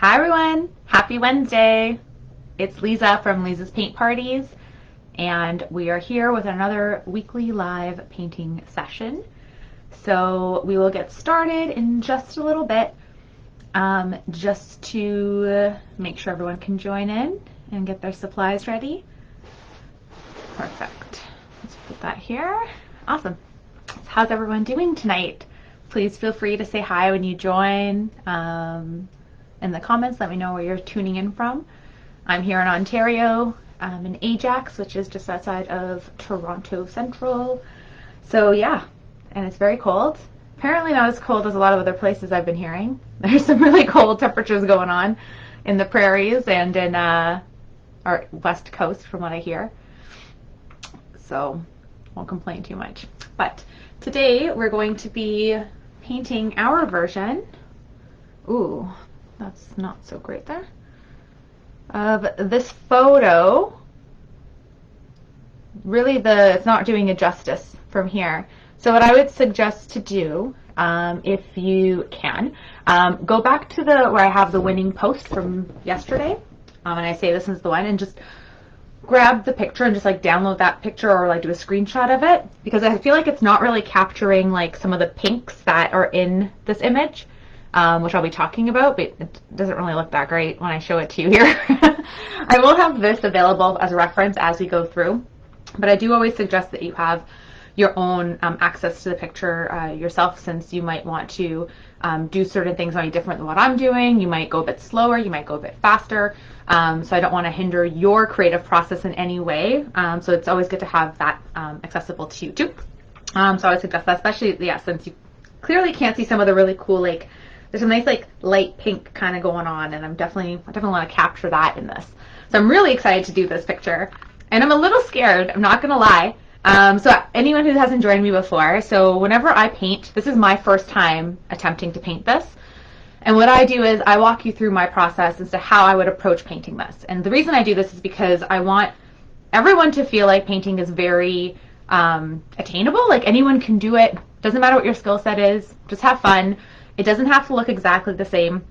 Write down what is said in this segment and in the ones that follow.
Hi everyone, happy Wednesday. It's Liza from Liza's Paint Parties, and we are here with another weekly live painting session. So we will get started in just a little bit, just to make sure everyone can join in and get their supplies ready. Perfect. Let's put that here. Awesome. How's everyone doing tonight? Please feel free to say hi when you join. In the comments, let me know where you're tuning in from. I'm here in Ontario, in Ajax, which is just outside of Toronto Central. So yeah, and it's very cold. Apparently not as cold as a lot of other places I've been hearing. There's some really cold temperatures going on in the prairies and in our west coast from what I hear. So won't complain too much. But today we're going to be painting our version. Ooh. That's not so great there. Of this photo. Really, it's not doing it justice from here. So what I would suggest to do, if you can, go back to where I have the winning post from yesterday, and I say this is the one, and just grab the picture and just like download that picture or like do a screenshot of it, because I feel like it's not really capturing like some of the pinks that are in this image. Which I'll be talking about, but it doesn't really look that great when I show it to you here. I will have this available as a reference as we go through, but I do always suggest that you have your own access to the picture yourself, since you might want to do certain things maybe different than what I'm doing. You might go a bit slower, you might go a bit faster, so I don't want to hinder your creative process in any way, so it's always good to have that accessible to you too. So I would suggest that, especially, yeah, since you clearly can't see some of the really cool, like, there's a nice like light pink kind of going on, and I definitely want to capture that in this. So I'm really excited to do this picture, and I'm a little scared, I'm not gonna lie. So anyone who hasn't joined me before, so whenever I paint, this is my first time attempting to paint this, and what I do is I walk you through my process as to how I would approach painting this. And the reason I do this is because I want everyone to feel like painting is very attainable. Like, anyone can do it, doesn't matter what your skill set is, just have fun. It doesn't have to look exactly the same.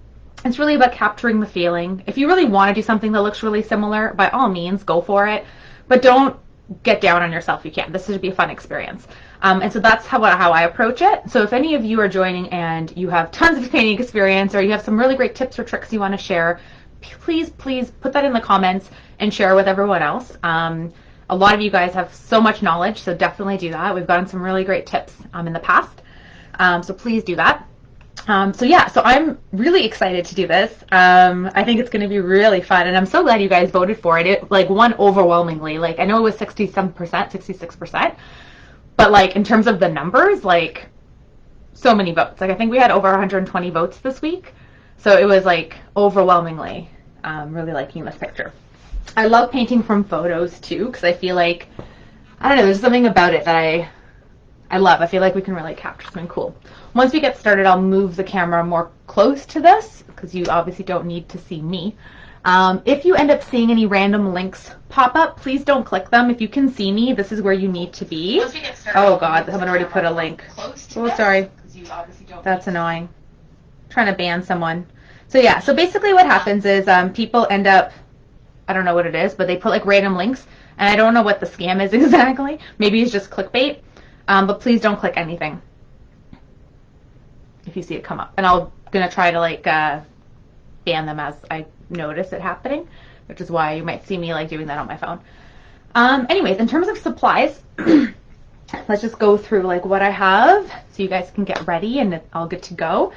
It's really about capturing the feeling. If you really want to do something that looks really similar, by all means, go for it. But don't get down on yourself if you can't. This should be a fun experience. And so that's how I approach it. So if any of you are joining and you have tons of painting experience, or you have some really great tips or tricks you want to share, please put that in the comments and share with everyone else. A lot of you guys have so much knowledge, so definitely do that. We've gotten some really great tips in the past. So please do that. So yeah, so I'm really excited to do this. I think it's going to be really fun, and I'm so glad you guys voted for it. It like won overwhelmingly. Like, I know it was 67%, 66%, but like in terms of the numbers, like so many votes. Like, I think we had over 120 votes this week, so it was like overwhelmingly really liking this picture. I love painting from photos too, because I feel like, I don't know, there's something about it that I love. I feel like we can really capture something cool. Once we get started, I'll move the camera more close to this, because you obviously don't need to see me. If you end up seeing any random links pop up, please don't click them. If you can see me, this is where you need to be. Oh God, someone already put a link. Oh, sorry. That's annoying. I'm trying to ban someone. So yeah, so basically what happens is people end up, I don't know what it is, but they put like random links, and I don't know what the scam is exactly. Maybe it's just clickbait. But please don't click anything if you see it come up. And I'm going to try to like ban them as I notice it happening, which is why you might see me like doing that on my phone. Anyways, in terms of supplies, let's just go through like what I have so you guys can get ready and it's all good to go.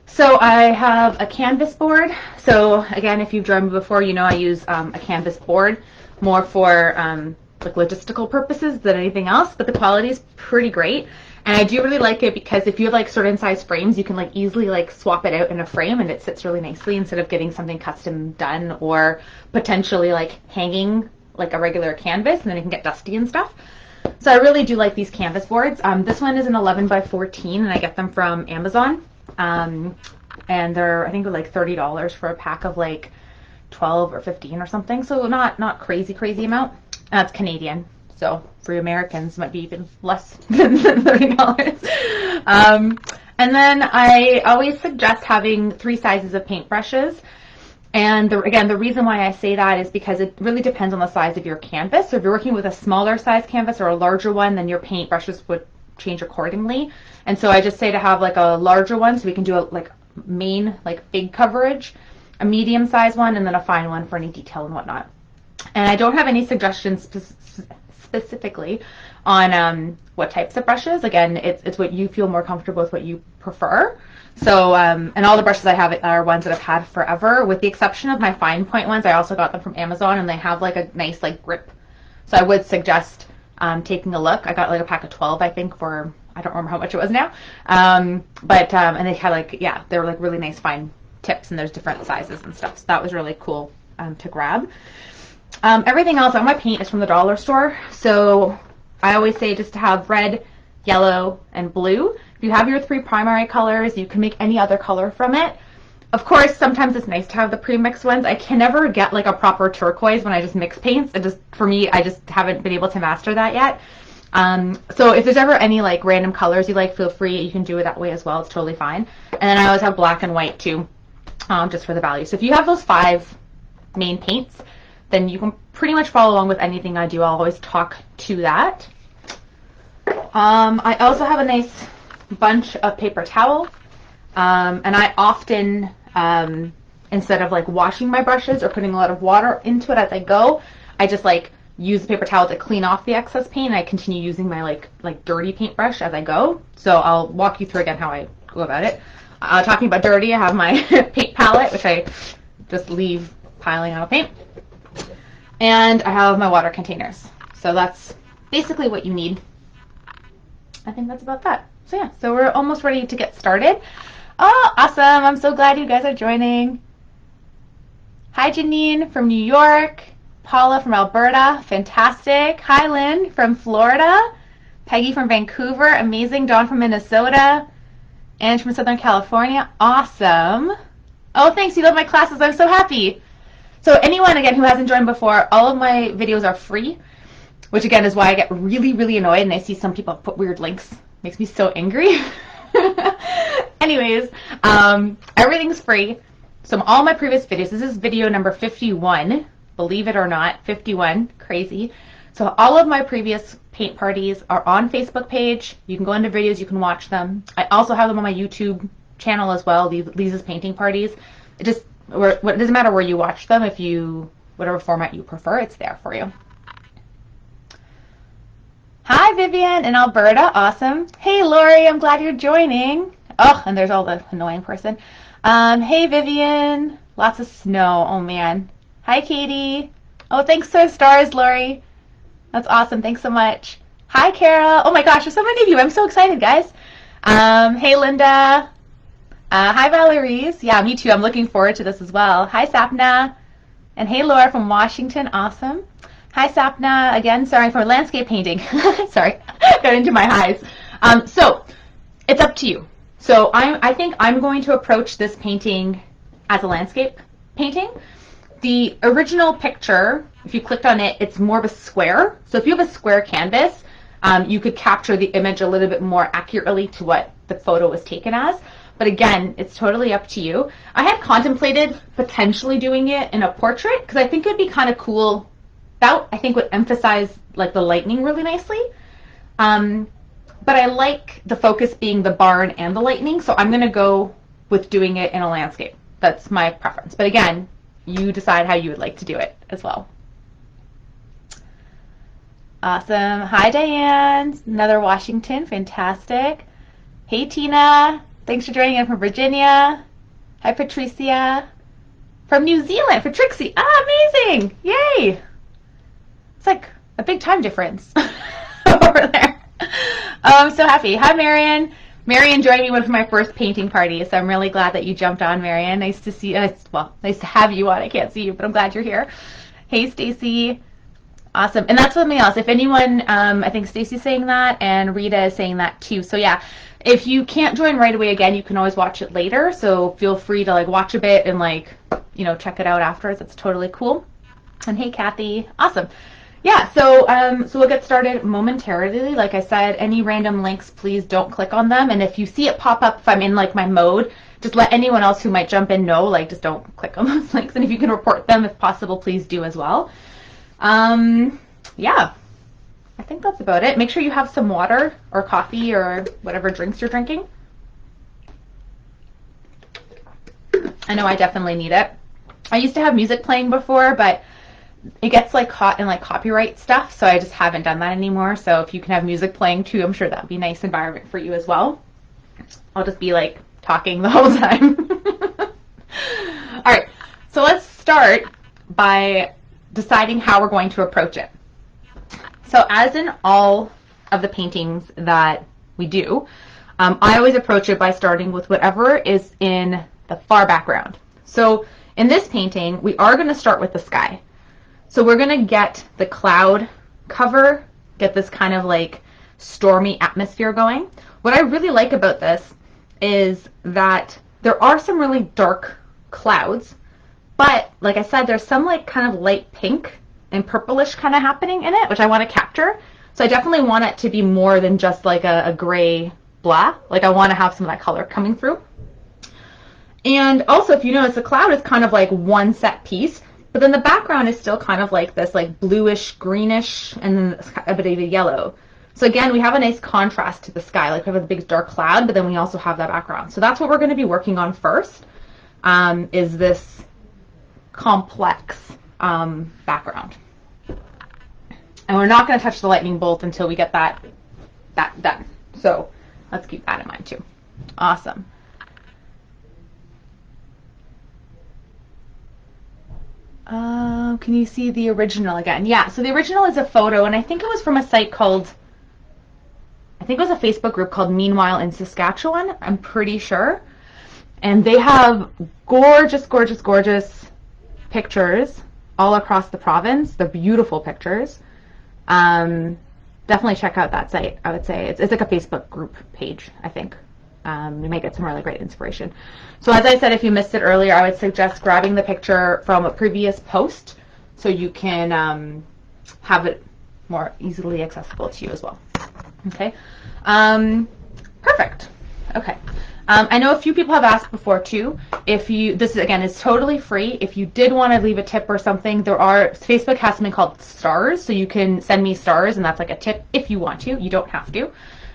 So I have a canvas board. So again, if you've joined me before, you know I use a canvas board more for like logistical purposes than anything else, but the quality is pretty great, and I do really like it because if you have like certain size frames, you can like easily like swap it out in a frame and it sits really nicely instead of getting something custom done or potentially like hanging like a regular canvas, and then it can get dusty and stuff. So I really do like these canvas boards. This one is an 11 by 14, and I get them from Amazon, and they're I think like $30 for a pack of like 12 or 15 or something, so not crazy amount. That's Canadian, so for Americans it might be even less than $30. And then I always suggest having 3 sizes of paintbrushes. And again, the reason why I say that is because it really depends on the size of your canvas. So if you're working with a smaller size canvas or a larger one, then your paint brushes would change accordingly. And so I just say to have like a larger one so we can do a like main, like big coverage, a medium size one, and then a fine one for any detail and whatnot. And I don't have any suggestions specifically on what types of brushes. Again, it's what you feel more comfortable with, what you prefer. So, and all the brushes I have are ones that I've had forever, with the exception of my fine point ones. I also got them from Amazon, and they have like a nice like grip. So I would suggest taking a look. I got like a pack of 12, I think, for, I don't remember how much it was now. And they had like, yeah, they were like really nice fine tips, and there's different sizes and stuff. So that was really cool to grab. Everything else on my paint is from the dollar store. So I always say just to have red, yellow, and blue. If you have your 3 primary colors, you can make any other color from it. Of course, sometimes it's nice to have the pre-mixed ones. I can never get like a proper turquoise when I just mix paints. It just, for me, I just haven't been able to master that yet. So if there's ever any like random colors you like, feel free. You can do it that way as well. It's totally fine. And then I always have black and white too, just for the value. So if you have those 5 main paints, then you can pretty much follow along with anything I do. I'll always talk to that. I also have a nice bunch of paper towel, and I often, instead of like washing my brushes or putting a lot of water into it as I go, I just like use the paper towel to clean off the excess paint, and I continue using my like dirty paintbrush as I go. So I'll walk you through again how I go about it. Talking about dirty, I have my paint palette, which I just leave piling out of paint. And I have my water containers. So that's basically what you need. I think that's about that. So yeah, so we're almost ready to get started. Oh, awesome. I'm so glad you guys are joining. Hi, Janine from New York. Paula from Alberta. Fantastic. Hi, Lynn from Florida. Peggy from Vancouver. Amazing. Dawn from Minnesota. Ange from Southern California. Awesome. Oh, thanks. You love my classes. I'm so happy. So anyone, again, who hasn't joined before, all of my videos are free, which, again, is why I get really, really annoyed and I see some people put weird links. Makes me so angry. Anyways, everything's free. So all my previous videos, this is video number 51, believe it or not, 51, crazy. So all of my previous paint parties are on Facebook page. You can go into videos, you can watch them. I also have them on my YouTube channel as well, Liza's painting parties. It doesn't matter where you watch them. If you, whatever format you prefer, it's there for you. Hi, Vivian in Alberta. Awesome. Hey, Lori, I'm glad you're joining. Oh, and there's all the annoying person. Hey, Vivian. Lots of snow. Oh, man. Hi, Katie. Oh, thanks for the stars, Lori. That's awesome. Thanks so much. Hi, Kara. Oh, my gosh, there's so many of you. I'm so excited, guys. Hey, Linda. Hi, Valerie. Yeah, me too. I'm looking forward to this as well. Hi, Sapna. And hey, Laura from Washington. Awesome. Hi, Sapna. Again, sorry for landscape painting. Sorry, got into my highs. So it's up to you. So I think I'm going to approach this painting as a landscape painting. The original picture, if you clicked on it, it's more of a square. So if you have a square canvas, you could capture the image a little bit more accurately to what the photo was taken as. But again, it's totally up to you. I had contemplated potentially doing it in a portrait because I think it'd be kind of cool. That, I think, would emphasize like the lightning really nicely. But I like the focus being the barn and the lightning, so I'm going to go with doing it in a landscape. That's my preference. But again, you decide how you would like to do it as well. Awesome. Hi, Diane. Another Washington. Fantastic. Hey, Tina. Thanks for joining in from Virginia. Hi, Patricia. From New Zealand, for Trixie. Ah, amazing. Yay. It's like a big time difference over there. I'm so happy. Hi, Marion. Marion joined me one of my first painting parties, so I'm really glad that you jumped on, Marion. Nice to see you. Well, nice to have you on. I can't see you, but I'm glad you're here. Hey, Stacy. Awesome. And that's something else. If anyone, I think Stacy's saying that, and Rita is saying that too. So yeah, if you can't join right away, again, you can always watch it later. So feel free to like watch a bit and like, you know, check it out afterwards. It's totally cool. And hey, Kathy. Awesome. Yeah, so we'll get started momentarily. Like I said, any random links, please don't click on them. And if you see it pop up, if I'm in like my mode, just let anyone else who might jump in know, like just don't click on those links. And if you can report them, if possible, please do as well. Yeah, I think that's about it. Make sure you have some water or coffee or whatever drinks you're drinking. I know I definitely need it. I used to have music playing before, but it gets like caught in like copyright stuff, so I just haven't done that anymore. So if you can have music playing too, I'm sure that would be a nice environment for you as well. I'll just be like talking the whole time. All right, so let's start by deciding how we're going to approach it. So as in all of the paintings that we do, I always approach it by starting with whatever is in the far background. So in this painting, we are going to start with the sky. So we're going to get the cloud cover, get this kind of like stormy atmosphere going. What I really like about this is that there are some really dark clouds, but like I said, there's some like kind of light pink and purplish kind of happening in it, which I want to capture. So I definitely want it to be more than just like a gray blah. Like I want to have some of that color coming through. And also, if you notice, the cloud is kind of like one set piece. But then the background is still kind of like this like bluish, greenish, and then a bit of a yellow. So again, we have a nice contrast to the sky. Like we have a big dark cloud, but then we also have that background. So that's what we're going to be working on first, is this complex background. And we're not going to touch the lightning bolt until we get that done. So let's keep that in mind too. Awesome. Can you see the original again? Yeah, so the original is a photo, and I think it was from a site called, I think it was a Facebook group called Meanwhile in Saskatchewan, I'm pretty sure. And they have gorgeous, gorgeous, gorgeous pictures all across the province. They're beautiful pictures. Definitely check out that site, I would say. It's like a Facebook group page, I think. You might get some really great inspiration. So as I said, if you missed it earlier, I would suggest grabbing the picture from a previous post so you can have it more easily accessible to you as well. Okay, perfect. Okay, I know a few people have asked before too. If you, this again is totally free. If you did want to leave a tip or something, Facebook has something called stars, so you can send me stars, and that's like a tip if you want to. You don't have to.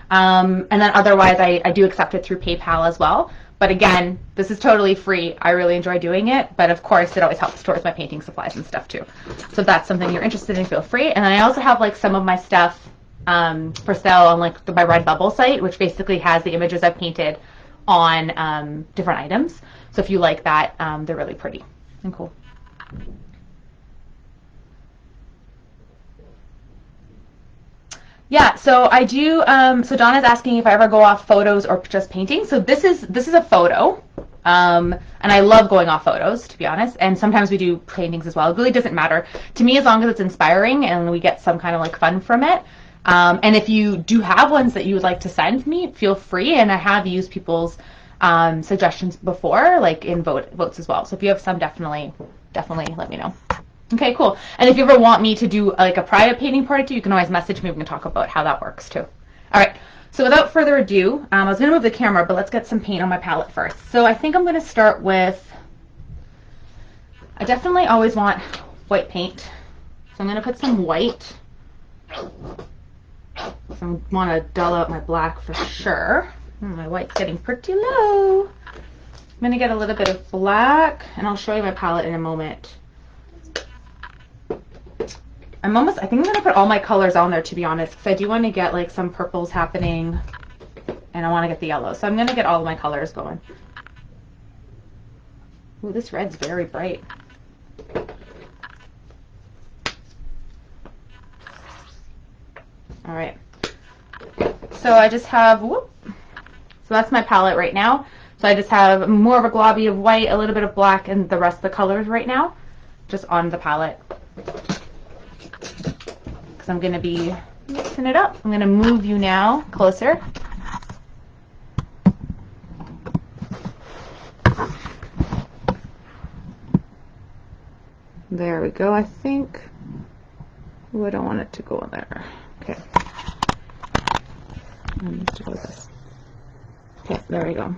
And then otherwise, I do accept it through PayPal as well. But again, this is totally free. I really enjoy doing it. But of course, it always helps towards my painting supplies and stuff too. So if that's something you're interested in, feel free. And then I also have like some of my stuff for sale on like my Redbubble site, which basically has the images I've painted on different items. So if you like that, they're really pretty and cool. Yeah, so I do, so Donna's asking if I ever go off photos or just painting. So this is a photo, and I love going off photos, to be honest, and sometimes we do paintings as well. It really doesn't matter. To me, as long as it's inspiring and we get some kind of like fun from it. And if you do have ones that you would like to send me, feel free, and I have used people's suggestions before, like in votes as well. So if you have some, definitely let me know. Okay, cool. And if you ever want me to do like a private painting party too, you can always message me. We can talk about how that works too. All right, so without further ado, I was going to move the camera, but let's get some paint on my palette first. So I think I'm going to start with, I definitely always want white paint. So I'm going to put some white. So I want to dull out my black for sure. My white's getting pretty low. I'm going to get a little bit of black, and I'll show you my palette in a moment. I think I'm going to put all my colors on there, to be honest, because I do want to get like some purples happening, and I want to get the yellow. So I'm going to get all of my colors going. Ooh, this red's very bright. All right. So I just have, whoop. So that's my palette right now. So I just have more of a globby of white, a little bit of black, and the rest of the colors right now, just on the palette. I'm going to be mixing it up. I'm going to move you now closer. There we go, I think. Oh, I don't want it to go in there. Okay. It needs to go like this. Okay, there we go.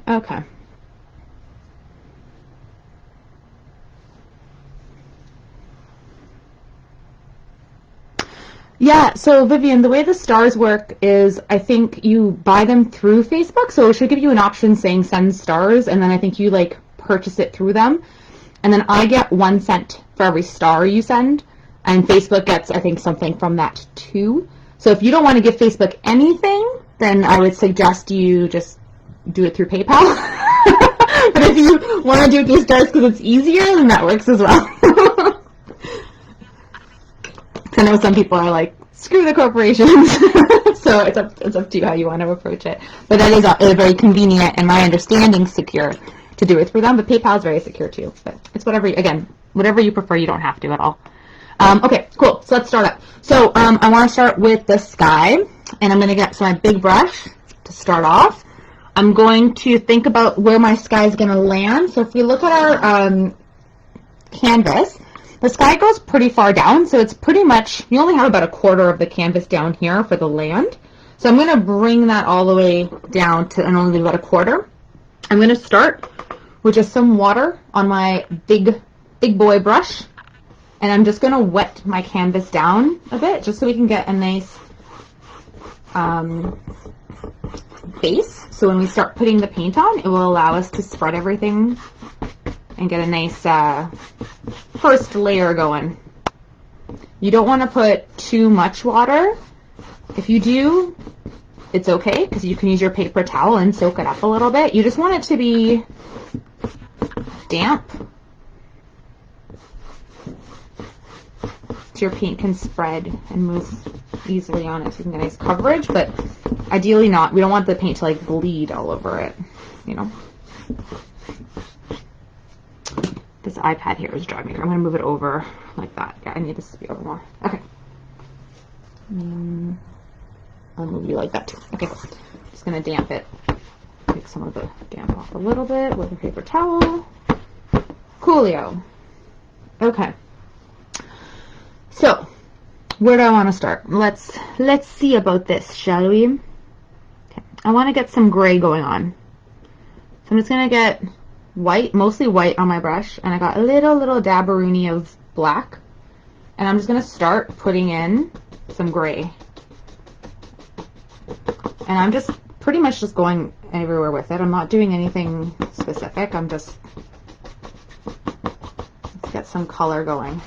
Okay. Yeah, so Vivian, the way the stars work is I think you buy them through Facebook, so it should give you an option saying send stars, and then I think you like purchase it through them. And then I get 1 cent for every star you send, and Facebook gets, I think, something from that too. So if you don't want to give Facebook anything, then I would suggest you just do it through PayPal. But if you want to do it through stars because it's easier, then that works as well. I know some people are like, screw the corporations. So it's up to you how you want to approach it. But that is a very convenient, and my understanding, secure to do it through them. But PayPal is very secure too. But it's whatever you prefer. You don't have to at all. Okay, cool. So let's start up. So I want to start with the sky, and I'm going to get my big brush to start off. I'm going to think about where my sky is going to land. So if we look at our canvas, the sky goes pretty far down, so it's pretty much, you only have about a quarter of the canvas down here for the land. So I'm going to bring that all the way down to and only leave about a quarter. I'm going to start with just some water on my big boy brush, and I'm just going to wet my canvas down a bit just so we can get a nice base. So when we start putting the paint on, it will allow us to spread everything and get a nice first layer going. You don't want to put too much water. If you do, it's okay because you can use your paper towel and soak it up a little bit. You just want it to be damp so your paint can spread and move easily on it so you can get nice coverage, but ideally not. We don't want the paint to like bleed all over it, you know. This iPad here is driving me. I'm going to move it over like that. Yeah, I need this to be over more. Okay. I'll move you like that too. Okay. Just going to damp it. Take some of the damp off a little bit with a paper towel. Coolio. Okay. So, where do I want to start? Let's see about this, shall we? Okay. I want to get some gray going on. So I'm just going to get white, mostly white on my brush, and I got a little dabberoonie of black, and I'm just going to start putting in some gray, and I'm just pretty much just going everywhere with it. I'm not doing anything specific. I'm just, let's get some color going.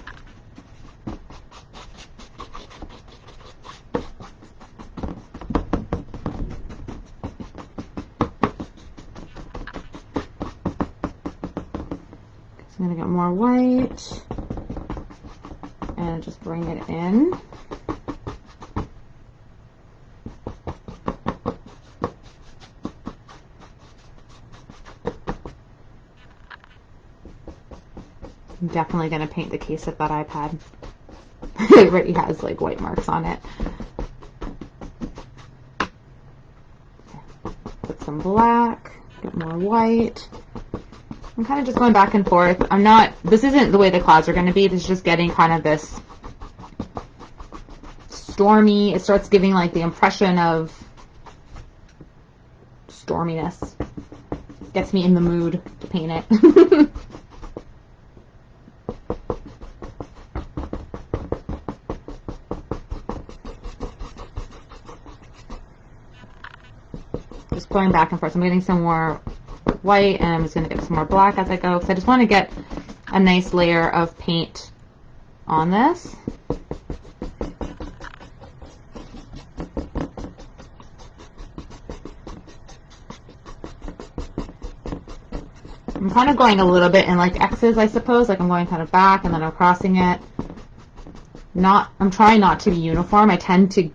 I'm going to get more white and just bring it in. I'm definitely going to paint the case of that iPad. It already has like white marks on it. Put some black, get more white. I'm kind of just going back and forth. This isn't the way the clouds are going to be. This is just getting kind of this stormy. It starts giving like the impression of storminess. Gets me in the mood to paint it. Just going back and forth. I'm getting some more white, and I'm just going to get some more black as I go, because I just want to get a nice layer of paint on this. I'm kind of going a little bit in like X's, I suppose, like I'm going kind of back and then I'm crossing it. I'm trying not to be uniform. I tend to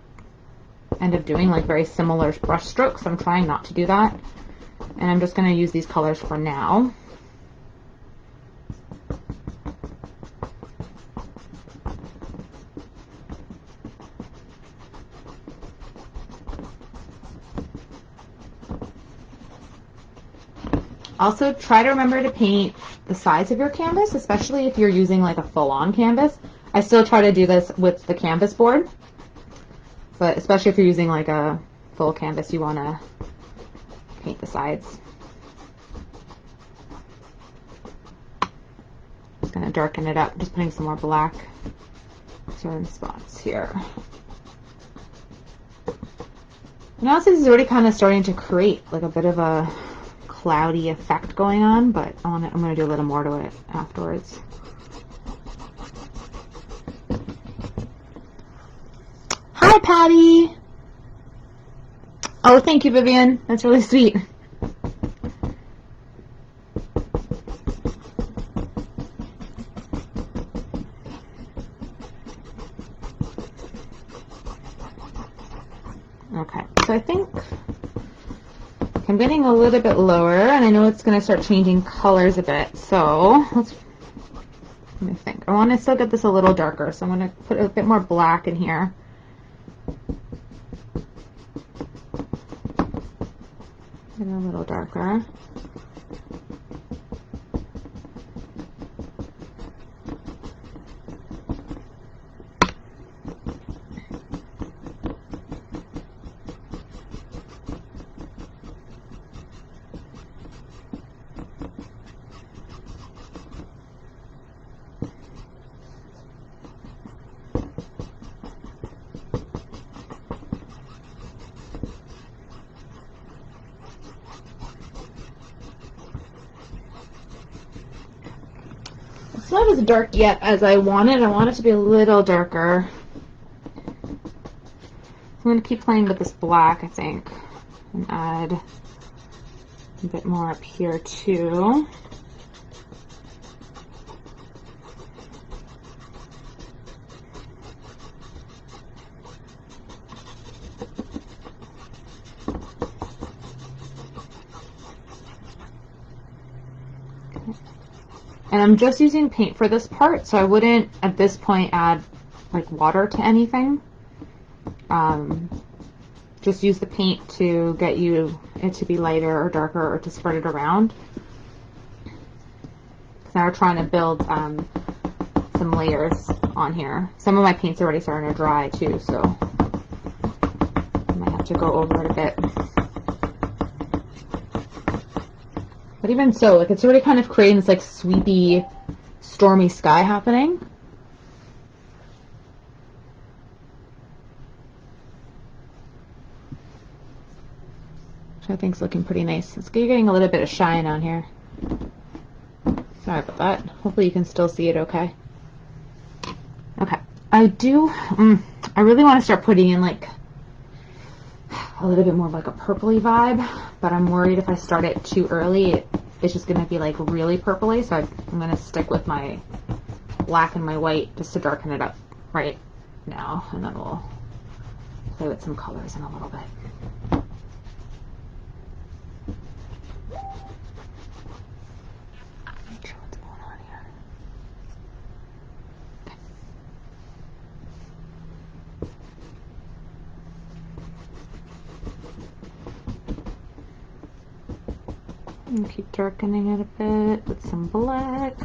end up doing like very similar brush strokes. I'm trying not to do that. And I'm just going to use these colors for now. Also, try to remember to paint the size of your canvas, especially if you're using like a full-on canvas. I still try to do this with the canvas board, but especially if you're using like a full canvas, you want to paint the sides. Just going to darken it up, just putting some more black certain spots here. Now this is already kind of starting to create like a bit of a cloudy effect going on, but I'm going to do a little more to it afterwards. Hi, Patty! Oh, thank you, Vivian. That's really sweet. Okay, so I think I'm getting a little bit lower, and I know it's going to start changing colors a bit, so let me think. I want to still get this a little darker, so I'm going to put a bit more black in here. Get it a little darker. It's not as dark yet as I want it. I want it to be a little darker. I'm going to keep playing with this black, I think, and add a bit more up here too. And I'm just using paint for this part, so I wouldn't at this point add like water to anything. Just use the paint to get it to be lighter or darker, or to spread it around. Now we're trying to build some layers on here. Some of my paint's already starting to dry too, so I might have to go over it a bit. But even so, like, it's already kind of creating this like sweepy, stormy sky happening. Which I think is looking pretty nice. You're getting a little bit of shine on here. Sorry about that. Hopefully you can still see it okay. Okay. I really want to start putting in like a little bit more of like a purpley vibe, but I'm worried if I start it too early, it's just going to be like really purpley, so I'm going to stick with my black and my white just to darken it up right now, and then we'll play with some colors in a little bit. Not sure what's going on here. And keep darkening it a bit with some black.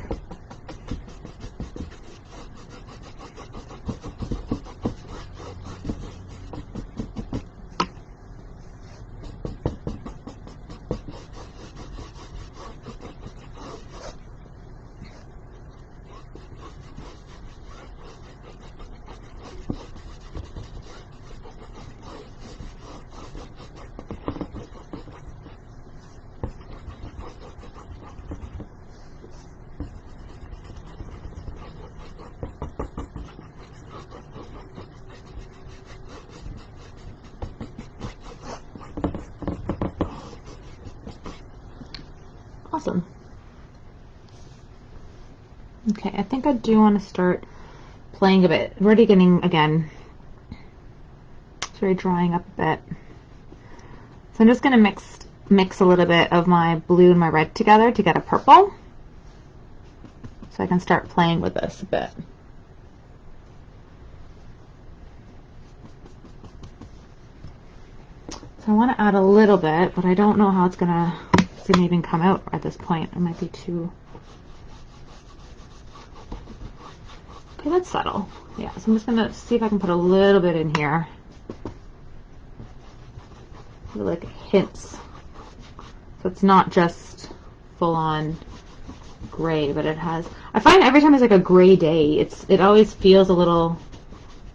Awesome. Okay, I think I do want to start playing a bit. I'm already getting, again, it's already drying up a bit. So I'm just going to mix a little bit of my blue and my red together to get a purple. So I can start playing with this a bit. So I want to add a little bit, but I don't know how it's going to doesn't even come out at this point. It might be too... Okay, that's subtle. Yeah, so I'm just going to see if I can put a little bit in here. Like hints. So it's not just full on gray, but it has... I find every time there's like a gray day, it always feels a little...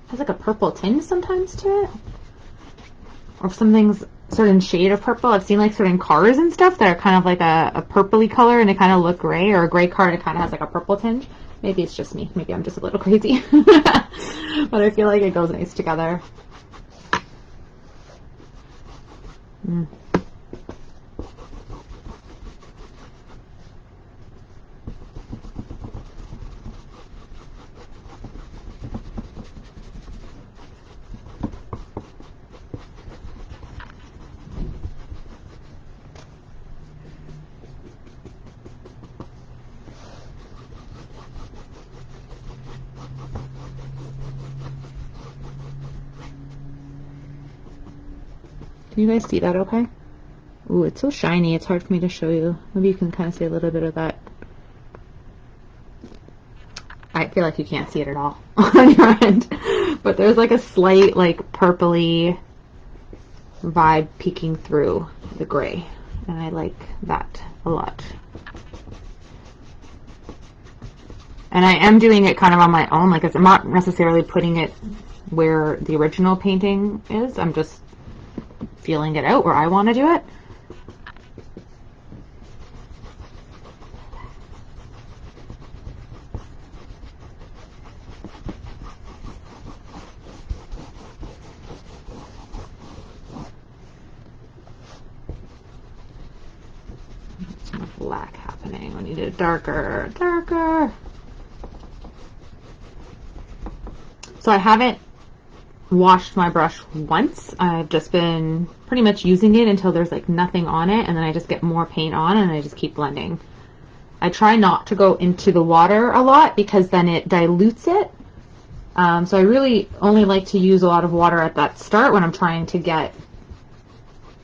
has like a purple tinge sometimes to it. Or if something's certain shade of purple. I've seen like certain cars and stuff that are kind of like a purpley color and they kind of look gray, or a gray car and it kind of has like a purple tinge. Maybe it's just me. Maybe I'm just a little crazy. But I feel like it goes nice together. Can you guys see that okay? Ooh, it's so shiny, it's hard for me to show you. Maybe you can kind of see a little bit of that. I feel like you can't see it at all on your end. But there's like a slight like purpley vibe peeking through the gray. And I like that a lot. And I am doing it kind of on my own. Like I'm not necessarily putting it where the original painting is. I'm just feeling it out where I want to do it. There's more black happening. We need it darker, darker. So I haven't washed my brush once. I've just been pretty much using it until there's like nothing on it, and then I just get more paint on and I just keep blending. I try not to go into the water a lot because then it dilutes it. So I really only like to use a lot of water at that start when I'm trying to get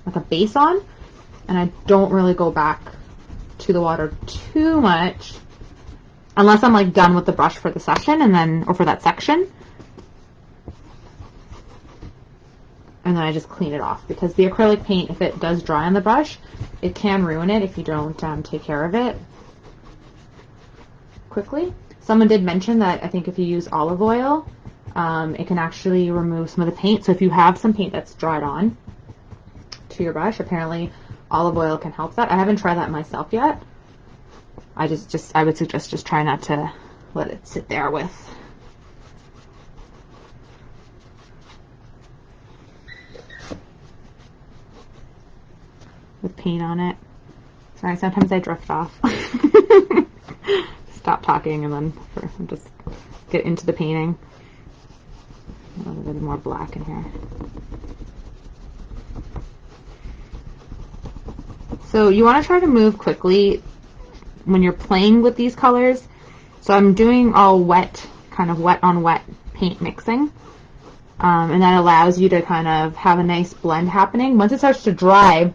like a base on, and I don't really go back to the water too much unless I'm like done with the brush for the session and then, or for that section. And then I just clean it off, because the acrylic paint, if it does dry on the brush, it can ruin it if you don't take care of it quickly. Someone did mention that I think if you use olive oil, it can actually remove some of the paint. So if you have some paint that's dried on to your brush, apparently olive oil can help that. I haven't tried that myself yet. I would suggest just try not to let it sit there with paint on it. Sorry, sometimes I drift off. Stop talking and then just get into the painting. A little bit more black in here. So you want to try to move quickly when you're playing with these colors. So I'm doing all wet, kind of wet on wet paint mixing. And that allows you to kind of have a nice blend happening. Once it starts to dry,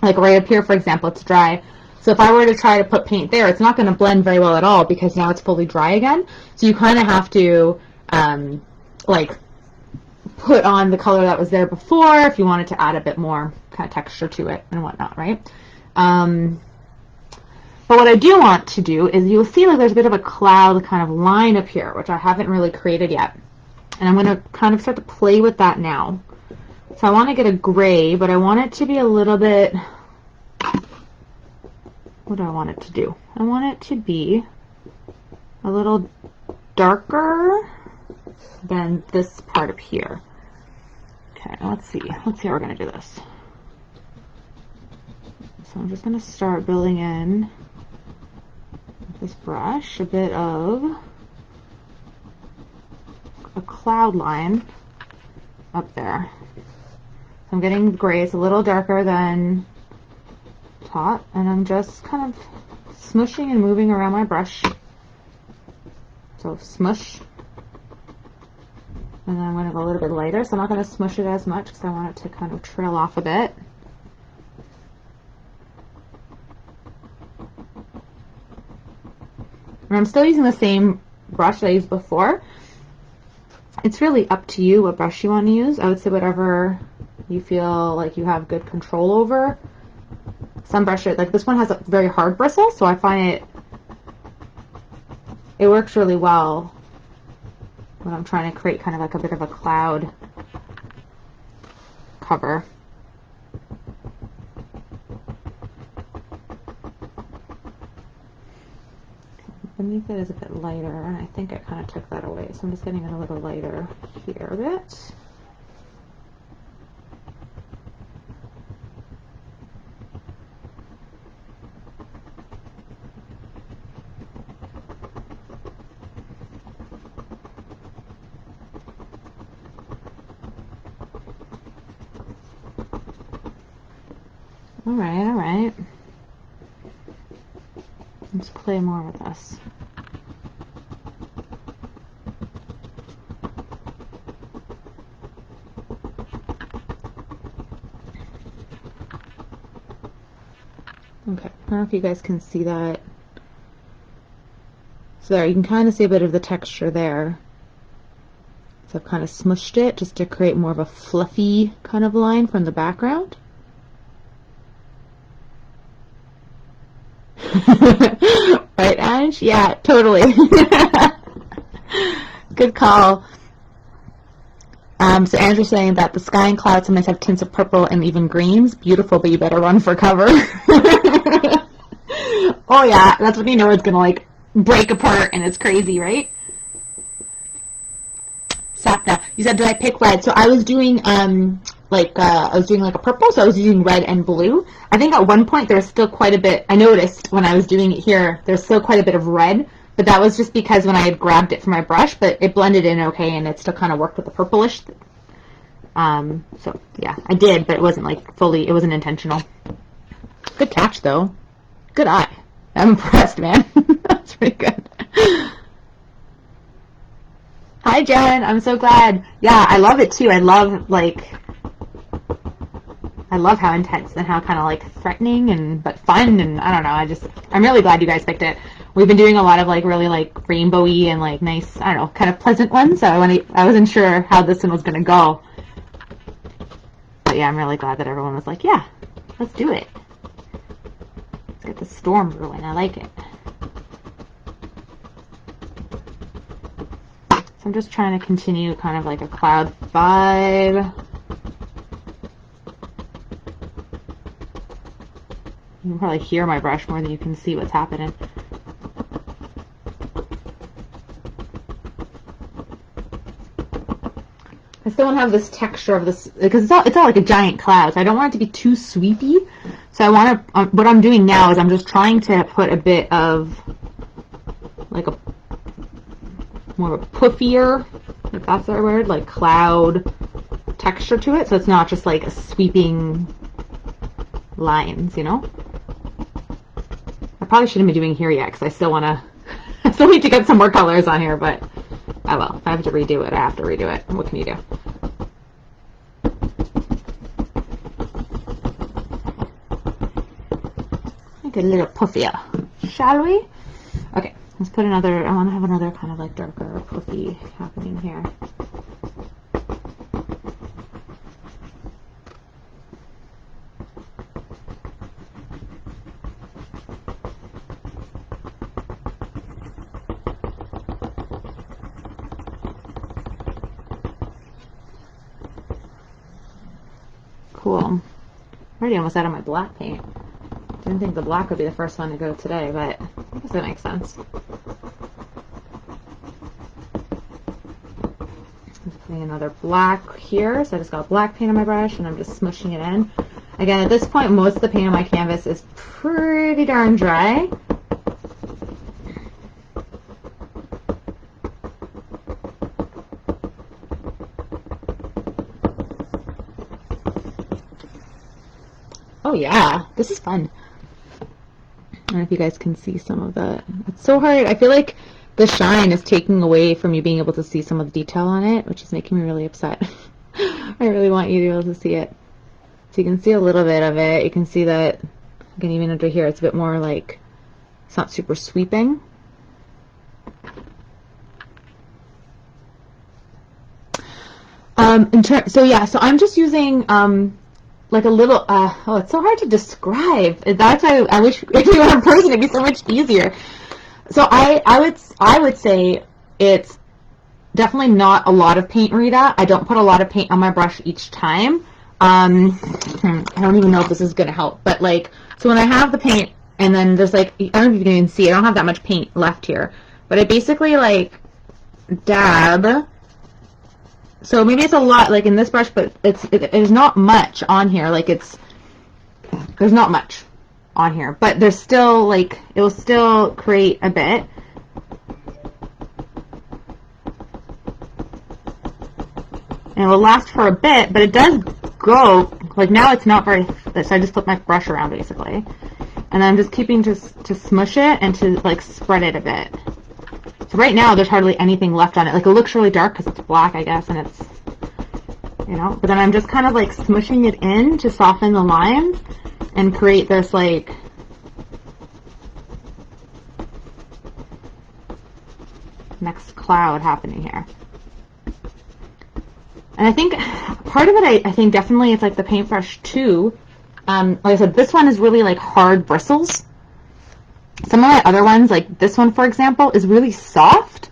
like right up here, for example, it's dry. So if I were to try to put paint there, it's not going to blend very well at all because now it's fully dry again. So you kind of have to like put on the color that was there before if you wanted to add a bit more kind of texture to it and whatnot, right? But what I do want to do is you'll see like there's a bit of a cloud kind of line up here, which I haven't really created yet. And I'm going to kind of start to play with that now. So I want to get a gray, but I want it to be a little bit, what do I want it to do? I want it to be a little darker than this part up here. Okay, let's see how we're going to do this. So I'm just going to start building in with this brush a bit of a cloud line up there. I'm getting gray. It's a little darker than top, and I'm just kind of smushing and moving around my brush. So smush, and then I'm going to go a little bit lighter, so I'm not going to smush it as much because I want it to kind of trail off a bit. And I'm still using the same brush that I used before. It's really up to you what brush you want to use. I would say whatever you feel like you have good control over. Some brushes, like this one has a very hard bristle, so I find it works really well when I'm trying to create kind of like a bit of a cloud cover. Beneath it is a bit lighter, and I think I kind of took that away, so I'm just getting it a little lighter here a bit. All right. Let's play more with this. Okay, I don't know if you guys can see that. So there, you can kind of see a bit of the texture there. So I've kind of smushed it just to create more of a fluffy kind of line from the background. Right, Ange? Yeah, totally. Good call. So Andrew's saying that the sky and clouds sometimes have tints of purple and even greens. Beautiful, but you better run for cover. Oh yeah, that's when you know it's gonna like break apart and it's crazy, right? Sapna, you said, did I pick red? So I was doing like a purple, so I was using red and blue. I think at one point there was still quite a bit. I noticed when I was doing it here, there's still quite a bit of red, but that was just because when I had grabbed it from my brush, but it blended in okay, and it still kind of worked with the purplish. So yeah, I did, but it wasn't like fully. It wasn't intentional. Good catch though. Good eye. I'm impressed, man. That's pretty good. Hi, Jen. I'm so glad. Yeah, I love it too. I love how intense and how kind of like threatening but fun, and I don't know. I'm really glad you guys picked it. We've been doing a lot of like really like rainbowy and like nice, I don't know, kind of pleasant ones. So I wasn't sure how this one was gonna go. But yeah, I'm really glad that everyone was like, yeah, let's do it. Let's get the storm brewing. I like it. So I'm just trying to continue kind of like a cloud vibe. You can probably hear my brush more than you can see what's happening. I still don't have this texture of this, because it's all like a giant cloud, so I don't want it to be too sweepy. So I want to, what I'm doing now is I'm just trying to put a bit of like a more of a puffier, if that's the word, like cloud texture to it, so it's not just like a sweeping lines, you know? I probably shouldn't be doing here yet, because I still want to, I still need to get some more colors on here, but oh well, if I have to redo it, I have to redo it. What can you do? Make it a little puffier, shall we? Okay, let's put another, I want to have another kind of like darker puffy happening here. Cool. Already almost out of my black paint. Didn't think the black would be the first one to go today, but I guess that makes sense. I'm putting another black here, so I just got black paint on my brush and I'm just smushing it in. Again, at this point, most of the paint on my canvas is pretty darn dry. Oh yeah, this is fun. I don't know if you guys can see some of that. It's so hard. I feel like the shine is taking away from you being able to see some of the detail on it, which is making me really upset. I really want you to be able to see it. So you can see a little bit of it. You can see that, again, even under here, it's a bit more like, it's not super sweeping. So yeah, so I'm just using like a little oh, it's so hard to describe. That's why I wish if you were in person it'd be so much easier. So I would say it's definitely not a lot of paint, Rita. I don't put a lot of paint on my brush each time. I don't even know if this is gonna help, but like, so when I have the paint and then there's like, I don't know if you can even see, I don't have that much paint left here, but I basically like dab. So maybe it's a lot like in this brush, but there's not much on here. Like there's not much on here, but there's still like, it will still create a bit. And it will last for a bit, but it does go, like now it's not very, so I just flip my brush around basically. And I'm just keeping to smush it and to like spread it a bit. So right now there's hardly anything left on it. Like it looks really dark because it's black, I guess, and it's, you know, but then I'm just kind of like smushing it in to soften the lines and create this like next cloud happening here. And I think part of it, I think definitely it's like the paintbrush too. Like I said, this one is really like hard bristles. Some of my other ones, like this one for example, is really soft.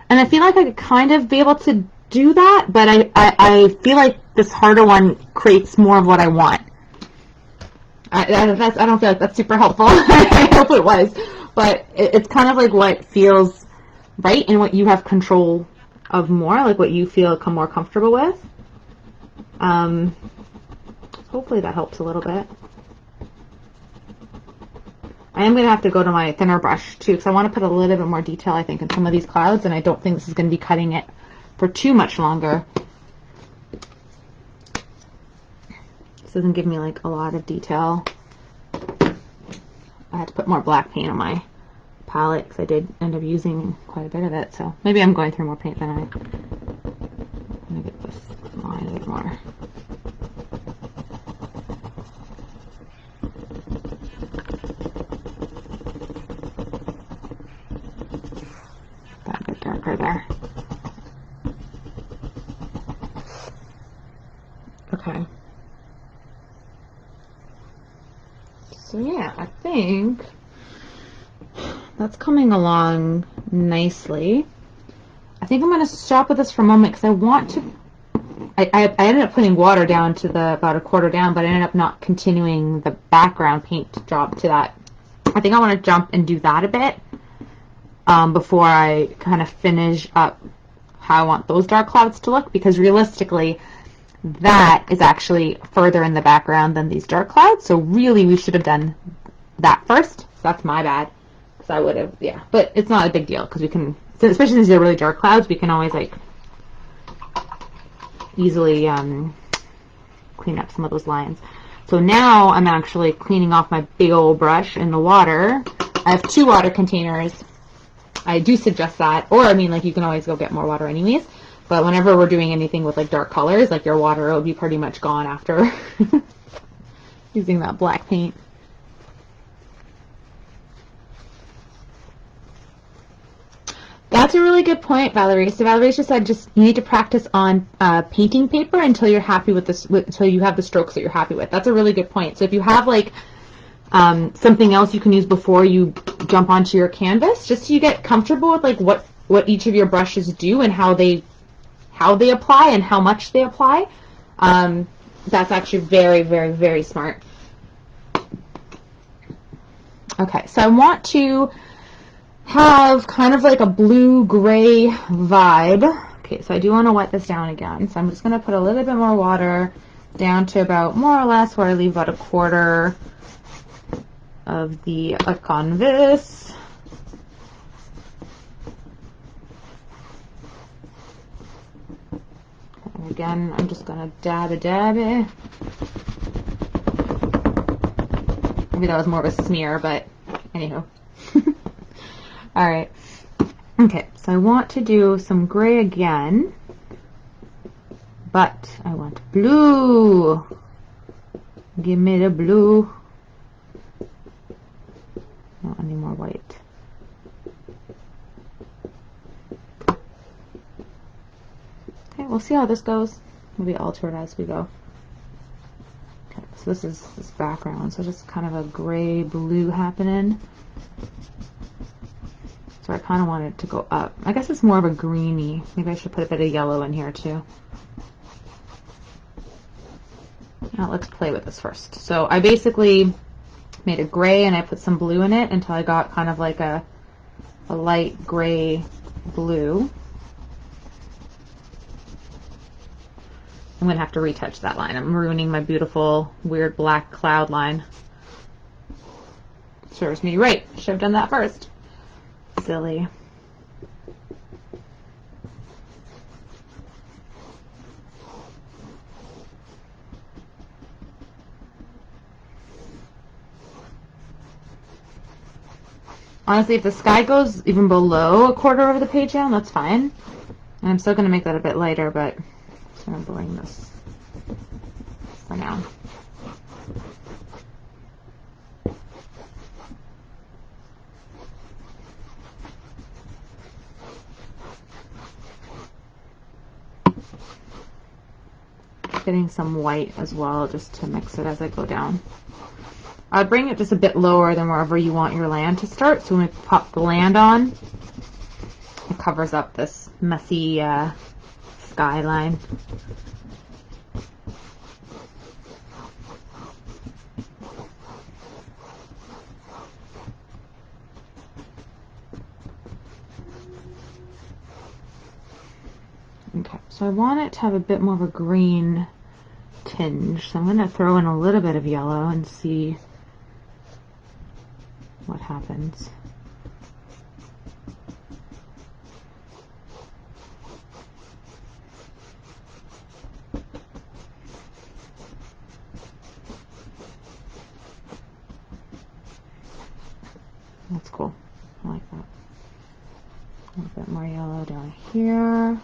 And I feel like I could kind of be able to do that, but I feel like this harder one creates more of what I want. I don't feel like that's super helpful. I hope it was. But it's kind of like what feels right and what you have control of more, like what you feel more comfortable with. Hopefully that helps a little bit. I am going to have to go to my thinner brush too, because I want to put a little bit more detail, I think, in some of these clouds, and I don't think this is going to be cutting it for too much longer. This doesn't give me like a lot of detail. I had to put more black paint on my palette because I did end up using quite a bit of it, so maybe I'm going through more paint than I. Let me get this line a bit more. That a bit darker there. Okay. So yeah, I think that's coming along nicely. I think I'm going to stop with this for a moment because I want to, I ended up putting water down to about a quarter down, but I ended up not continuing the background paint job to that. I think I want to jump and do that a bit before I kind of finish up how I want those dark clouds to look, because realistically that is actually further in the background than these dark clouds, so really we should have done that first. So that's my bad. I would have, yeah, but it's not a big deal because we can, especially since they're really dark clouds, we can always like easily clean up some of those lines. So now I'm actually cleaning off my big old brush in the water. I have 2 water containers. I do suggest that, or I mean, like you can always go get more water anyways, but whenever we're doing anything with like dark colors, like your water will be pretty much gone after using that black paint. That's a really good point, Valerie. So Valerie just said just you need to practice on painting paper until you're happy with this, until you have the strokes that you're happy with. That's a really good point. So if you have like something else you can use before you jump onto your canvas, just so you get comfortable with like what each of your brushes do and how they apply and how much they apply. That's actually very, very, very smart. Okay, so I want to have kind of like a blue-gray vibe. Okay, so I do want to wet this down again. So I'm just going to put a little bit more water down to about more or less where I leave about a quarter of the canvas. And again, I'm just going to dab it. Maybe that was more of a smear, but anywho. Alright, okay, so I want to do some gray again, but I want blue. Give me the blue. Not any more white. Okay, we'll see how this goes. will be altered as we go. Okay, so this is this background, so just kind of a gray blue happening. So I kind of want it to go up. I guess it's more of a greeny. Maybe I should put a bit of yellow in here too. Now let's play with this first. So I basically made a gray and I put some blue in it until I got kind of like a light gray blue. I'm gonna have to retouch that line. I'm ruining my beautiful weird black cloud line. Serves me right. Should have done that first. Silly. Honestly, if the sky goes even below a quarter of the page down, that's fine. And I'm still going to make that a bit lighter, but I'm just going to bring this for now. Getting some white as well, just to mix it as I go down. I'd bring it just a bit lower than wherever you want your land to start, so when we pop the land on, it covers up this messy skyline. Okay, so I want it to have a bit more of a green tinge, so I'm going to throw in a little bit of yellow and see what happens. That's cool. I like that. A little bit more yellow down here.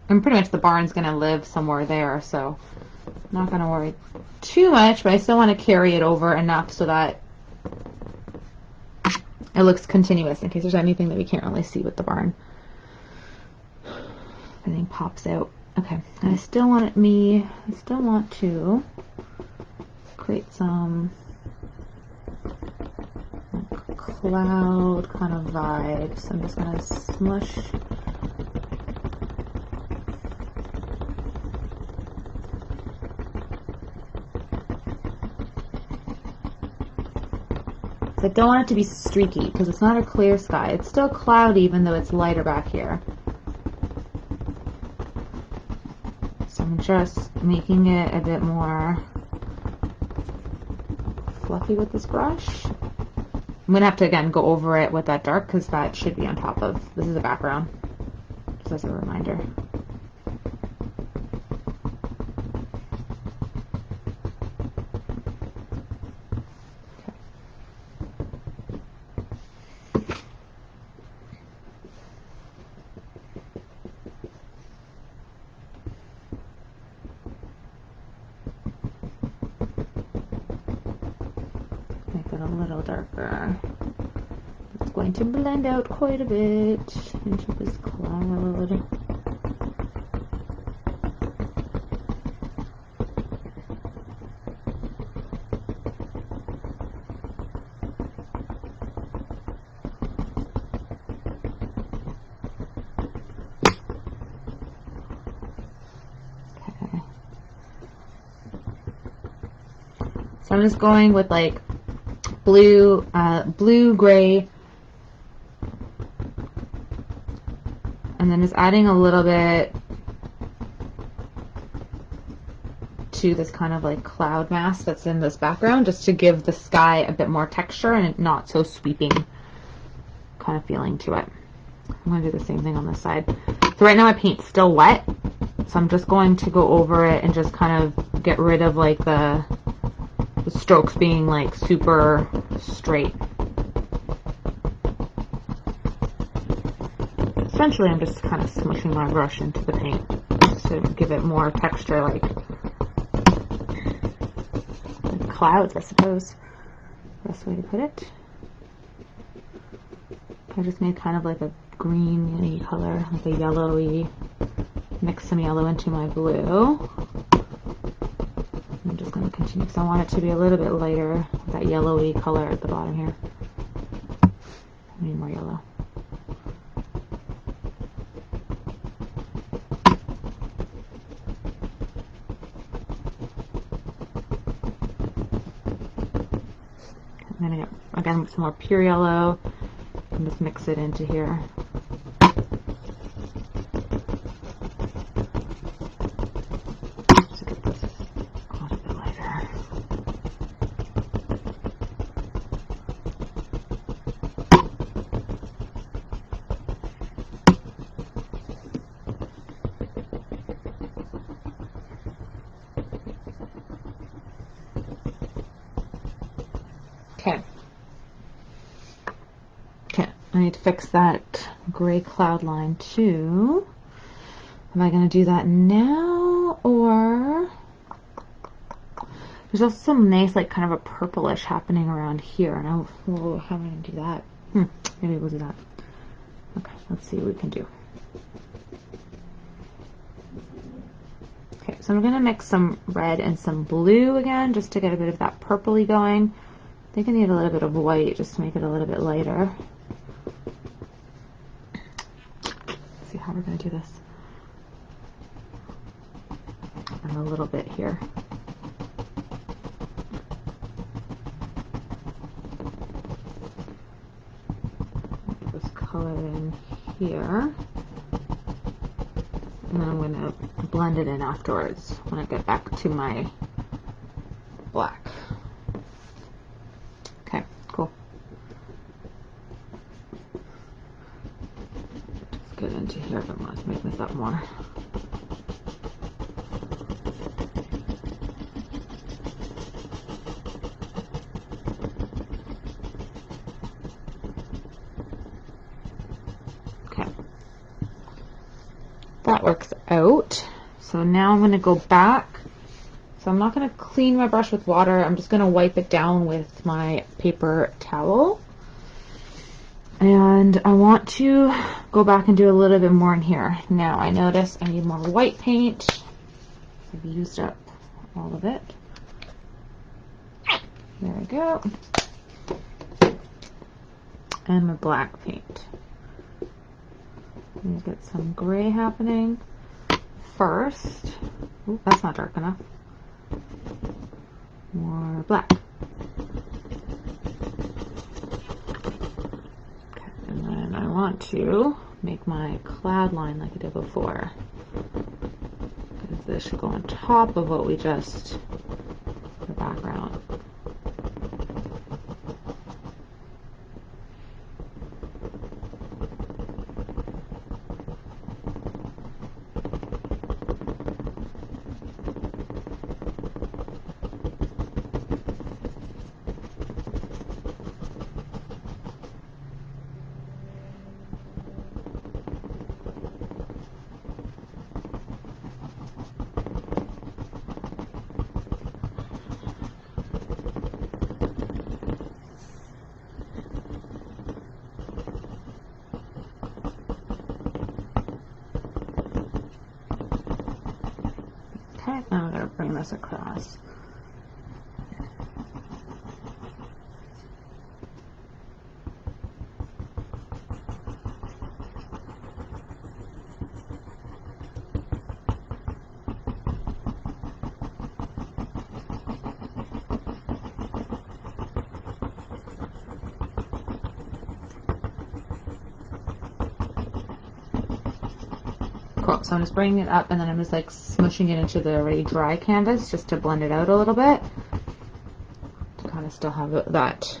And pretty much the barn's going to live somewhere there, so I'm not going to worry too much, but I still want to carry it over enough so that it looks continuous in case there's anything that we can't really see with the barn. Everything pops out. Okay, and I still want to create some like cloud kind of vibe. So I'm just going to smush I don't want it to be streaky because it's not a clear sky. It's still cloudy even though it's lighter back here. So I'm just making it a bit more fluffy with this brush. I'm going to have to again go over it with that dark because that should be on top of, this is a background, just as a reminder. A little darker. It's going to blend out quite a bit into this cloud. Okay. So I'm just going with like blue, gray, and then just adding a little bit to this kind of like cloud mass that's in this background, just to give the sky a bit more texture and not so sweeping kind of feeling to it. I'm going to do the same thing on this side. So right now my paint's still wet, so I'm just going to go over it and just kind of get rid of like the strokes being like super straight. Essentially I'm just kind of smushing my brush into the paint just to give it more texture, like clouds, I suppose. Best way to put it. I just made kind of like a greeny color, like a yellowy, mix some yellow into my blue. I'm just going to continue because I want it to be a little bit lighter, that yellowy color at the bottom here. I need more yellow. I'm going to get, again, some more pure yellow and just mix it into here. Just get this a little bit lighter. Okay. I need to fix that gray cloud line too. Am I going to do that now, or there's also some nice, like, kind of a purplish happening around here, and how am I going to do that? Maybe we'll do that. Okay, let's see what we can do. Okay, so I'm going to mix some red and some blue again, just to get a bit of that purpley going. I think I need a little bit of white just to make it a little bit lighter. Let's see how we're going to do this. And a little bit here. Get this color in here. And then I'm going to blend it in afterwards when I get back to my black. Okay, cool. Just get into here if I want to make this up more. That works out. So now I'm going to go back. So I'm not going to clean my brush with water. I'm just going to wipe it down with my paper towel. And I want to go back and do a little bit more in here. Now I notice I need more white paint. I've used up all of it. There we go. And my black paint. Let me get some gray happening first. Ooh, that's not dark enough. More black. Okay, and then I want to make my cloud line like I did before. Because this should go on top of what we just, the background. Okay, now I'm going to bring this across. Cool, so I'm just bringing it up and then I'm just like smushing it into the already dry canvas just to blend it out a little bit. To kind of still have that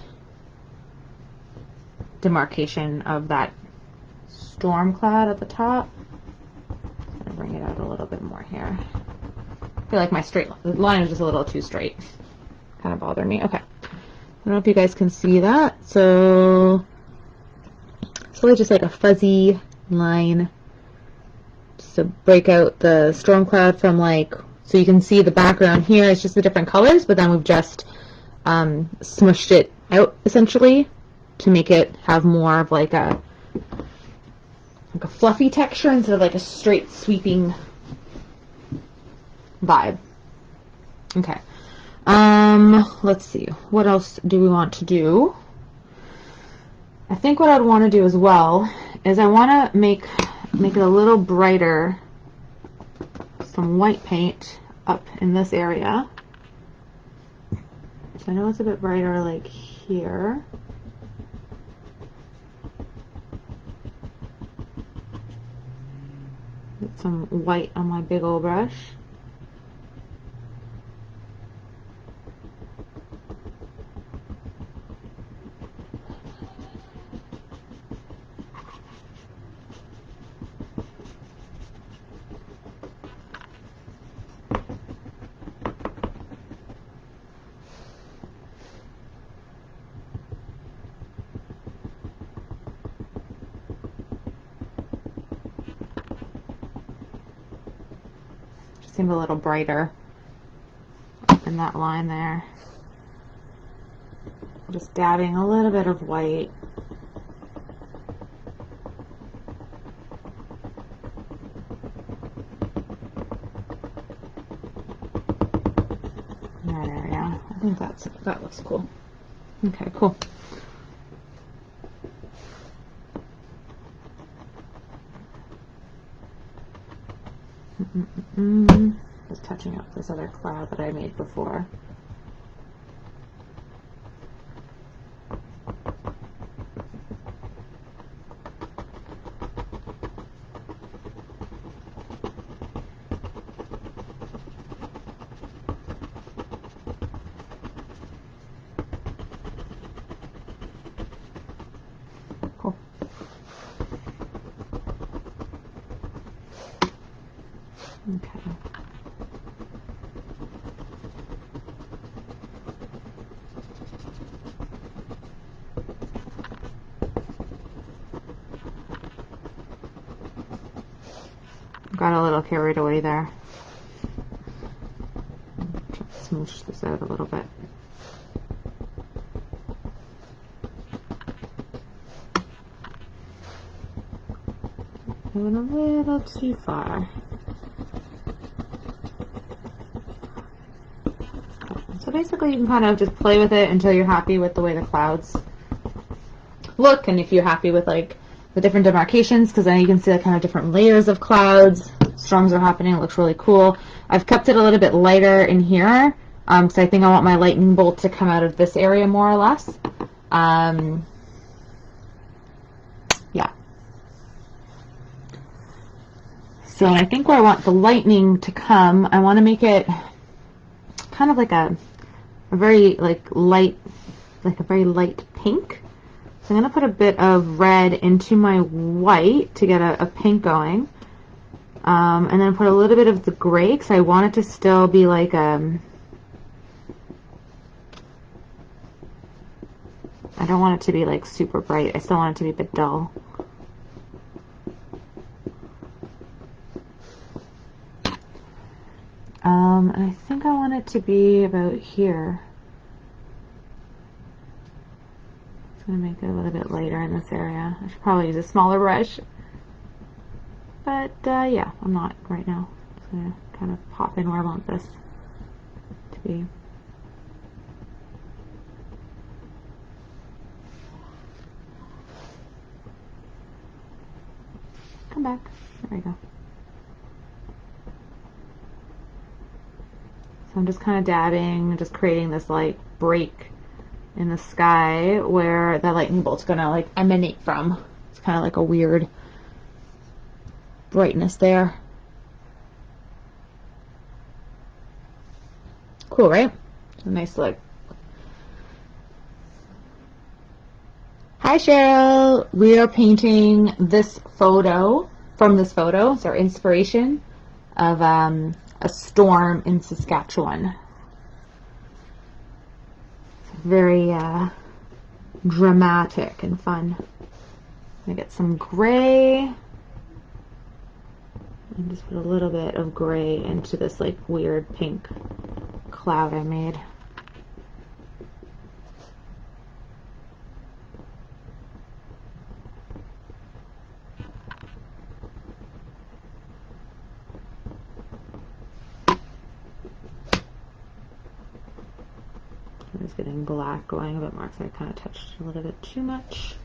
demarcation of that storm cloud at the top. I'm gonna bring it out a little bit more here. I feel like my straight line is just a little too straight. Kind of bothered me. Okay. I don't know if you guys can see that. So it's really just like a fuzzy line to break out the storm cloud from, like, so you can see the background here. It's just the different colors, but then we've just smushed it out essentially to make it have more of like a like a fluffy texture instead of like a straight sweeping vibe. Okay. Let's see. What else do we want to do? I think what I'd want to do as well is I want to make it a little brighter. Some white paint up in this area. So I know it's a bit brighter like here. Get some white on my big old brush. Seemed a little brighter in that line there. Just dabbing a little bit of white. In that area. I think that looks cool. Okay, cool. Just touching up this other cloud that I made before. Cool. Okay. Got a little carried away there. Try to smoosh this out a little bit. I went a little too far. So basically you can kind of just play with it until you're happy with the way the clouds look, and if you're happy with like the different demarcations, because then you can see like kind of different layers of clouds. Storms are happening. It looks really cool. I've kept it a little bit lighter in here because I think I want my lightning bolt to come out of this area more or less. Yeah. So I think where I want the lightning to come, I want to make it kind of like a very light pink. So I'm going to put a bit of red into my white to get a pink going. And then put a little bit of the gray because I want it to still be like I don't want it to be like super bright. I still want it to be a bit dull. And I think I want it to be about here. It's going to make it a little bit lighter in this area. I should probably use a smaller brush. But yeah, I'm not right now. I'm just going to kind of pop in where I want this to be. Come back. There we go. So I'm just kind of dabbing, just creating this like break in the sky where the lightning bolt's going to like emanate from. It's kind of like a weird brightness there. Cool, right? It's a nice look. Hi Cheryl, we are painting this photo from this photo. It's our inspiration of a storm in Saskatchewan. It's very dramatic and fun. I get some gray. And just put a little bit of gray into this like weird pink cloud I made. I was getting black going a bit more, so I kind of touched a little bit too much.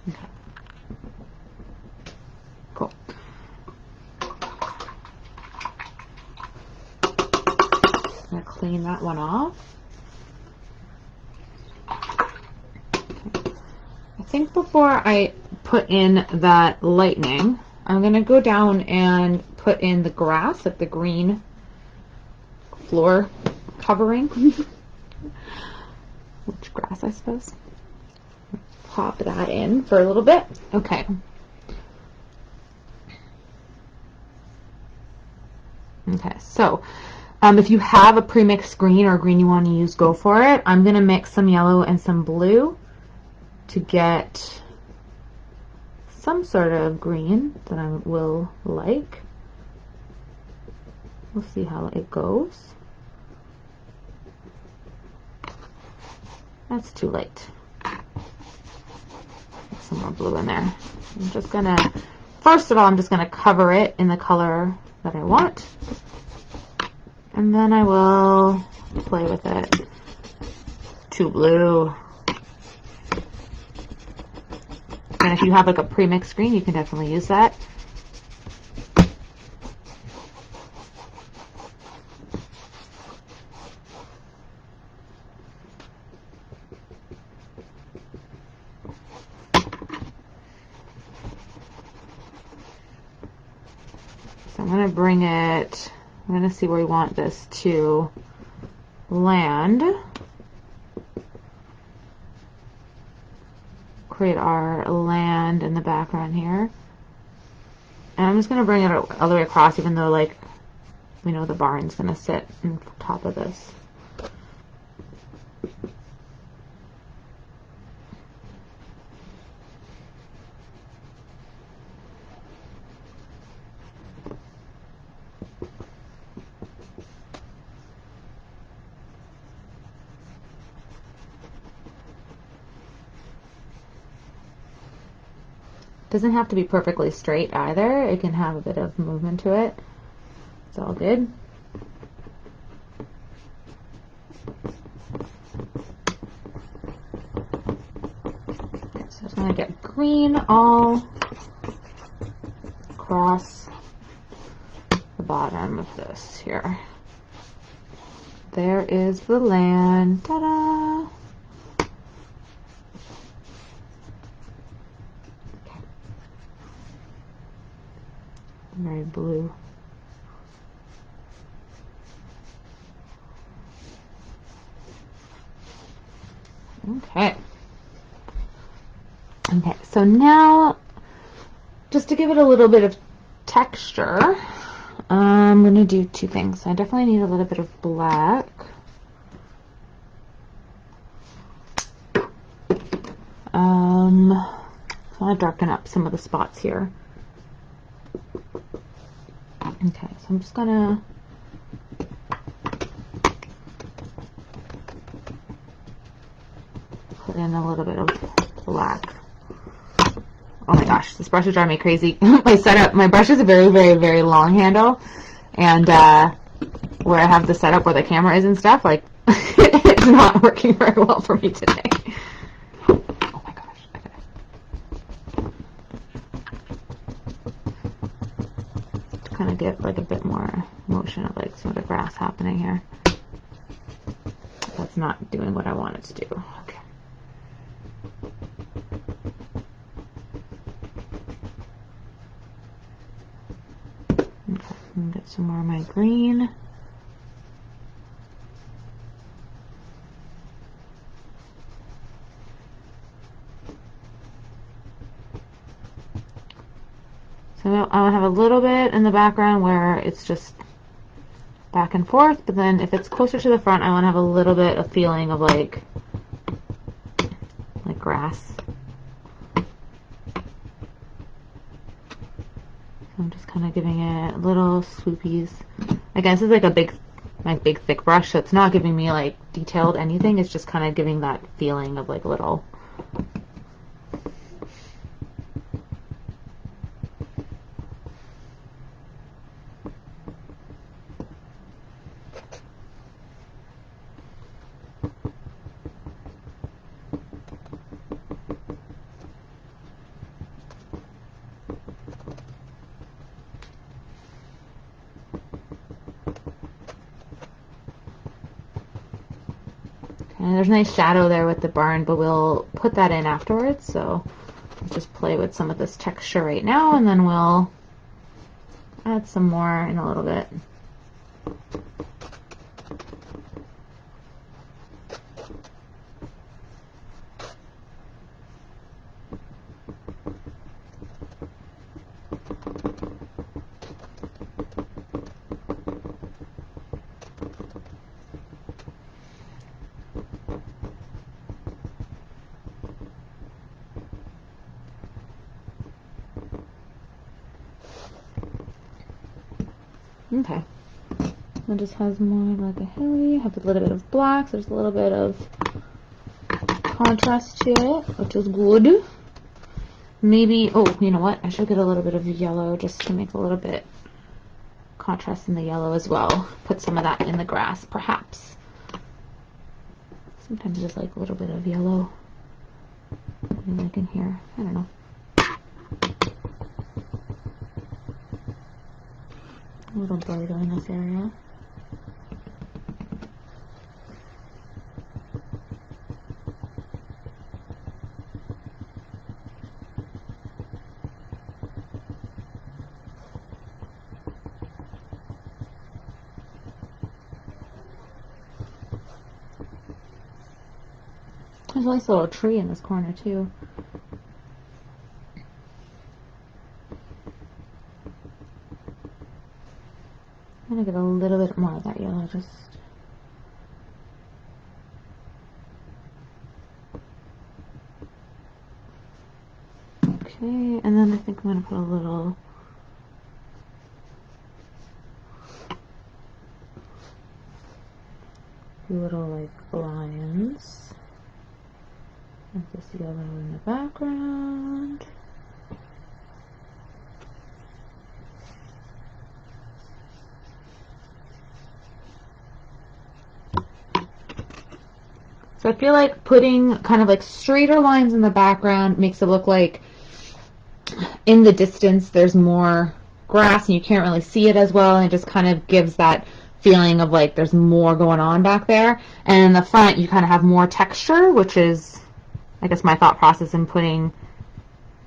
Okay. Cool. I'm gonna clean that one off. I think before I put in that lightning, I'm gonna go down and put in the grass, like the green floor covering. Which grass, I suppose. Pop that in for a little bit. Okay. Okay, so if you have a pre-mixed green or green you want to use, go for it. I'm gonna mix some yellow and some blue to get some sort of green that I will like. We'll see how it goes. That's too late. Put some more blue in there. I'm just gonna, first of all, I'm just gonna cover it in the color that I want. And then I will play with it. Too blue. And if you have like a pre-mixed green, you can definitely use that. So I'm going to bring it, I'm going to see where we want this to land. Create our land in the background here. And I'm just going to bring it all the way across, even though, like, we know the barn's going to sit on top of this. Doesn't have to be perfectly straight either. It can have a bit of movement to it. It's all good. Okay, so I'm just going to get green all across the bottom of this here. There is the land. Ta-da! Very blue. Okay. Okay, so now, just to give it a little bit of texture, I'm going to do two things. I definitely need a little bit of black. So I want to darken up some of the spots here. Okay, so I'm just gonna put in a little bit of black. Oh my gosh, this brush is driving me crazy. My brush is a very, very, very long handle, and where I have the setup where the camera is and stuff, like, it's not working very well for me today. Oh my gosh, okay. To kind of get like a bit more motion of like some of the grass happening here. That's not doing what I want it to do. Okay. Okay, and get some more of my green. So I'll have a little bit in the background where it's just back and forth, but then if it's closer to the front, I want to have a little bit of feeling of like grass. So I'm just kind of giving it little swoopies. Again, this is like a big thick brush, so it's not giving me like detailed anything. It's just kind of giving that feeling of like little. And there's a nice shadow there with the barn, but we'll put that in afterwards. So I'll just play with some of this texture right now, and then we'll add some more in a little bit. Okay, it just has more like a hilly, have a little bit of black, so there's a little bit of contrast to it, which is good. Maybe, oh, you know what, I should get a little bit of yellow just to make a little bit contrast in the yellow as well. Put some of that in the grass, perhaps. Sometimes just like a little bit of yellow, like in here, I don't know. A little brighter in this area. There's a nice little tree in this corner too. I'm gonna get a little bit more of that yellow, just okay, and then I think I'm gonna put a little like lions with this yellow in the background. So I feel like putting kind of like straighter lines in the background makes it look like in the distance there's more grass and you can't really see it as well, and it just kind of gives that feeling of like there's more going on back there. And in the front you kind of have more texture, which is, I guess, my thought process in putting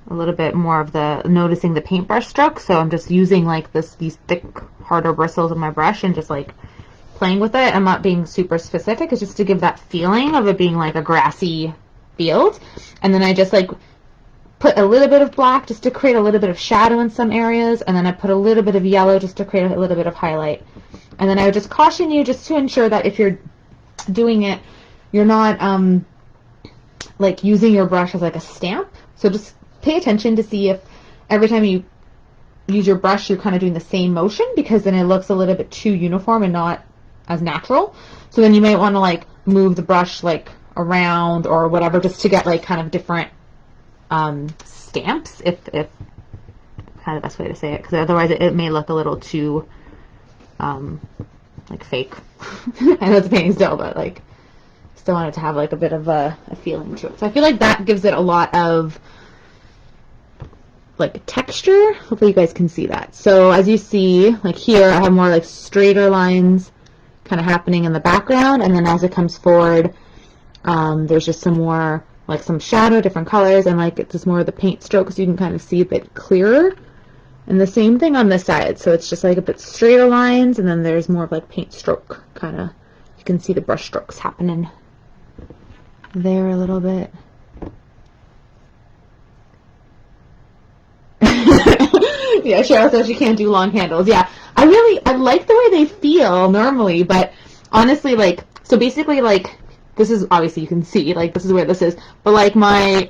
a little bit more of the, noticing the paintbrush strokes. So I'm just using like these thick, harder bristles of my brush and just like playing with it. I'm not being super specific. It's just to give that feeling of it being like a grassy field. And then I just like put a little bit of black just to create a little bit of shadow in some areas, and then I put a little bit of yellow just to create a little bit of highlight. And then I would just caution you just to ensure that if you're doing it, you're not like using your brush as like a stamp. So just pay attention to see if every time you use your brush you're kind of doing the same motion, because then it looks a little bit too uniform and not as natural. So then you might want to like move the brush like around or whatever, just to get like kind of different stamps, if kind of the best way to say it, because otherwise it may look a little too like fake. I know it's a painting still, but like still want it to have like a bit of a feeling to it. So I feel like that gives it a lot of like texture. Hopefully you guys can see that. So as you see, like here I have more like straighter lines kind of happening in the background, and then as it comes forward there's just some more like some shadow, different colors, and like it's just more of the paint strokes, so you can kind of see a bit clearer. And the same thing on this side, so it's just like a bit straighter lines, and then there's more of like paint stroke kind of, you can see the brush strokes happening there a little bit. Yeah, Cheryl says she can't do long handles. Yeah, I like the way they feel normally, but honestly, like, so basically, like, this is, obviously you can see, like, this is where this is, but like my,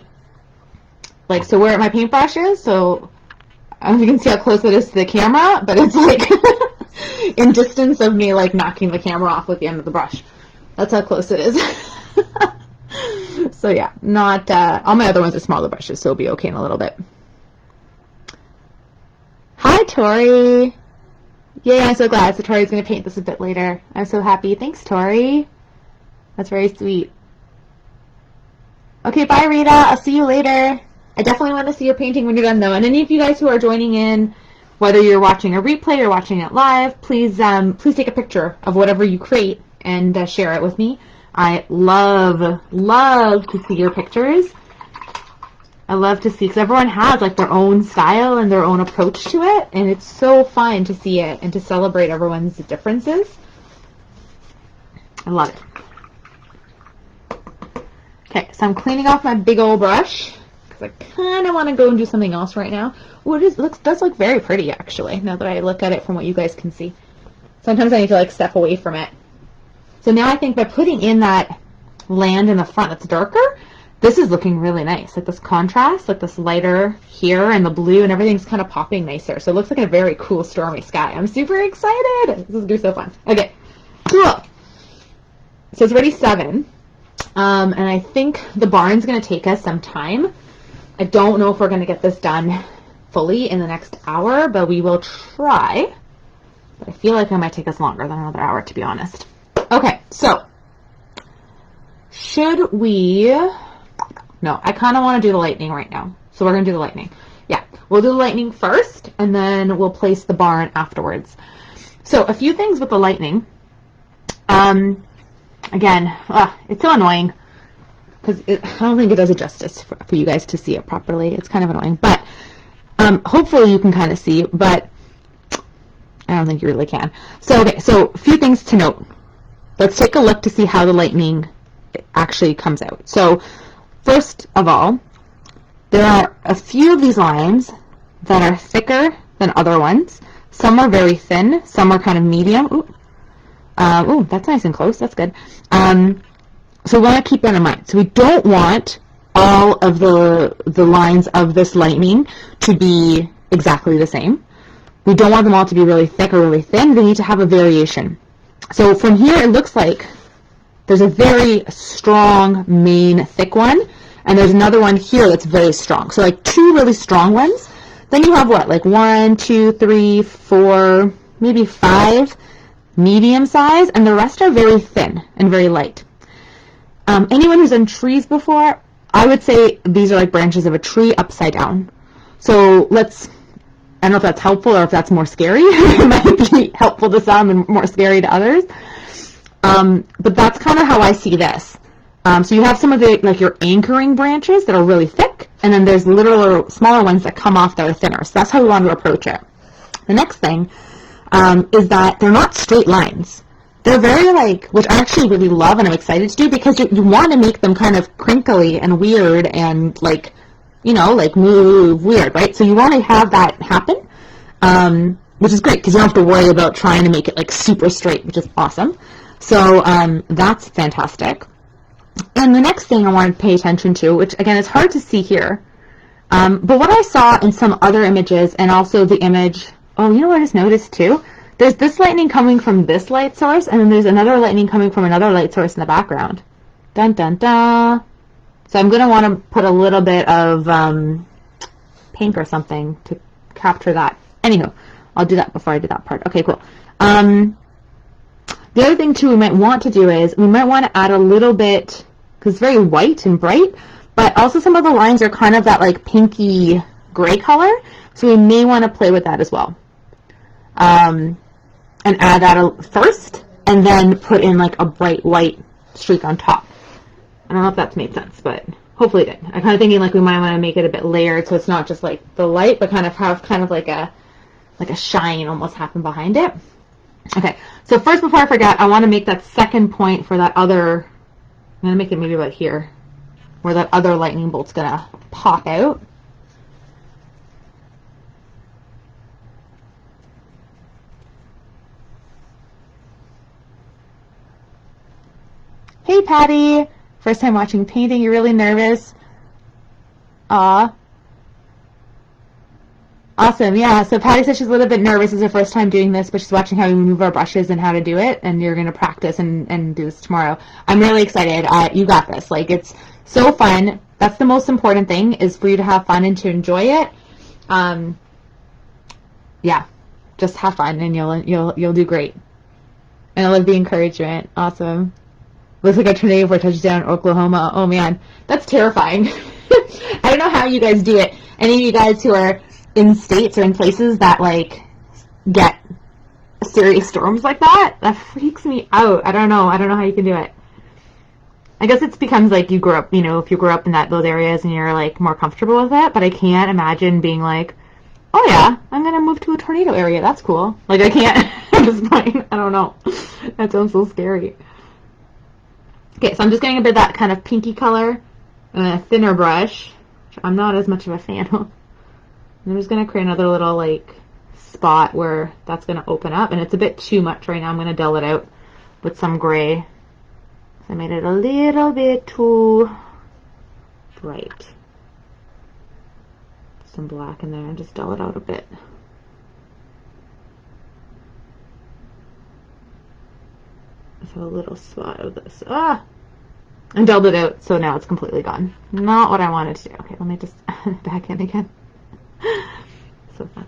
like, so where my paintbrush is, so I don't know if you can see how close it is to the camera, but it's like in distance of me like knocking the camera off with the end of the brush. That's how close it is. So yeah, not, all my other ones are smaller brushes, so it'll be okay in a little bit. Hi, Tori. Yay, I'm so glad. So Tori's going to paint this a bit later. I'm so happy. Thanks, Tori. That's very sweet. Okay, bye, Rita. I'll see you later. I definitely want to see your painting when you're done, though. And any of you guys who are joining in, whether you're watching a replay or watching it live, please take a picture of whatever you create and share it with me. I love to see your pictures. I love to see, because everyone has like their own style and their own approach to it, and it's so fun to see it and to celebrate everyone's differences. I love it. Okay, so I'm cleaning off my big old brush because I kind of want to go and do something else right now. Oh, does look very pretty actually, now that I look at it from what you guys can see. Sometimes I need to like step away from it. So now I think by putting in that land in the front that's darker, this is looking really nice. Like this contrast, like this lighter here and the blue and everything's kind of popping nicer. So it looks like a very cool stormy sky. I'm super excited. This is going to be so fun. Okay, cool. So it's already 7. And I think the barn's going to take us some time. I don't know if we're going to get this done fully in the next hour, but we will try. But I feel like it might take us longer than another hour, to be honest. Okay, so should we... No, I kind of want to do the lightning right now. So we're going to do the lightning. Yeah, we'll do the lightning first, and then we'll place the barn afterwards. So a few things with the lightning. Again, it's so annoying because I don't think it does it justice for you guys to see it properly. It's kind of annoying, but hopefully you can kind of see, but I don't think you really can. So, okay, so a few things to note. Let's take a look to see how the lightning actually comes out. So, first of all, there are a few of these lines that are thicker than other ones. Some are very thin, some are kind of medium. Ooh, that's nice and close, that's good. So we want to keep that in mind. So we don't want all of the lines of this lightning to be exactly the same. We don't want them all to be really thick or really thin. They need to have a variation. So from here, it looks like there's a very strong main thick one, and there's another one here that's very strong. So like 2 really strong ones. Then you have what, like 1, 2, 3, 4, maybe 5 medium size, and the rest are very thin and very light. Anyone who's done trees before, I would say these are like branches of a tree upside down. So I don't know if that's helpful or if that's more scary. It might be helpful to some and more scary to others. But that's kind of how I see this. So you have some of the, like your anchoring branches that are really thick, and then there's little smaller ones that come off that are thinner. So that's how we want to approach it. The next thing is that they're not straight lines. They're very which I actually really love and I'm excited to do, because you want to make them kind of crinkly and weird and move weird, right? So you want to have that happen, which is great because you don't have to worry about trying to make it like super straight, which is awesome. So that's fantastic. And the next thing I wanted to pay attention to, which again is hard to see here, but what I saw in some other images and also the image, oh, you know what I just noticed too? There's this lightning coming from this light source, and then there's another lightning coming from another light source in the background. Dun, dun, dun. So I'm going to want to put a little bit of paint or something to capture that. Anywho, I'll do that before I do that part. Okay, cool. The other thing, too, we might want to do is we might want to add a little bit, because it's very white and bright, but also some of the lines are kind of that, like, pinky gray color, so we may want to play with that as well. And add that first, and then put in, like, a bright white streak on top. I don't know if that's made sense, but hopefully it did. I'm kind of thinking, like, we might want to make it a bit layered, so it's not just, like, the light, but kind of have kind of like a shine almost happen behind it. Okay, so first, before I forget, I want to make that second point for that other, I'm going to make it maybe about here, where that other lightning bolt's going to pop out. Hey, Patty. First time watching painting. You're really nervous. Aw. Awesome. Yeah. So Patty said she's a little bit nervous. It's her first time doing this, but she's watching how we move our brushes and how to do it. And you're going to practice and do this tomorrow. I'm really excited. You got this. Like, it's so fun. That's the most important thing, is for you to have fun and to enjoy it. Yeah. Just have fun and you'll do great. And I love the encouragement. Awesome. Looks like a tornado vortex down in Oklahoma. Oh, man. That's terrifying. I don't know how you guys do it. Any of you guys who are in states or in places that, like, get serious storms like that, that freaks me out. I don't know how you can do it. I guess it becomes like you grew up, you know, if you grew up in those areas and you're like more comfortable with it, but I can't imagine being like, oh yeah, I'm gonna move to a tornado area. That's cool. Like I can't at this point. I don't know. That sounds so scary. Okay, so I'm just getting a bit of that kind of pinky color and a thinner brush, which I'm not as much of a fan of. I'm just gonna create another little like spot where that's gonna open up, and it's a bit too much right now. I'm gonna dull it out with some gray. I made it a little bit too bright. Some black in there and just dull it out a bit. Let's have a little spot of this. And dulled it out, so now it's completely gone. Not what I wanted to do. Okay, let me just back in again. So funny.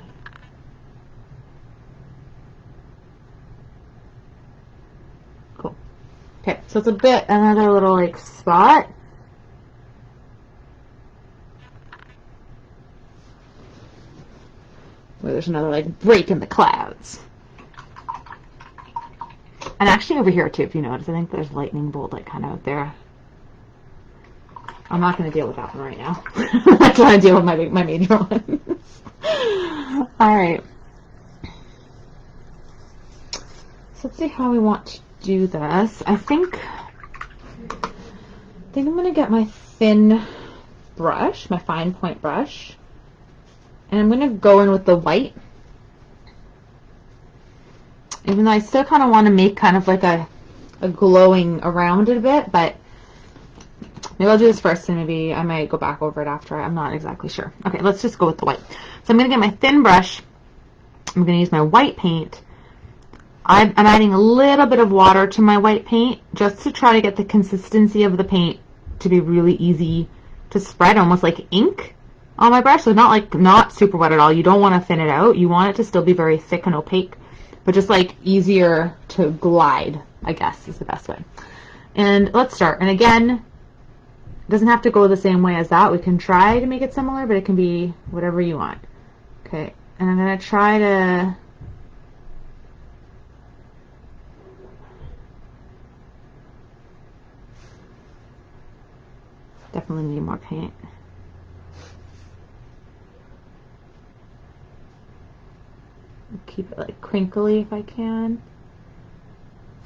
Cool. Okay, so it's a bit, another little like spot. Where there's another like break in the clouds. And actually over here too, if you notice, I think there's lightning bolt like kind of out there. I'm not going to deal with that one right now. I'm trying to deal with my major ones. Alright. So let's see how we want to do this. I think I'm going to get my thin brush, my fine point brush. And I'm going to go in with the white. Even though I still kind of want to make kind of like a glowing around it a bit, but maybe I'll do this first and maybe I might go back over it after. I'm not exactly sure. Okay, let's just go with the white. So I'm going to get my thin brush. I'm going to use my white paint. I'm adding a little bit of water to my white paint just to try to get the consistency of the paint to be really easy to spread, almost like ink on my brush. So not super wet at all. You don't want to thin it out. You want it to still be very thick and opaque, but just like easier to glide, I guess is the best way. And let's start. And again, it doesn't have to go the same way as that. We can try to make it similar, but it can be whatever you want. Okay, and I'm going to try to definitely need more paint. Keep it like crinkly if I can.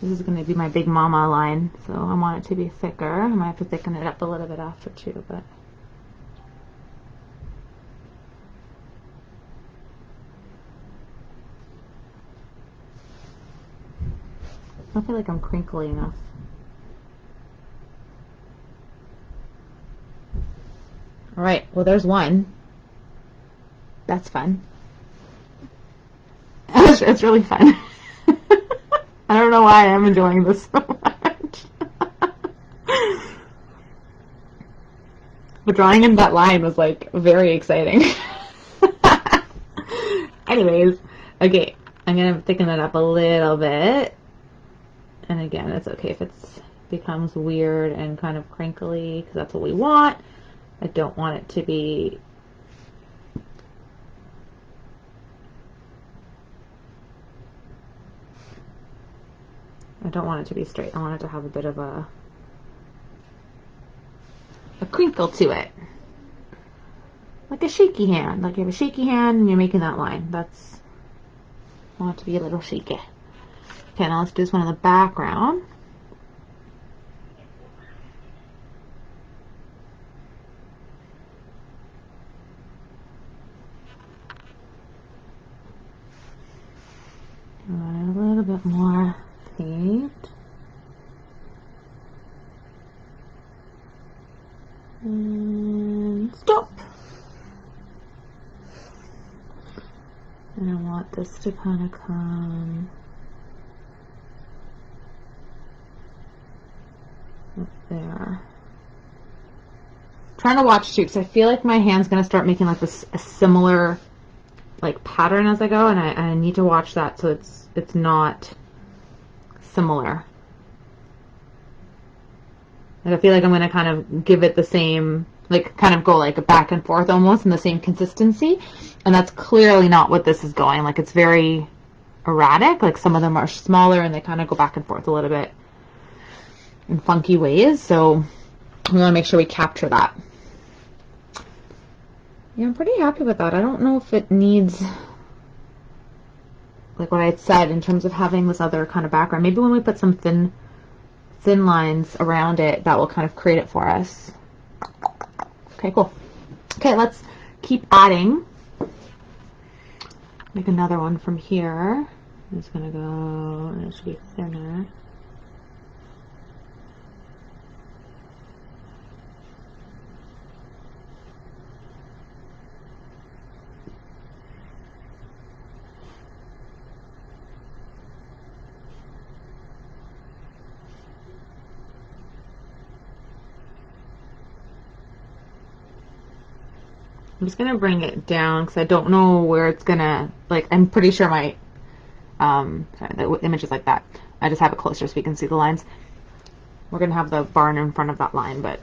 This is going to be my big mama line, so I want it to be thicker. I might have to thicken it up a little bit after too, but I don't feel like I'm crinkly enough. Alright, well there's one. That's fun. It's really fun. I don't know why I'm enjoying this so much. But drawing in that line was like very exciting. Anyways, okay, I'm gonna thicken it up a little bit. And again, it's okay if it becomes weird and kind of crinkly because that's what we want. I don't want it to be straight. I want it to have a bit of a crinkle to it. Like a shaky hand. Like you have a shaky hand and you're making that line. I want it to be a little shaky. Okay, now let's do this one in the background. A little bit more paint. And stop. And I want this to kind of come up there. Trying to watch too, because I feel like my hand's gonna start making like this a similar like pattern as I go, and I need to watch that so it's not similar. Like I feel like I'm gonna kind of give it the same, like kind of go like back and forth almost in the same consistency, and that's clearly not what this is going. Like it's very erratic. Like some of them are smaller and they kind of go back and forth a little bit. in funky ways, so we want to make sure we capture that. Yeah, I'm pretty happy with that. I don't know if it needs, like what I had said, in terms of having this other kind of background. Maybe when we put some thin lines around it, that will kind of create it for us. Okay, cool. Okay, let's keep adding. Make another one from here. It's gonna go, it should be thinner. I'm just gonna bring it down because I don't know where it's gonna, like, I'm pretty sure my, sorry, the image is like that. I just have it closer so we can see the lines. We're gonna have the barn in front of that line, but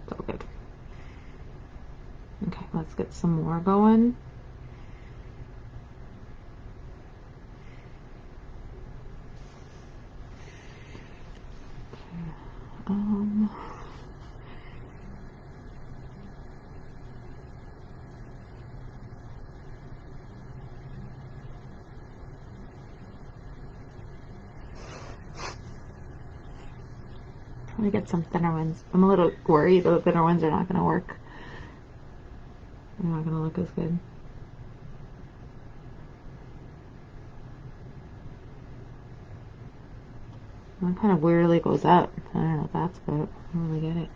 it's all good. Okay, let's get some more going. Trying to get some thinner ones. I'm a little worried the thinner ones are not going to work. They're not going to look as good. That kind of weirdly goes up. I don't know what that's about. I don't really get it.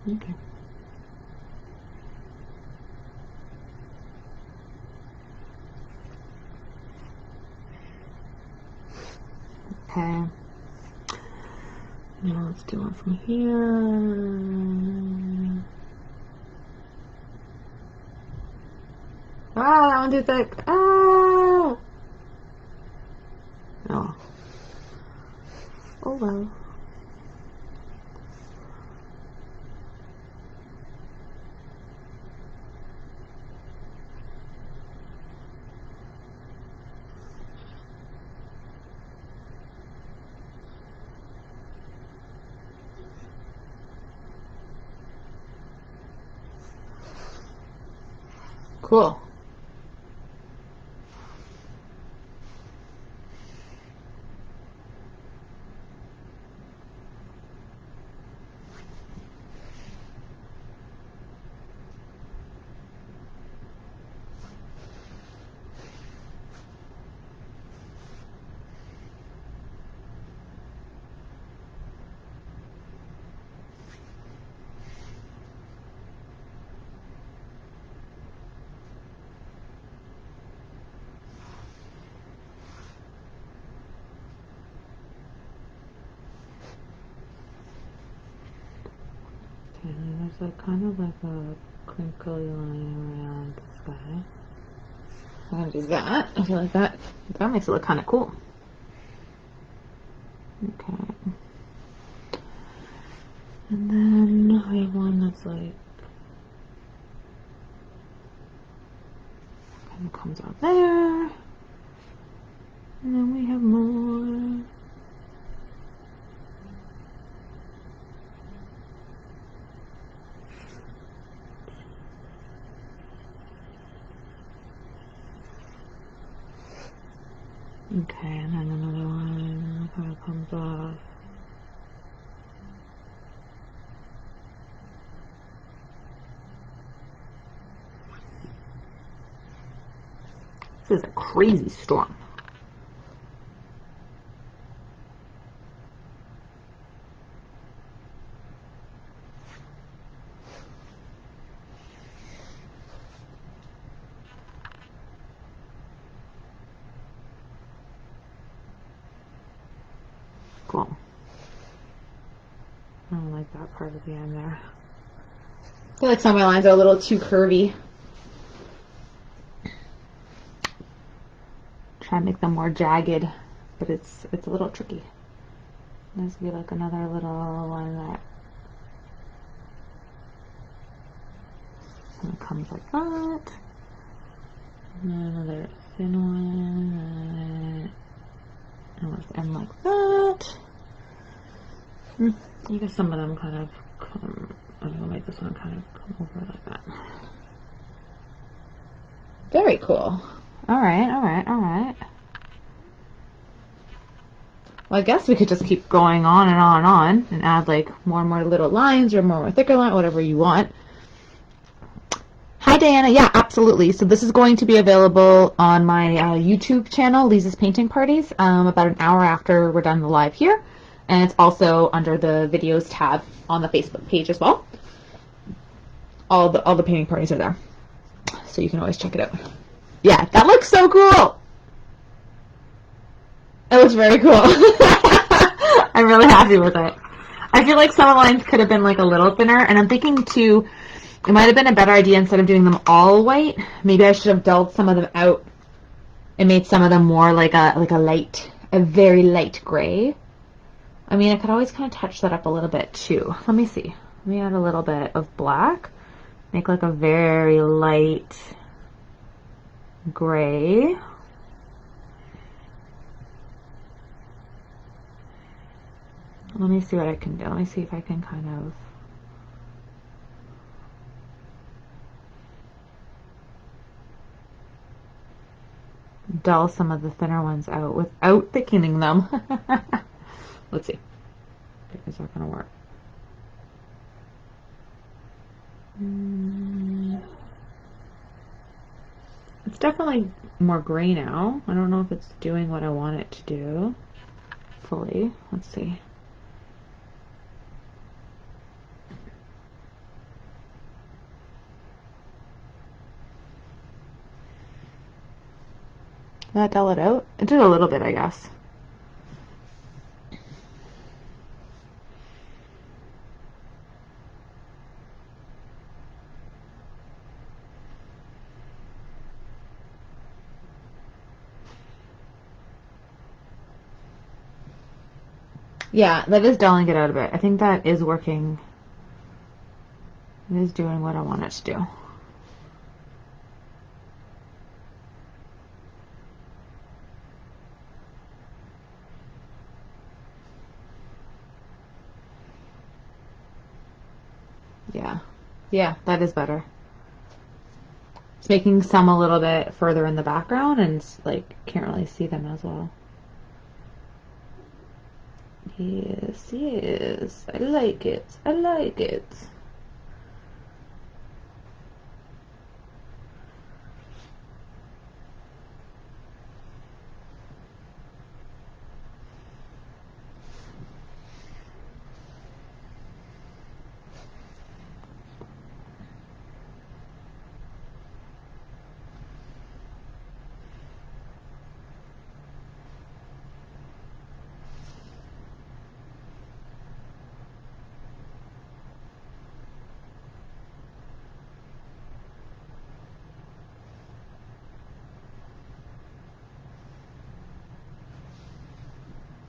Okay. Okay. Now let's do one from here. Ah, that one too thick. Ah! Oh. Oh well. Cool. And there's like kind of like a crinkly line around this guy. I'm gonna do that. I feel like that makes it look kind of cool. Okay. And then we have one that's like kind of comes out there. And then we have more. Okay, and then another one kind of comes off. This is a crazy storm. Cool. I don't like that part at the end there. I feel like some of my lines are a little too curvy. Try and make them more jagged, but it's a little tricky. There's be like another little one that kind of comes like that. Another thin one. And like that. I guess some of them kind of come, I don't know, make this one kind of come over like that. Very cool. Alright, alright, alright. Well, I guess we could just keep going on and on and on and add like more and more little lines or more thicker line, whatever you want. Hi, Diana. Yeah, absolutely. So this is going to be available on my YouTube channel, Liza's Painting Parties, about an hour after we're done the live here. And it's also under the videos tab on the Facebook page as well. All the painting parties are there, so you can always check it out. Yeah, that looks so cool. It looks very cool. I'm really happy with it. I feel like some of the lines could have been like a little thinner, and I'm thinking too, it might have been a better idea instead of doing them all white. Maybe I should have dulled some of them out and made some of them more like a very light gray. I mean, I could always kind of touch that up a little bit too. Let me see. Let me add a little bit of black. Make like a very light gray. Let me see what I can do. Let me see if I can kind of dull some of the thinner ones out without thickening them. Let's see. Is that going to work? It's definitely more gray now. I don't know if it's doing what I want it to do fully. Let's see. Did that dull it out? It did a little bit, I guess. Yeah, that is dulling it out a bit. I think that is working. It is doing what I want it to do. Yeah. Yeah, that is better. It's making some a little bit further in the background and like can't really see them as well. Yes, yes. I like it. I like it.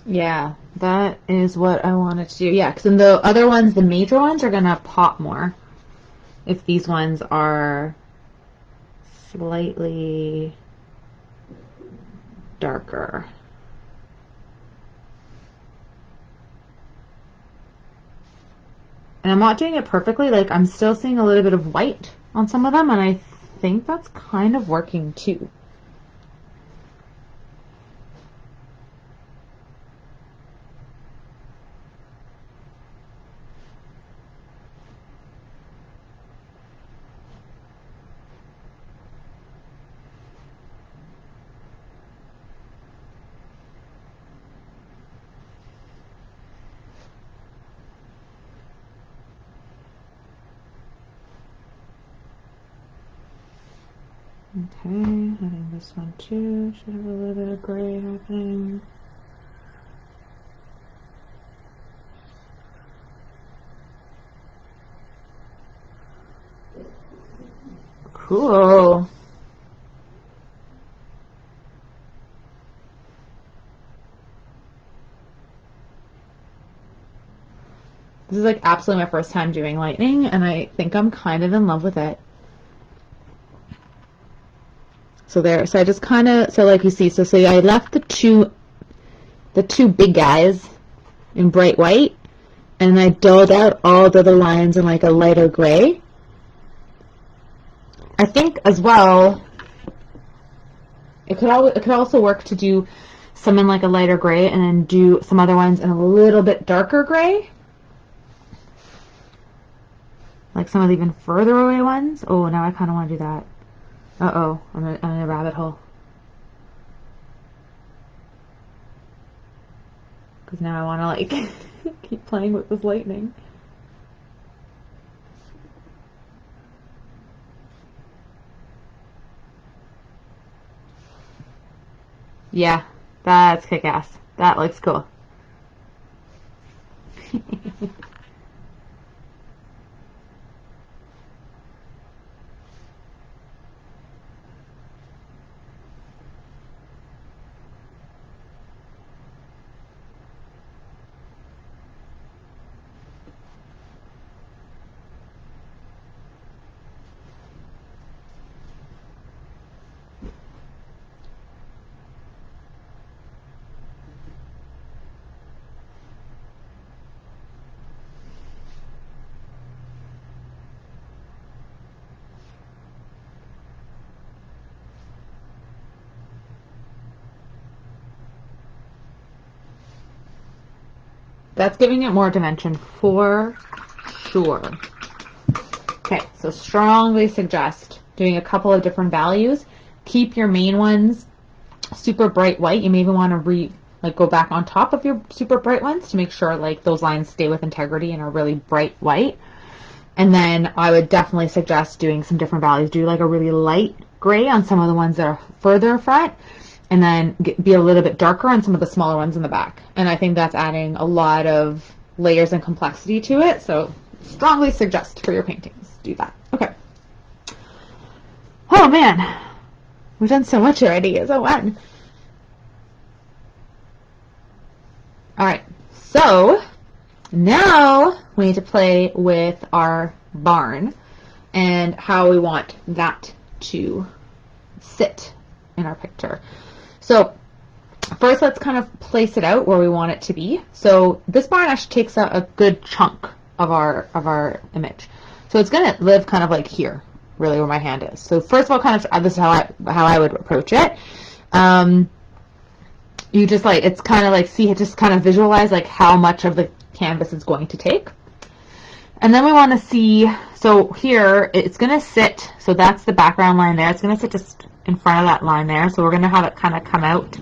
Yeah, that is what I wanted to do. Yeah, because then the other ones, the major ones, are going to pop more if these ones are slightly darker. And I'm not doing it perfectly. Like, I'm still seeing a little bit of white on some of them, and I think that's kind of working too. Okay, I think this one too should have a little bit of gray happening. Cool. This is like absolutely my first time doing lightning, and I think I'm kind of in love with it. So there, so I just kind of, so like you see, so I left the two big guys in bright white, and I dulled out all the other lines in like a lighter gray. I think as well, it could also work to do some in like a lighter gray and then do some other ones in a little bit darker gray. Like some of the even further away ones. Oh, now I kind of want to do that. Uh-oh, I'm in a rabbit hole. Because now I want to like keep playing with this lightning. Yeah, that's kick-ass. That looks cool. That's giving it more dimension for sure. Okay, so strongly suggest doing a couple of different values. Keep your main ones super bright white. You may even want to go back on top of your super bright ones to make sure like those lines stay with integrity and are really bright white. And then I would definitely suggest doing some different values. Do like a really light gray on some of the ones that are further front, and then be a little bit darker on some of the smaller ones in the back. And I think that's adding a lot of layers and complexity to it. So strongly suggest for your paintings, do that. Okay. Oh man, we've done so much already. It's so fun. All right, so now we need to play with our barn and how we want that to sit in our picture. So first, let's kind of place it out where we want it to be. So this barn actually takes a good chunk of our image. So it's going to live kind of like here, really, where my hand is. So first of all, kind of this is how I would approach it. You just like, it's kind of like, see, just kind of visualize like how much of the canvas is going to take. And then we want to see, so here it's going to sit, so that's the background line there. It's going to sit just in front of that line there. So we're going to have it kind of come out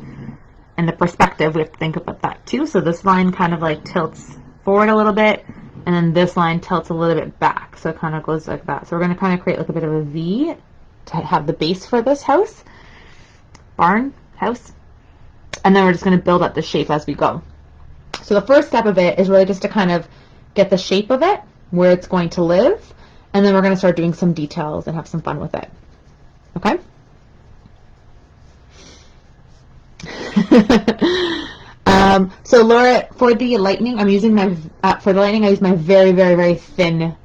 in the perspective. We have to think about that too. So this line kind of like tilts forward a little bit, and then this line tilts a little bit back. So it kind of goes like that. So we're going to kind of create like a bit of a V to have the base for this house, barn, house. And then we're just going to build up the shape as we go. So the first step of it is really just to kind of get the shape of it, where it's going to live, and then we're going to start doing some details and have some fun with it. Okay? So Laura, for the lightning, I'm using my I use my very, very, very thin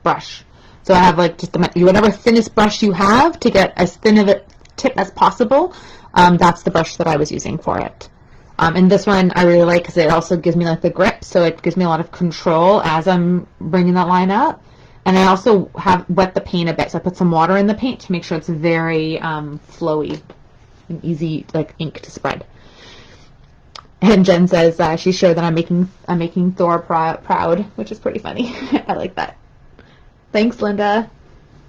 brush. So I have like just whatever thinnest brush you have to get as thin of a tip as possible. That's the brush that I was using for it. And this one I really like because it also gives me like the grip, so it gives me a lot of control as I'm bringing that line up. And I also have wet the paint a bit, so I put some water in the paint to make sure it's very flowy and easy like ink to spread. And Jen says she's sure that I'm making Thor proud, which is pretty funny. I like that. Thanks, Linda.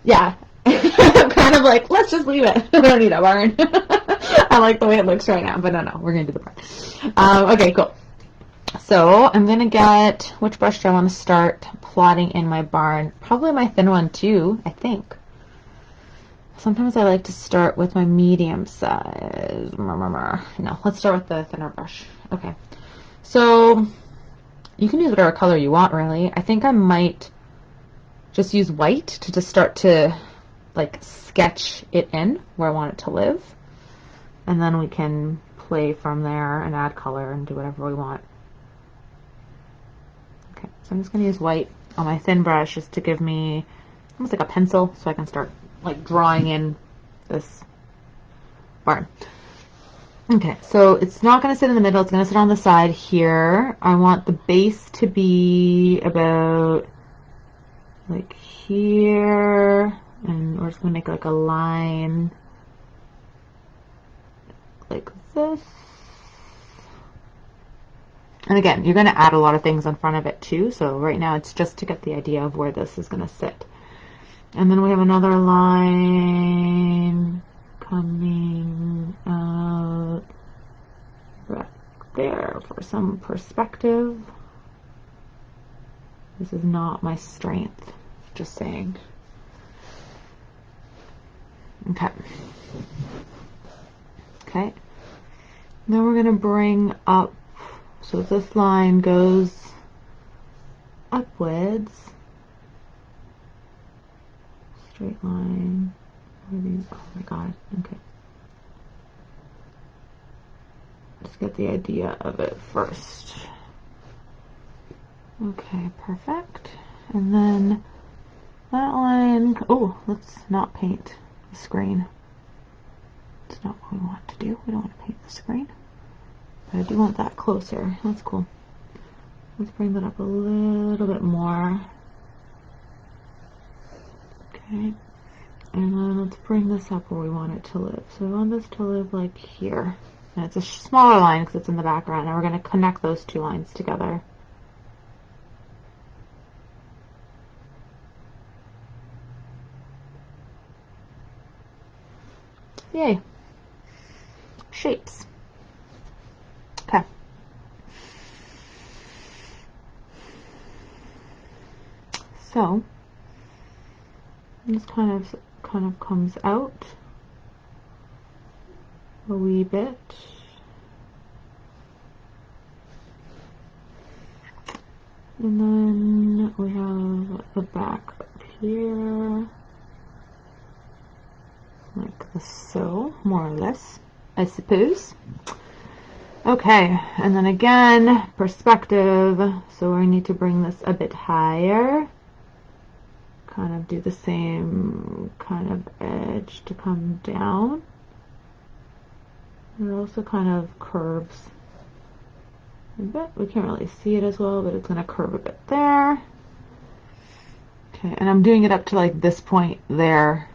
Yeah. I'm kind of like, let's just leave it. I don't need a barn. I like the way it looks right now, but no, we're going to do the barn. Okay, cool. So I'm going to get, which brush do I want to start plotting in my barn? Probably my thin one too, I think. Sometimes I like to start with my medium size. No, let's start with the thinner brush. Okay. So you can use whatever color you want, really. I think I might just use white to just start to like sketch it in where I want it to live. And then we can play from there and add color and do whatever we want. Okay, so I'm just going to use white on my thin brush just to give me almost like a pencil so I can start like drawing in this barn. Okay, so it's not going to sit in the middle. It's going to sit on the side here. I want the base to be about like here, and we're just going to make like a line like this. And again, you're going to add a lot of things in front of it too, so right now it's just to get the idea of where this is going to sit. And then we have another line coming out right there for some perspective. This is not my strength, just saying. Okay. Okay. Now we're going to bring up, so this line goes upwards. Straight line. Oh my god. Okay. Let's get the idea of it first. Okay, perfect. And then that line, oh, let's not paint the screen. It's not what we want to do. We don't want to paint the screen. But I do want that closer. That's cool. Let's bring that up a little bit more. Okay. And then let's bring this up where we want it to live. So we want this to live like here. And it's a smaller line because it's in the background. And we're going to connect those two lines together. Yay. Shapes. Okay. So this kind of comes out a wee bit. And then we have the back up here. Like so, more or less, I suppose. Okay, and then again, perspective. So we need to bring this a bit higher. Kind of do the same kind of edge to come down. It also kind of curves a bit. We can't really see it as well, but it's going to curve a bit there. Okay, and I'm doing it up to like this point there.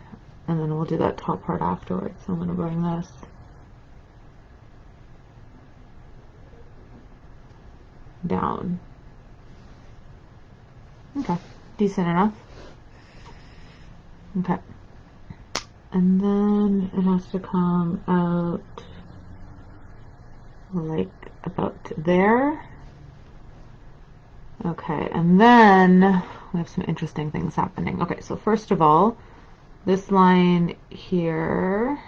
And then we'll do that top part afterwards. So I'm going to bring this down. Okay, decent enough. Okay. And then it has to come out like about there. Okay, and then we have some interesting things happening. Okay, so first of all, this line here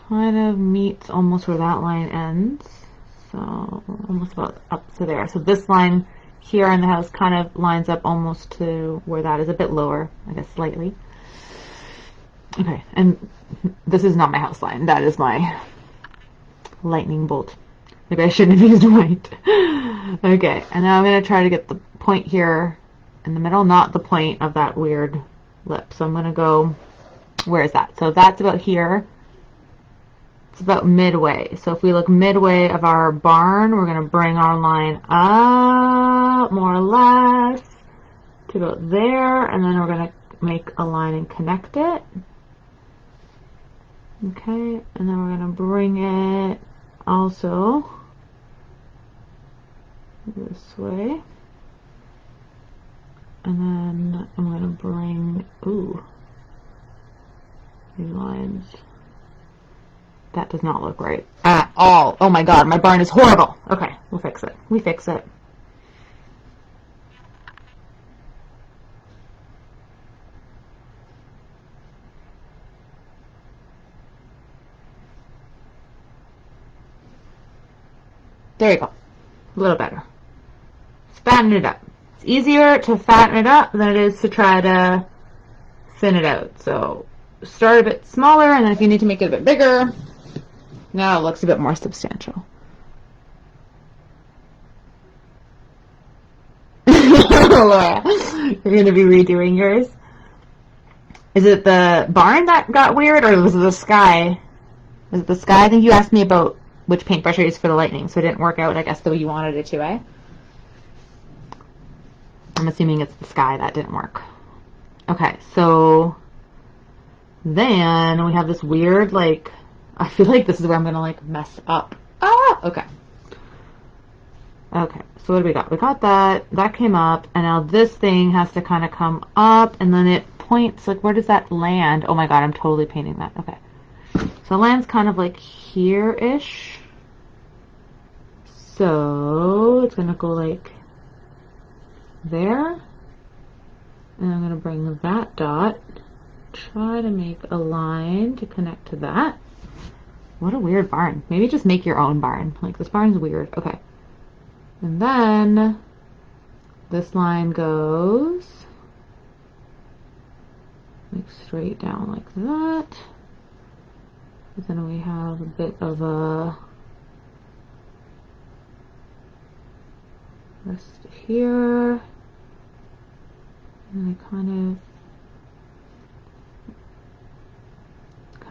kind of meets almost where that line ends. So almost about up to there. So this line here in the house kind of lines up almost to where that is, a bit lower, I guess slightly. Okay, and this is not my house line. That is my lightning bolt. Maybe I shouldn't have used white. Okay, and now I'm going to try to get the point here in the middle, not the point of that weird lip. So I'm going to go, where is that? So that's about here. It's about midway. So if we look midway of our barn, we're going to bring our line up more or less to about there, and then we're going to make a line and connect it. Okay, and then we're going to bring it also this way. And then I'm going to bring, ooh, these lines. That does not look right at all. Oh my god, my barn is horrible. Okay, we'll fix it. We fix it. There you go. A little better. Let's fatten it up. It's easier to fatten it up than it is to try to thin it out. So start a bit smaller, and then if you need to make it a bit bigger, now it looks a bit more substantial. Laura, you're going to be redoing yours? Is it the barn that got weird, or was it the sky? Was it the sky? I think you asked me about which paintbrush I used for the lightning, so it didn't work out, I guess, the way you wanted it to, eh? I'm assuming it's the sky that didn't work. Okay, so then we have this weird, like, I feel like this is where I'm gonna, like, mess up. Ah! Okay. Okay, so what do we got? We got that. That came up, and now this thing has to kind of come up, and then it points, like, where does that land? Oh my god, I'm totally painting that. Okay. So it lands kind of like here-ish. So it's gonna go like there. And I'm gonna bring that dot, try to make a line to connect to that. What a weird barn. Maybe just make your own barn. Like, this barn's weird. Okay. And then this line goes like straight down like that. And then we have a bit of a rest here. And it kind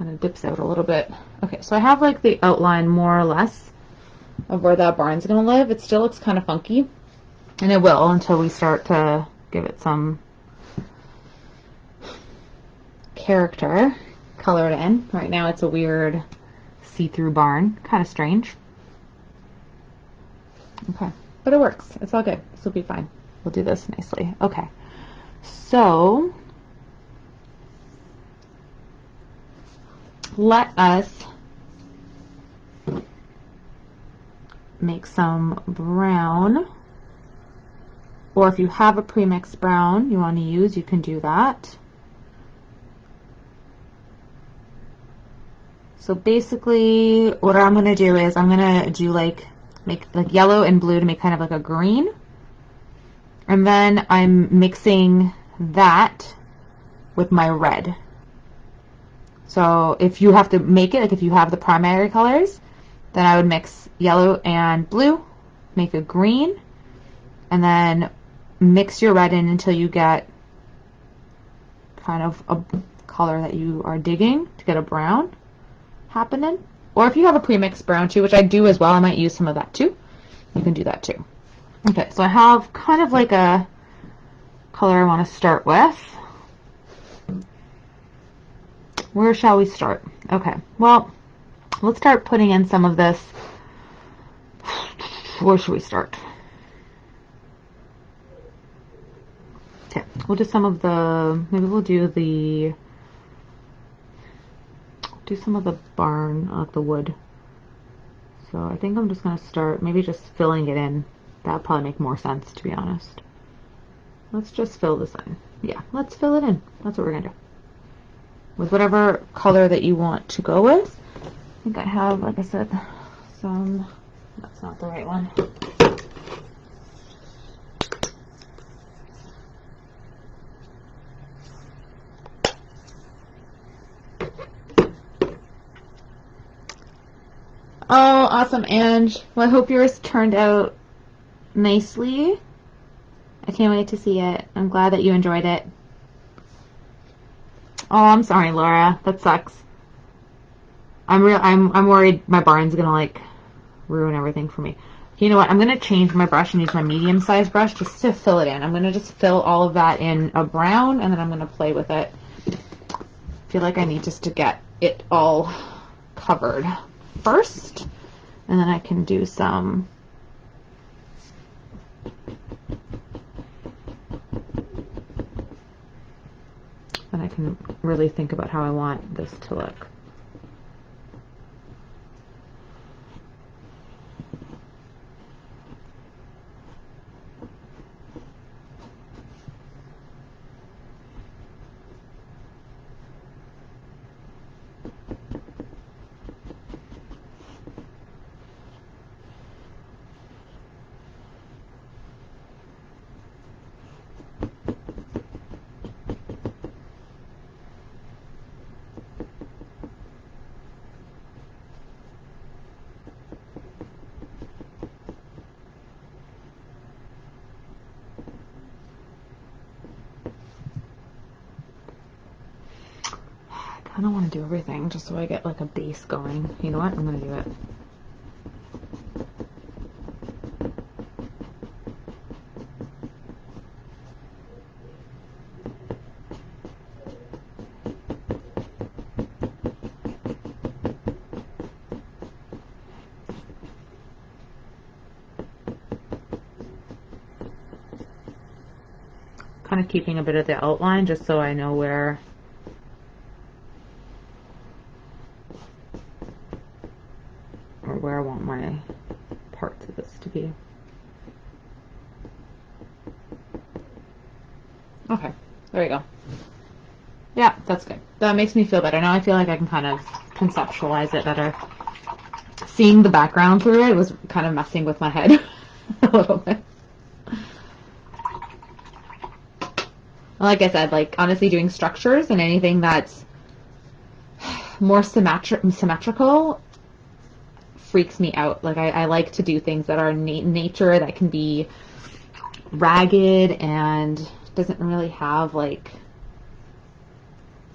of dips out a little bit. Okay, so I have like the outline more or less of where that barn's gonna live. It still looks kind of funky, and it will until we start to give it some character, color it in. Right now it's a weird see-through barn, kind of strange. Okay, but it works. It's all good. This will be fine. We'll do this nicely. Okay, so let us make some brown, or if you have a pre-mixed brown you want to use, you can do that. So basically what I'm going to do is I'm going to do make like yellow and blue to make kind of like a green, and then I'm mixing that with my red. So if you have to make it, like if you have the primary colors, then I would mix yellow and blue, make a green, and then mix your red in until you get kind of a color that you are digging to get a brown happening. Or if you have a pre-mixed brown too, which I do as well, I might use some of that too. You can do that too. Okay, so I have kind of like a color I want to start with. Where shall we start? Okay, well, let's start putting in some of this. Where should we start? Okay, we'll do some of the, maybe we'll do some of the barn, the wood. So I think I'm just going to start maybe just filling it in. That'll probably make more sense, to be honest. Let's just fill this in. Yeah, let's fill it in. That's what we're going to do. With whatever color that you want to go with. I think I have, like I said, some, that's not the right one. Oh, awesome, Ange. Well, I hope yours turned out nicely. I can't wait to see it. I'm glad that you enjoyed it. Oh, I'm sorry, Laura. That sucks. I'm worried my barn's gonna like ruin everything for me. You know what? I'm gonna change my brush and use my medium-sized brush just to fill it in. I'm gonna just fill all of that in a brown, and then I'm gonna play with it. I feel like I need just to get it all covered first, and then I can do some and I can really think about how I want this to look. kind of want to do everything just so I get like a base going. You know what? I'm going to do it. Kind of keeping a bit of the outline just so I know where I want my parts of this to be. Okay, there we go. Yeah, that's good. That makes me feel better. Now I feel like I can kind of conceptualize it better. Seeing the background through it was kind of messing with my head a little bit. Like I said, like honestly doing structures and anything that's more symmetrical freaks me out. Like I like to do things that are nature, that can be ragged and doesn't really have like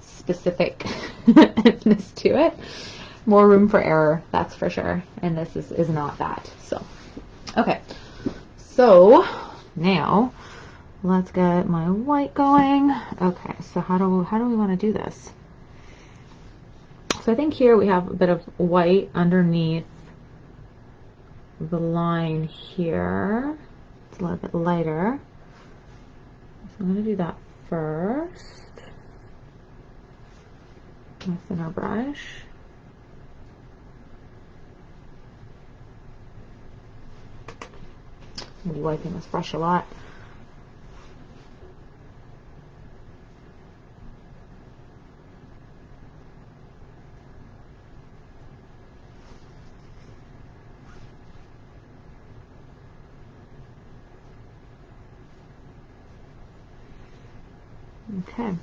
specificness to it. More room for error, that's for sure. And this is not that. So, okay. So now let's get my white going. Okay, so how do we want to do this? So I think here we have a bit of white underneath the line here. It's a little bit lighter. So I'm going to do that first. My thinner brush. I'm going to be wiping this brush a lot. Okay.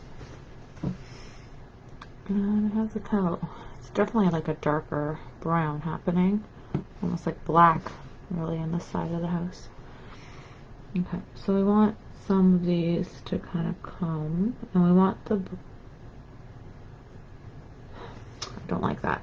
And it has a kind of, it's definitely like a darker brown happening. Almost like black, really, on this side of the house. Okay, so we want some of these to kind of come, and we want the, I don't like that.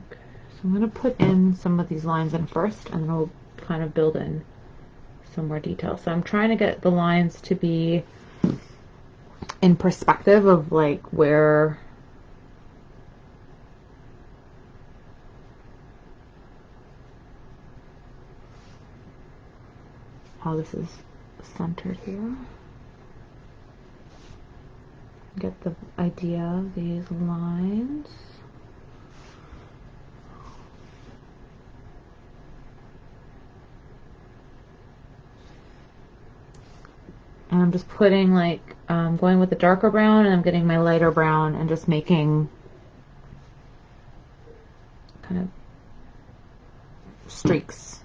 Okay, so I'm going to put in some of these lines in first, and then we'll kind of build in some more detail. So I'm trying to get the lines to be in perspective of like where how this is centered here. Get the idea of these lines. And I'm just putting like, going with the darker brown, and I'm getting my lighter brown and just making kind of streaks.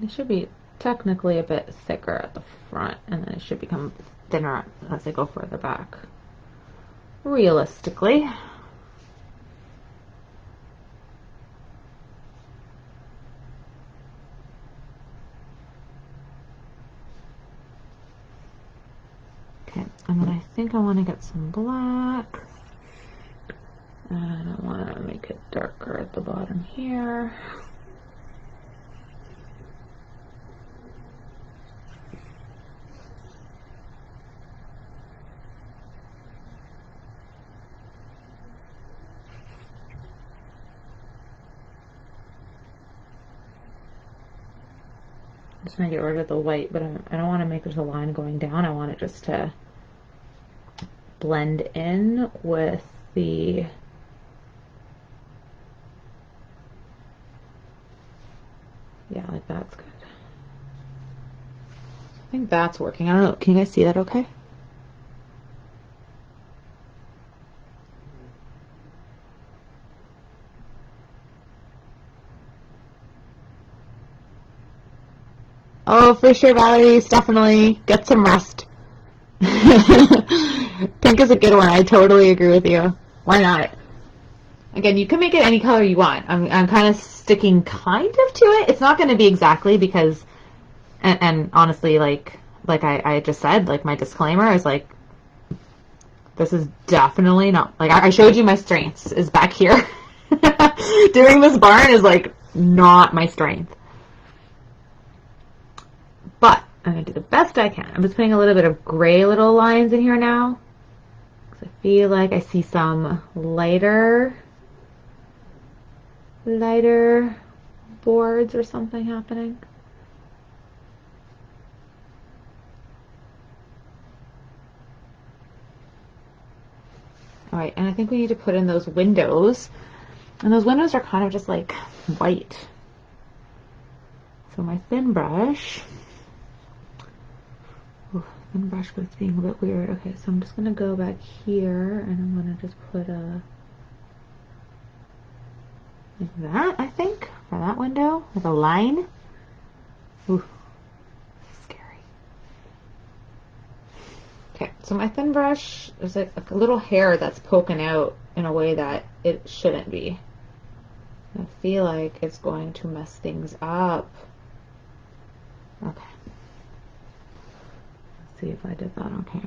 It should be technically a bit thicker at the front, and then it should become thinner as I go further back. Realistically. Okay, and then I think I want to get some black, and I want to make it darker at the bottom here. I'm just going to get rid of the white, but I don't want to make there's a line going down. I want it just to blend in with the like that's good. I think that's working. I don't know. Can you guys see that okay? Oh, for sure, Valerie. Definitely get some rest. Pink is a good one. I totally agree with you. Why not? Again, you can make it any color you want. I'm kind of sticking kind of to it. It's not going to be exactly because, and honestly, like I just said, like my disclaimer is like, this is definitely not, like I showed you my strengths is back here. Doing this barn is like not my strength. But I'm going to do the best I can. I'm just putting a little bit of gray little lines in here now. Because I feel like I see some lighter boards or something happening. All right, and I think we need to put in those windows. And those windows are kind of just like white. So my thin brush, thin brush, but it's being a bit weird. Okay, so I'm just gonna go back here and I'm gonna just put a, like that, I think, for that window, with a line. Ooh, scary. Okay, so my thin brush, there's like a little hair that's poking out in a way that it shouldn't be. I feel like it's going to mess things up. Okay. Let's see if I did that okay.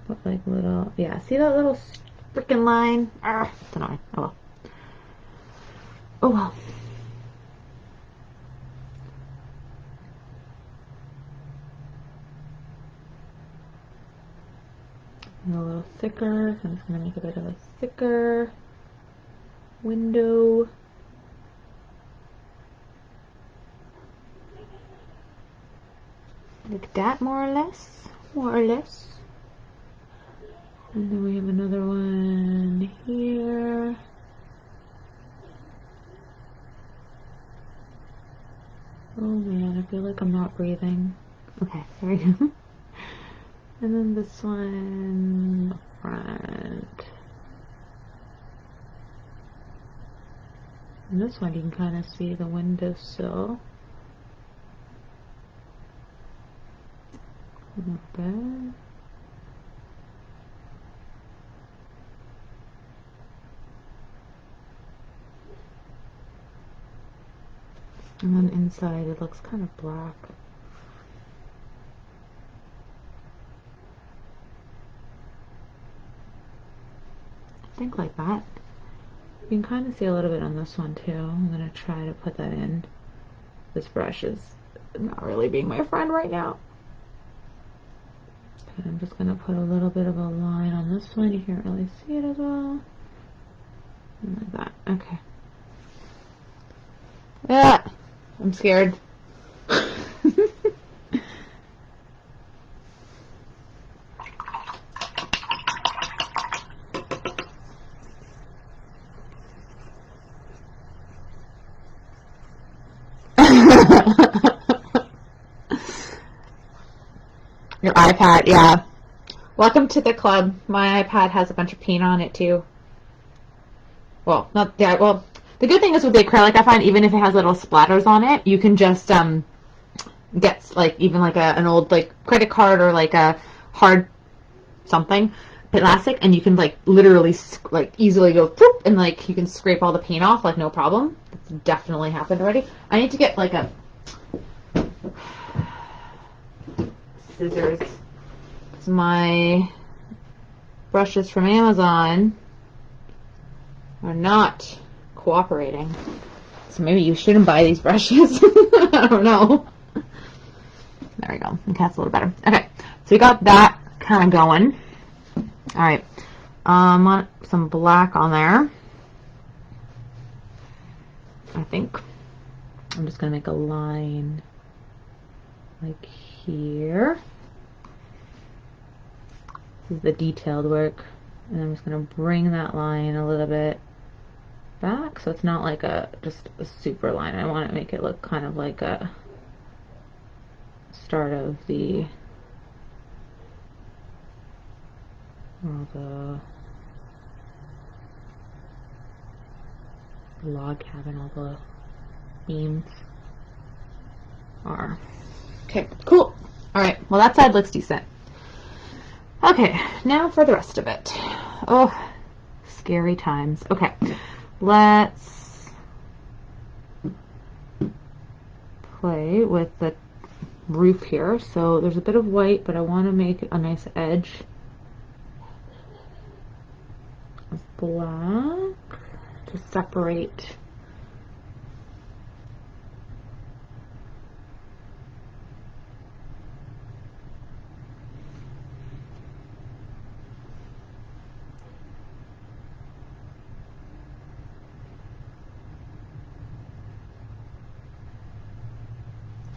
Put like little, yeah, see that little freaking line? Ah, it's annoying. Oh well. Oh well. And a little thicker. I'm just going to make a bit of a thicker window. Like that, more or less. More or less. And then we have another one here. Oh man, I feel like I'm not breathing. Okay, there we go. And then this one, front. And this one you can kind of see the windowsill. Not bad. And then inside it looks kind of black. I think like that. You can kind of see a little bit on this one too. I'm going to try to put that in. This brush is not really being my friend right now. Okay, I'm just going to put a little bit of a line on this one. You can't really see it as well. And like that. Okay. Yeah, I'm scared. Your iPad, yeah. Welcome to the club. My iPad has a bunch of paint on it too. Well, not that. Well, the good thing is with the acrylic, I find even if it has little splatters on it, you can just get like even like an old like credit card or like a hard something plastic, and you can like literally like easily go poop and like you can scrape all the paint off like no problem. That's definitely happened already. I need to get like a scissors. It's my brushes from Amazon are not cooperating. So maybe you shouldn't buy these brushes. I don't know. There we go. Okay, that's a little better. Okay, so we got that kind of going. All right. Want some black on there. I think. I'm just going to make a line like here. This is the detailed work. And I'm just going to bring that line a little bit back so it's not like just a super line. I want to make it look kind of like a start of the log cabin, all the beams are. Okay, cool. All right, well that side looks decent. Okay, now for the rest of it. Oh, scary times. Okay, let's play with the roof here. So there's a bit of white, but I want to make a nice edge. Black to separate.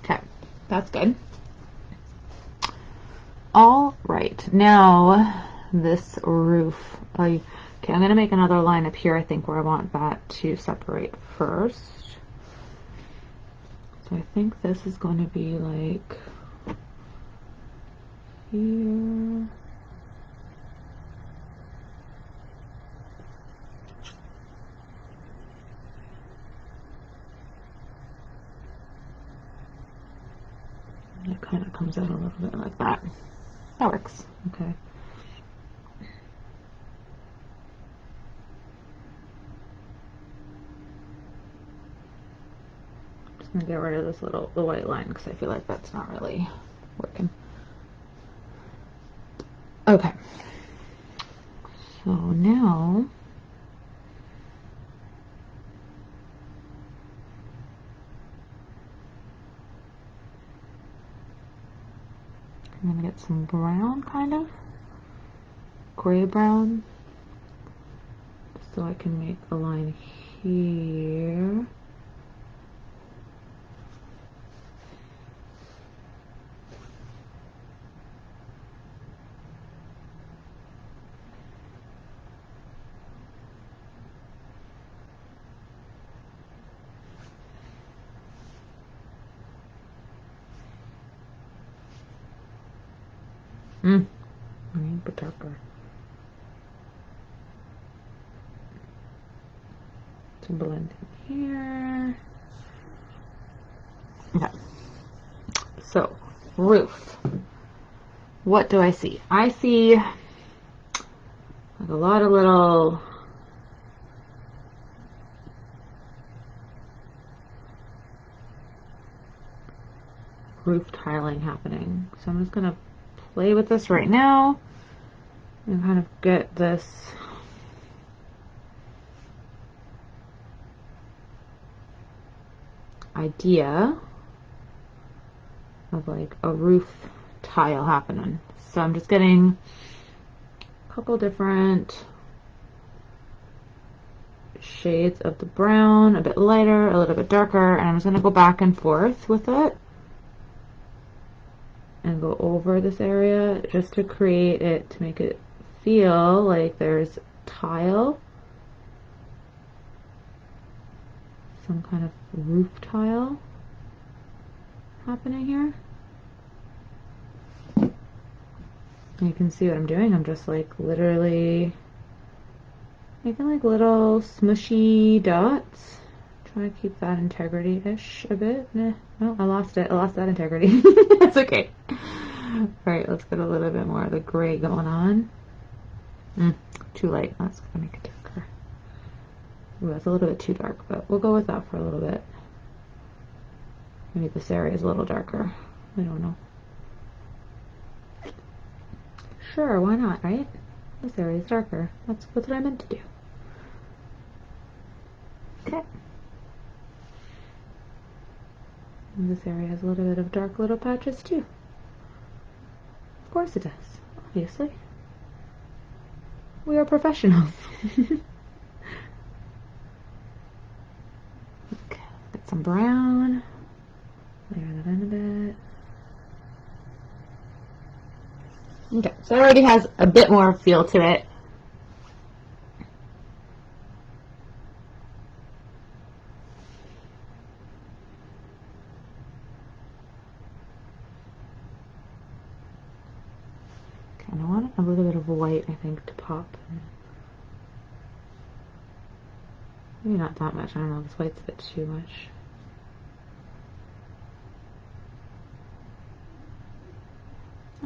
Okay, that's good. All right, now this roof. Okay, I'm going to make another line up here, I think, where I want that to separate first. So I think this is going to be like here. It kind of comes out a little bit like that. That works. Okay. Just gonna get rid of this the white line because I feel like that's not really working. Okay. So now I'm gonna get some brown, kind of gray brown, so I can make a line here. A bit darker. To blend in here. Okay. So, roof. What do I see? I see like a lot of little roof tiling happening. So I'm just gonna play with this right now and kind of get this idea of like a roof tile happening. So I'm just getting a couple different shades of the brown, a bit lighter, a little bit darker, and I'm just gonna go back and forth with it and go over this area just to create it, to make it feel like there's tile, some kind of roof tile happening here. And you can see what I'm doing. I'm just like literally making like little smushy dots. Trying to keep that integrity-ish a bit. Oh, I lost it. I lost that integrity. That's okay. Alright, let's get a little bit more of the gray going on. Too light. That's gonna make it darker. Ooh, that's a little bit too dark, but we'll go with that for a little bit. Maybe this area is a little darker. I don't know. Sure, why not, right? This area is darker. That's what I meant to do. Okay. And this area has a little bit of dark little patches too. Of course it does, obviously. We are professionals. Okay, get some brown. Layer that in a bit. Okay, so it already has a bit more feel to it. And I want a little bit of white, I think, to pop. Maybe not that much. I don't know. This white's a bit too much.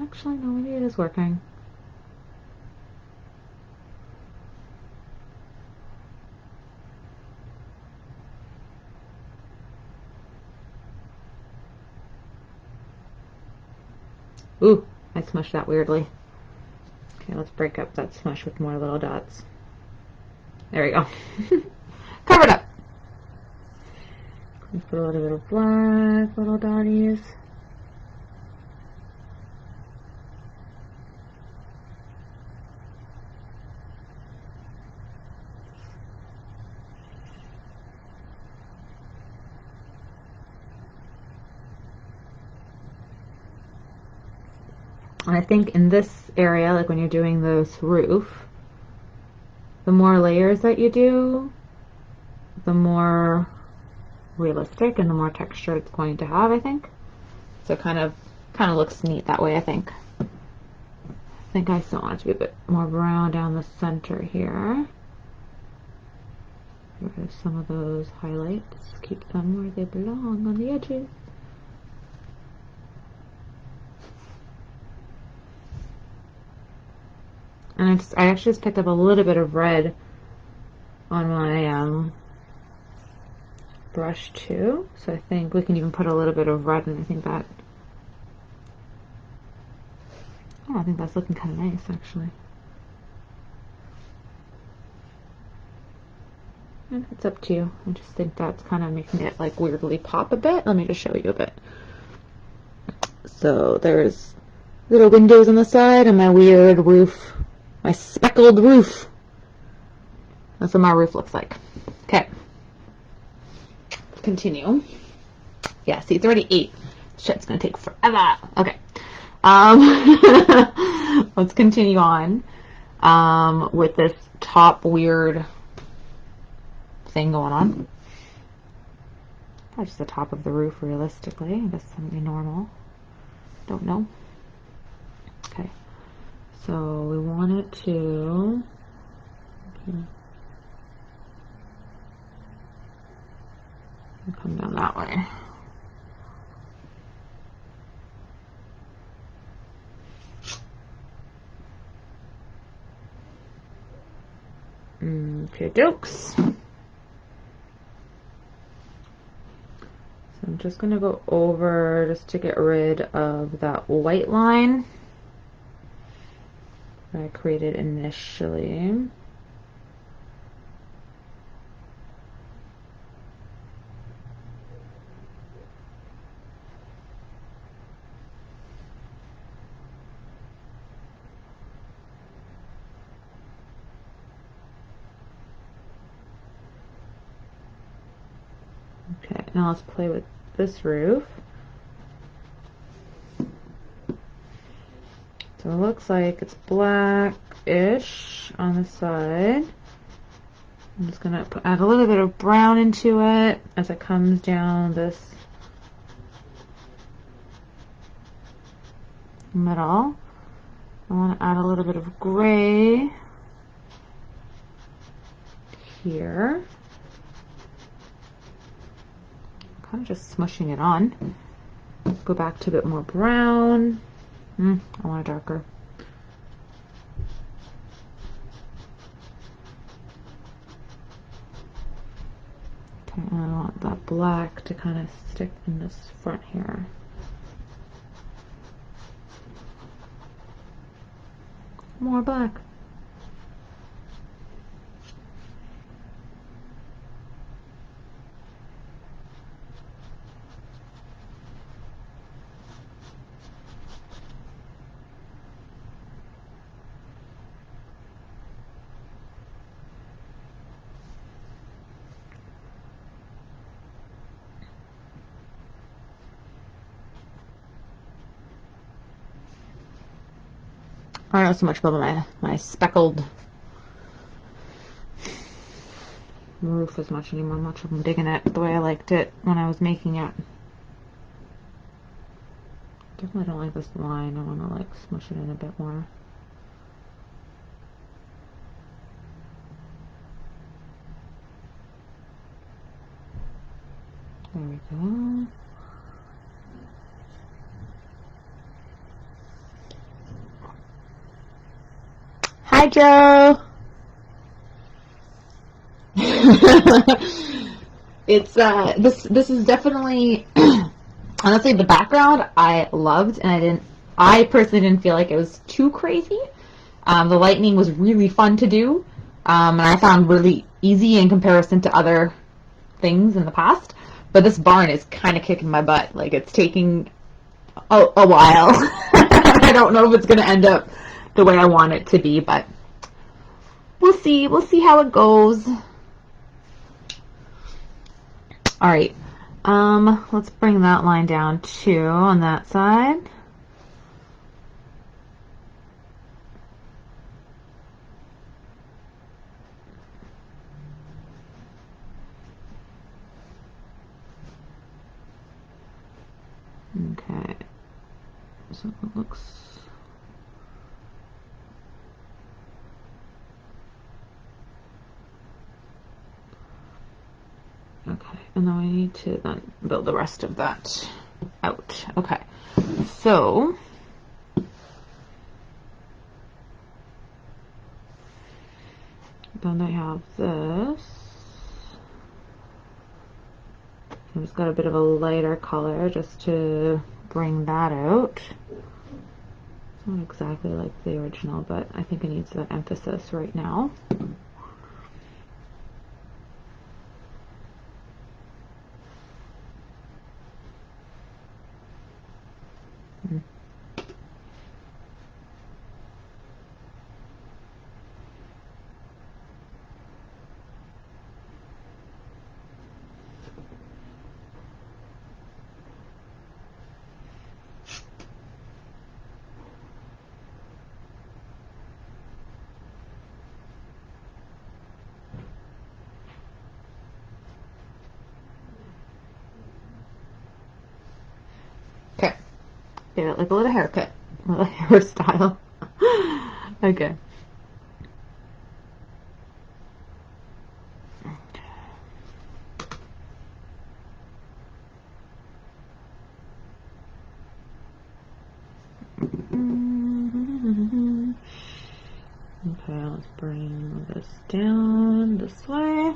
Actually, no, maybe it is working. Ooh, I smushed that weirdly. Okay, let's break up that smush with more little dots. There we go. Cover it up. Let's put a little bit of black, little dotties. And I think in this area, like when you're doing this roof, the more layers that you do, the more realistic and the more texture it's going to have, I think. So it kind of looks neat that way, I think. I think I still want it to be a bit more brown down the center here. Get rid of some of those highlights. Keep them where they belong on the edges. And I actually just picked up a little bit of red on my brush too. So I think we can even put a little bit of red, and I think that, oh, I think that's looking kind of nice actually. And it's up to you. I just think that's kind of making it like weirdly pop a bit. Let me just show you a bit. So there's little windows on the side and my weird roof. My speckled roof. That's what my roof looks like. Okay. Continue. Yeah, see, it's already 8. Shit's gonna take forever. Okay. Let's continue on with this top weird thing going on. Probably just the top of the roof, realistically. I guess something normal. Don't know. Okay. So we want it to, okay, come down that way. Okay, jokes. So I'm just gonna go over just to get rid of that white line that I created initially. Okay, now let's play with this roof. So it looks like it's black-ish on the side. I'm just gonna add a little bit of brown into it as it comes down this middle. I want to add a little bit of gray here. Kind of just smushing it on. Go back to a bit more brown. I want it darker. Okay, and I want that black to kind of stick in this front here. More black. I don't know so much about my speckled roof as much anymore. Much of them digging it the way I liked it when I was making it. Definitely don't like this line. I want to like smush it in a bit more. There we go. Hi, Joe. It's this is definitely honestly the background I loved, and I personally didn't feel like it was too crazy. The lightning was really fun to do, and I found really easy in comparison to other things in the past. But this barn is kind of kicking my butt. Like, it's taking a while. I don't know if it's going to end up the way I want it to be, but we'll see. We'll see how it goes. All right. Let's bring that line down too on that side. Okay. So it looks okay, and then we need to then build the rest of that out. Okay, so then I have this. I've just got a bit of a lighter color just to bring that out. It's not exactly like the original, but I think it needs that emphasis right now. Okay, give it like a little haircut, a little hairstyle. Okay. Okay, let's bring this down this way.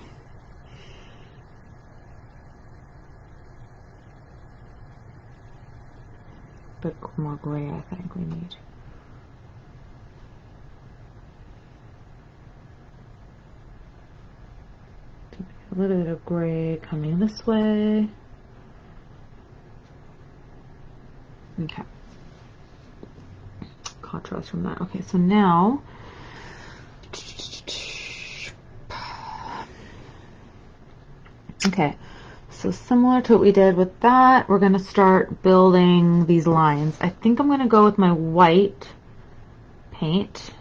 A bit more gray, I think we need. A little bit of gray coming this way. Okay. Contrast from that. Okay, so now okay, so similar to what we did with that, we're going to start building these lines. I think I'm going to go with my white paint.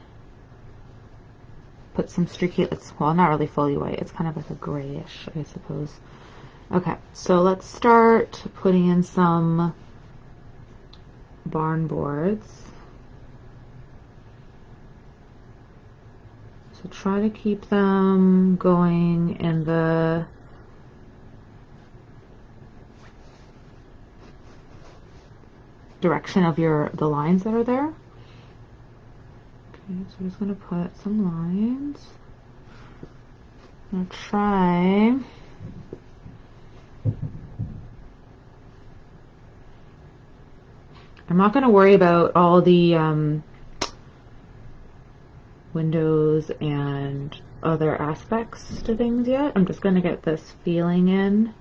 Put some streaky, it's, well, not really fully white. It's kind of like a grayish, I suppose. Okay, so let's start putting in some barn boards. So try to keep them going in the direction of the lines that are there. Okay, so I'm just going to put some lines. I'm going to try I'm not going to worry about all the windows and other aspects to things yet. I'm just going to get this feeling in,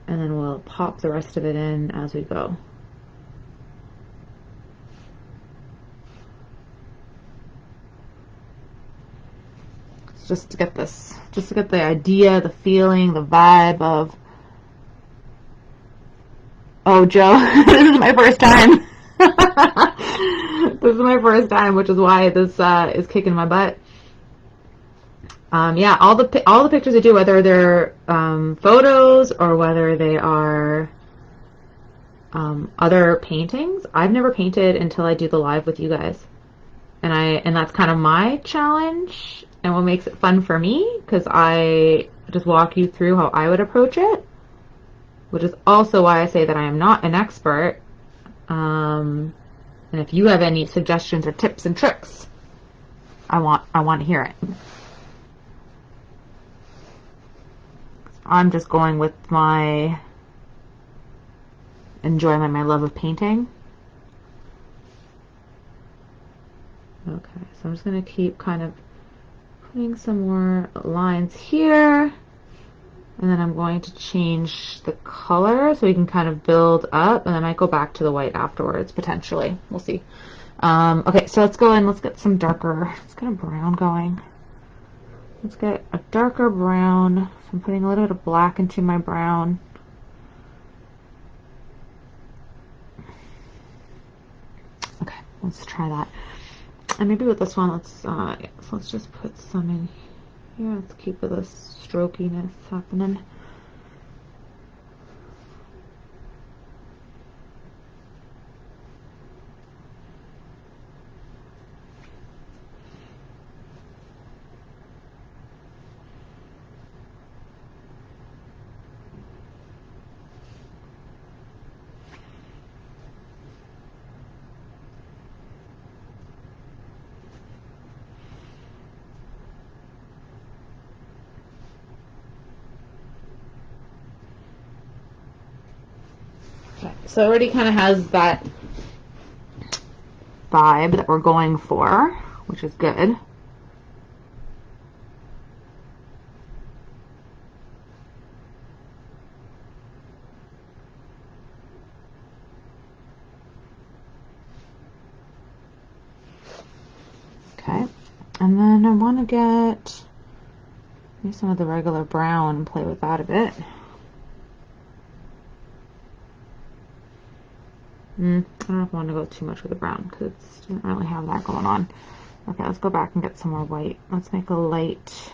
and then we'll pop the rest of it in as we go. Just to get this, just to get the idea, the feeling, the vibe of, oh, Joe, this is my first time. This is my first time, which is why this is kicking my butt. Yeah, all the pictures I do, whether they're photos or whether they are other paintings, I've never painted until I do the live with you guys, and that's kind of my challenge. And what makes it fun for me, because I just walk you through how I would approach it, which is also why I say that I am not an expert. And And if you have any suggestions or tips and tricks, I want to hear it. I'm just going with my enjoyment, my love of painting. Okay, so I'm just going to keep kind of putting some more lines here. And then I'm going to change the color so we can kind of build up, and I might go back to the white afterwards, potentially. We'll see. Okay, so let's go in. Let's get some darker. Let's get a brown going. Let's get a darker brown. So I'm putting a little bit of black into my brown. Okay, let's try that. And maybe with this one, so let's just put some in here. Let's keep with this strokiness happening. So it already kind of has that vibe that we're going for, which is good. Okay, and then I want to get maybe some of the regular brown and play with that a bit. I don't want to go too much with the brown because it doesn't really have that going on. Okay, let's go back and get some more white. Let's make a light.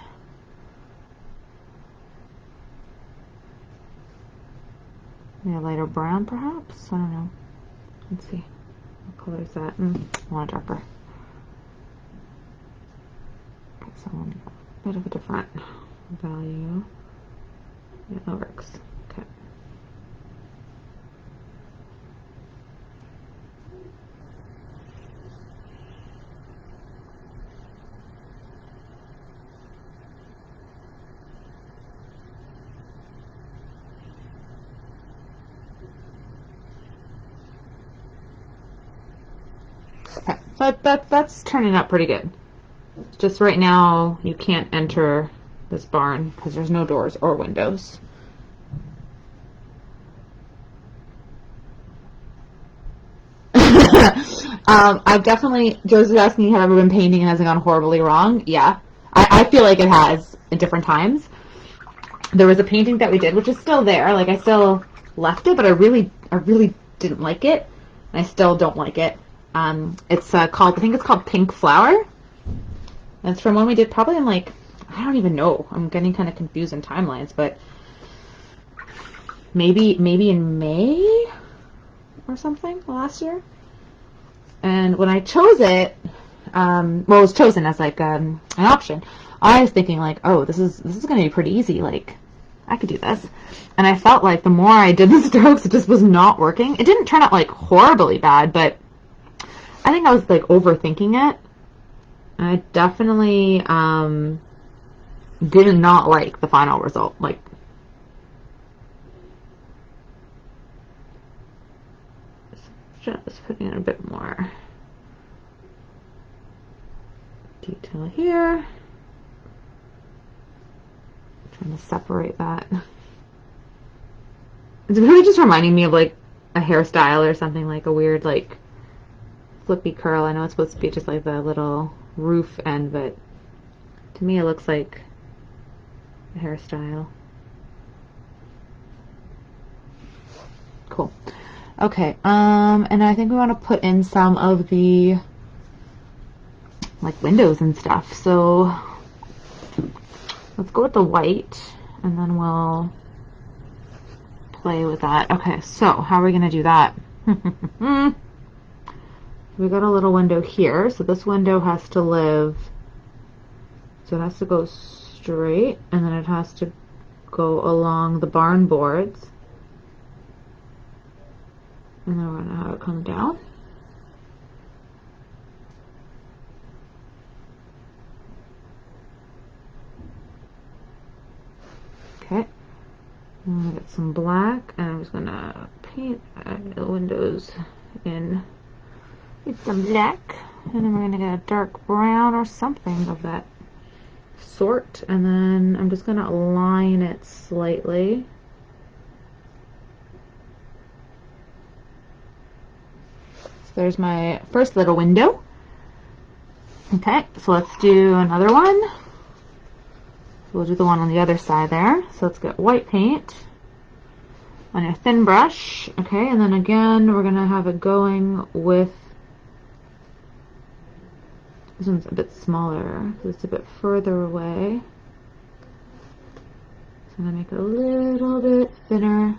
Maybe a lighter brown, perhaps? I don't know. Let's see. What color is that? I want a darker. Okay, so I want a bit of a different value. Yeah, that works. Okay. Okay, so that's turning out pretty good. Just right now, you can't enter this barn because there's no doors or windows. I've definitely, Joseph asking, have I ever been painting and has it gone horribly wrong? Yeah. I feel like it has at different times. There was a painting that we did, which is still there. Like, I still left it, but I really didn't like it. And I still don't like it. It's called, I think it's called Pink Flower. And it's from one we did probably in, like, I don't even know. I'm getting kind of confused in timelines, but maybe in May or something last year. And when I chose it, well, it was chosen as like an option. I was thinking like, oh, this is going to be pretty easy. Like, I could do this. And I felt like the more I did the strokes, it just was not working. It didn't turn out like horribly bad, but I think I was like overthinking it. I definitely did not like the final result. Like, just putting in a bit more detail here. Trying to separate that. It's really just reminding me of like a hairstyle or something, like a weird like flippy curl. I know it's supposed to be just like the little roof end, but to me it looks like a hairstyle. Cool. Okay, and I think we want to put in some of the like windows and stuff. So let's go with the white and then we'll play with that. Okay, so how are we going to do that? We got a little window here, so this window has to live, so it has to go straight, and then it has to go along the barn boards, and then we're going to have it come down. some black, and I'm just gonna paint the windows in with some black, and then we're gonna get a dark brown or something of that sort, and then I'm just gonna align it slightly. So there's my first little window. Okay, so let's do another one. So we'll do the one on the other side there. So let's get white paint on your thin brush. Okay, and then again, we're gonna have it going with, this one's a bit smaller, so it's a bit further away. So I'm gonna make it a little bit thinner.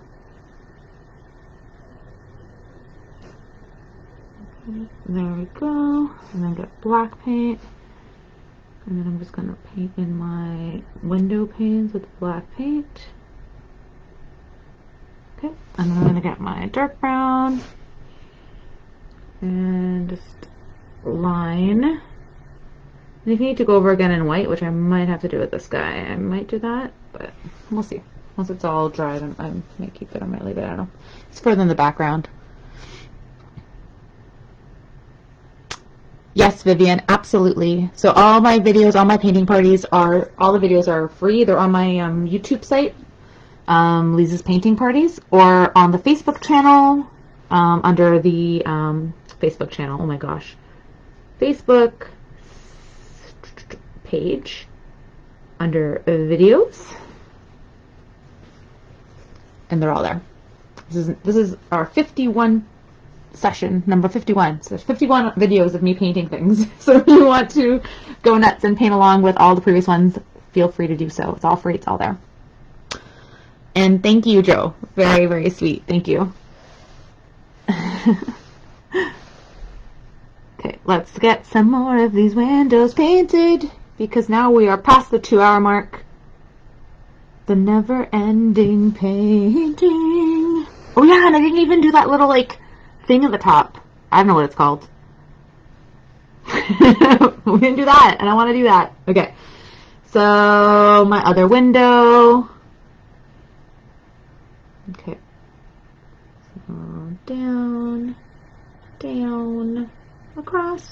Okay, there we go. And then get black paint. And then I'm just gonna paint in my window panes with black paint. Okay, and then I'm gonna get my dark brown and just line. And if you need to go over again in white, which I might have to do with this guy, I might do that, but we'll see. Once it's all dried, I might keep it, I might leave it, I don't know. It's further in the background. Yes, Vivian, absolutely. So all my videos, all my painting parties all the videos are free. They're on my YouTube site, Liza's Painting Parties, or on the Facebook channel, under the Facebook channel, oh my gosh, Facebook page, under videos, and they're all there. This is our 51 session, number 51. So there's 51 videos of me painting things. So if you want to go nuts and paint along with all the previous ones, feel free to do so. It's all free. It's all there. And thank you, Joe. Very, very sweet. Thank you. Okay, let's get some more of these windows painted, because now we are past the 2-hour mark. The never-ending painting. Oh yeah, and I didn't even do that little like thing at the top. I don't know what it's called. We didn't do that, and I want to do that. Okay, so my other window. Okay, so down, down, across,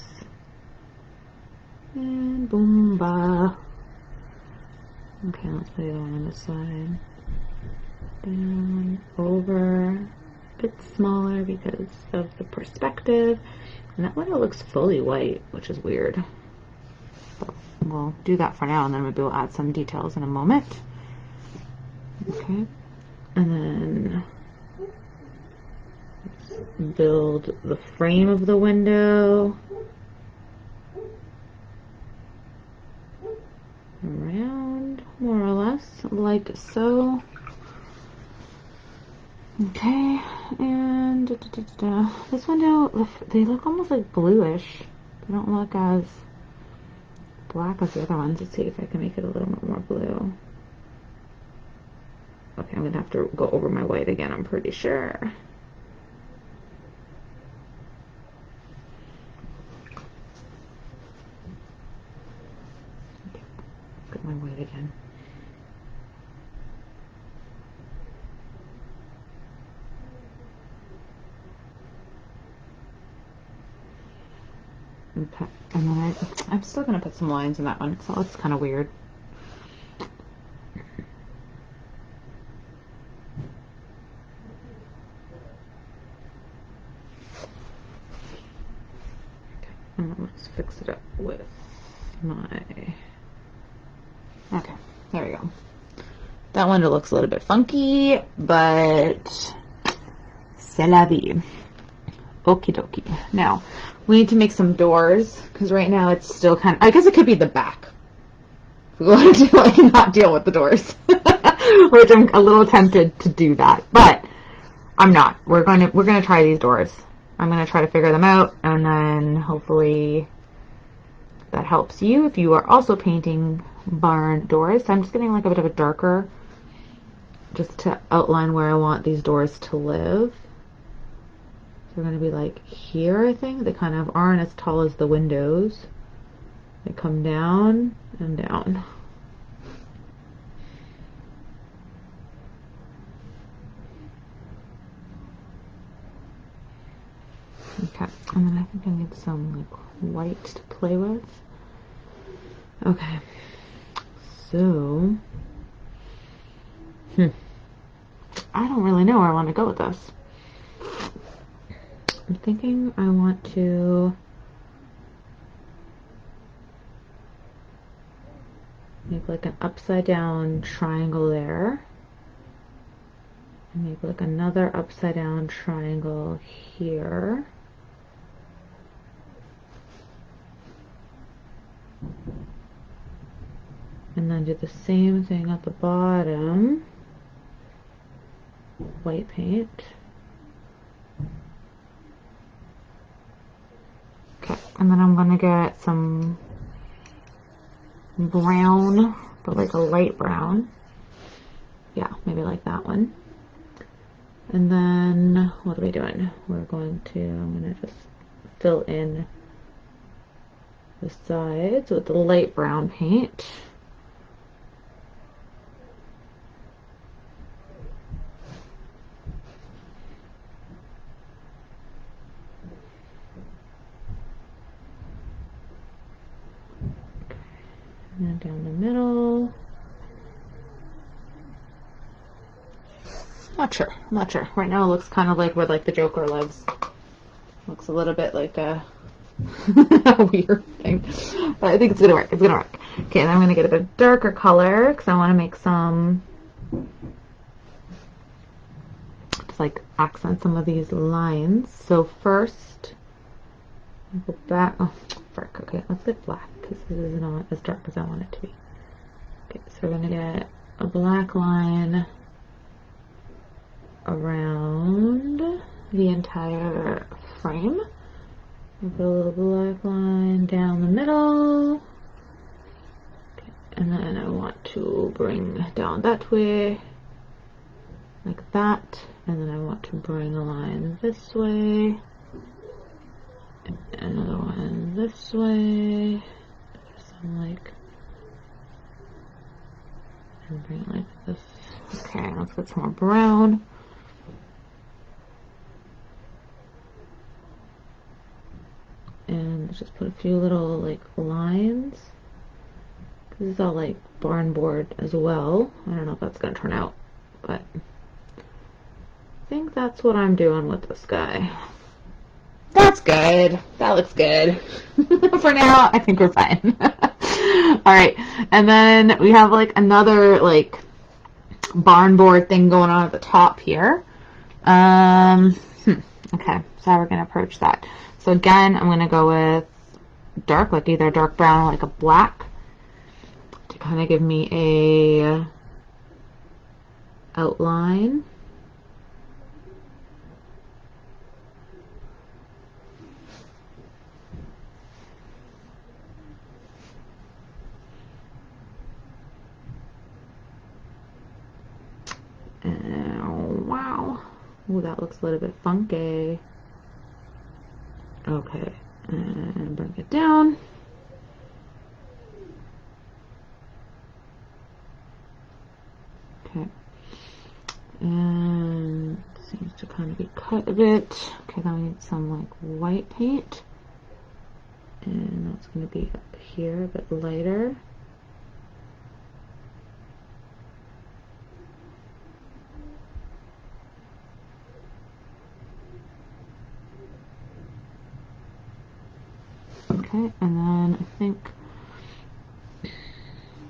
and boom, ba. Okay, let's put the other one on this side. Down, over, a bit smaller because of the perspective. And that window looks fully white, which is weird. So we'll do that for now, and then maybe we'll add some details in a moment. Okay, and then let's build the frame of the window around, more or less, like so. Okay, and this window, they look almost like bluish. They don't look as black as the other ones. Let's see if I can make it a little bit more blue. Okay, I'm gonna have to go over my white again, I'm pretty sure. Okay, get my white again. Okay, and then I'm still going to put some lines in that one, so it's kind of weird. Okay, and then let's fix it up with my... Okay, there we go. That one looks a little bit funky, but c'est la vie. Okie dokie. Now, we need to make some doors, because right now it's still kind of, I guess it could be the back. We want to like not deal with the doors, which I'm a little tempted to do that, but I'm not. We're gonna try these doors. I'm gonna try to figure them out, and then hopefully that helps you if you are also painting barn doors. So I'm just getting like a bit of a darker, just to outline where I want these doors to live. They're going to be like here, I think. They kind of aren't as tall as the windows. They come down and down. Okay, and then I think I need some like white to play with. Okay, so I don't really know where I want to go with this. I'm thinking I want to make like an upside down triangle there. And make like another upside down triangle here. And then do the same thing at the bottom. White paint. Okay, and then I'm gonna get some brown, but like a light brown. Yeah, maybe like that one. And then what are we doing? I'm gonna just fill in the sides with the light brown paint. And then down the middle. I'm not sure. Right now it looks kind of like where like the Joker lives. Looks a little bit like a weird thing. But I think it's gonna work. It's gonna work. Okay, then I'm gonna get a bit darker color because I want to make some, just like accent some of these lines. So first, I'll go back. Oh, frick. Okay, let's get black because this is not as dark as I want it to be. Okay, so we're gonna get a black line around the entire frame. I'll put a little black line down the middle. Okay, and then I want to bring down that way, like that. And then I want to bring a line this way. Another one this way. Some like, and bring it like this. Okay, let's get some more brown. And just put a few little like lines. This is all like barn board as well. I don't know if that's gonna turn out, but I think that's what I'm doing with this guy. That's good. That looks good. For now, I think we're fine. Alright, and then we have like another like barn board thing going on at the top here. Okay, so how we're gonna approach that. So again, I'm gonna go with dark, like either dark brown or like a black, to kind of give me a outline. Wow. Ooh, that looks a little bit funky. Okay, and bring it down. Okay, and it seems to kind of be cut a bit. Okay, then we need some like white paint, and that's going to be up here a bit lighter. Okay, and then I think,